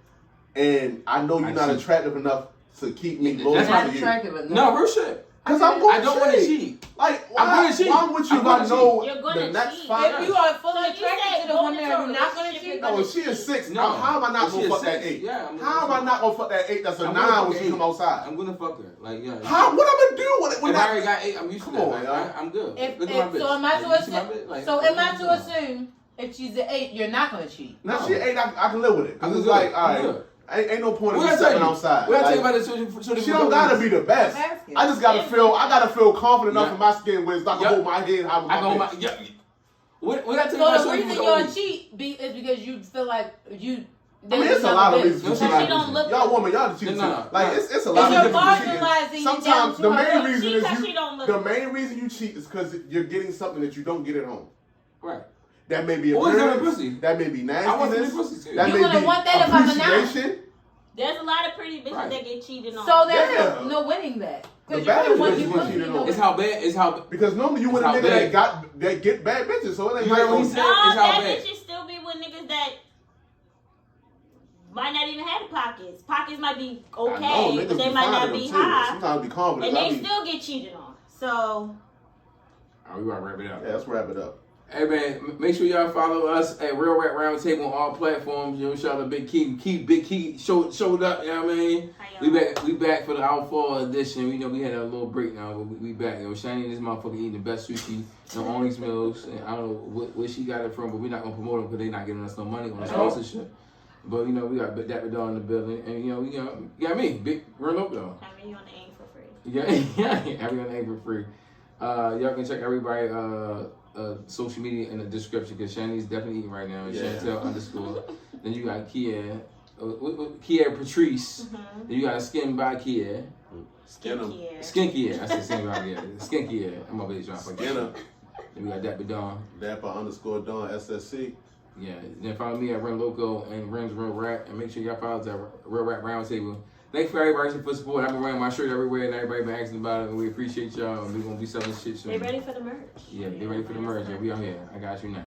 and I know you're not attractive enough to keep me loyal That's not to you. attractive enough. No, real shit. Because I don't want to cheat. Like, I'm gonna cheat. Why would you not know You're gonna the next cheat. 5 If you are fully So you attracted say to the go woman, into are a you not going to relationship, cheat? you're No, if she is 6. No. How am I not If going she to is fuck that 6, 8? yeah, How am I not going to fuck that 8 that's a I'm 9 gonna when she fuck come 8. outside? I'm gonna fuck her. Like, yeah. How? What I'm going to do when If I that? already got 8, I'm used to Come that. on, Like, y'all. I'm good. If, Look at my bitch. so am I to Like, you see my assume? bitch? Like, So what am I you to doing? assume if she's an 8, you're not going to cheat? Now, she 8, I can live with it. Because I'm it's good. like, all I'm right, good. ain't no point in What me I tell stepping you? outside. What I tell you Like, about the children? she don't gotta be the best. I'm asking. I just gotta feel confident enough Yeah. in my skin where it's not gonna Yeah. hold my head high with I my go bitch. my yeah. What I tell you about So the children? reason you'll cheat is because you feel like you. I mean, it's a lot of reasons No, for she cheating. don't look- Y'all woman, y'all cheat too. No. Like it's a Because lot you're of different cheating. marginalizing you down Sometimes to the her main look. reason Because she is don't look- the main reason you cheat is because you're getting something that you don't get at home. Right. That may be Always got a appearance. pussy. That may be I want nastiness. some pussy too. That You may wouldn't be want that if I'm a nine. appreciation. There's a lot of pretty bitches Right. that get cheated on. So there's Yeah. no winning that. The Because bad you're the one bitches you want pussy. cheated on. It's how bad. It's how. Because normally you It's with a how nigga bad. that get bad bitches, so it ain't You heard what he like said? No, It's how that bad. bitches still be with niggas that might not even have pockets. Pockets might be okay, but they might not be high. Sometimes be confident. And they still get cheated on. So, All right, we gotta wrap it up. Yeah, let's wrap it up. Hey man, make sure y'all follow us at Real Rap Roundtable on all platforms. You know, shout out to Big Key showed up. You know what I mean? We back for the our fall edition. We know we had a little break now, but we back. You know, Shani, this motherfucker eating the best sushi on Onyx Mills. And I don't know where she got it from, but we're not gonna promote them because they're not giving us no money on the sponsorship. But you know, we got Dapper Don in the building, and you got me, Big Rin Loco. having you on the aim for free. Yeah, everyone ain't for free. Y'all can check everybody social media in the description because Shani's definitely eating right now. Yeah. Shantell_. Then you got Kier, Kier Patrice. Mm-hmm. Then you got Skin by Kier. Skincare. Skinkier. I said Skin by Kier. Skinkier. I'm over here trying to forget. Skinner. Then we got Dapper Don. Dapper_Don SSC. Yeah. Then follow me at Rin Loco and Rin's Real Rap, and make sure y'all follow us at Real Rap Roundtable. Thanks for everybody for support. I've been wearing my shirt everywhere and everybody been asking about it, and we appreciate y'all. And we're gonna be selling shit soon. They ready for the merch. Yeah, they ready for the merge. Yeah, we out here. I got you now.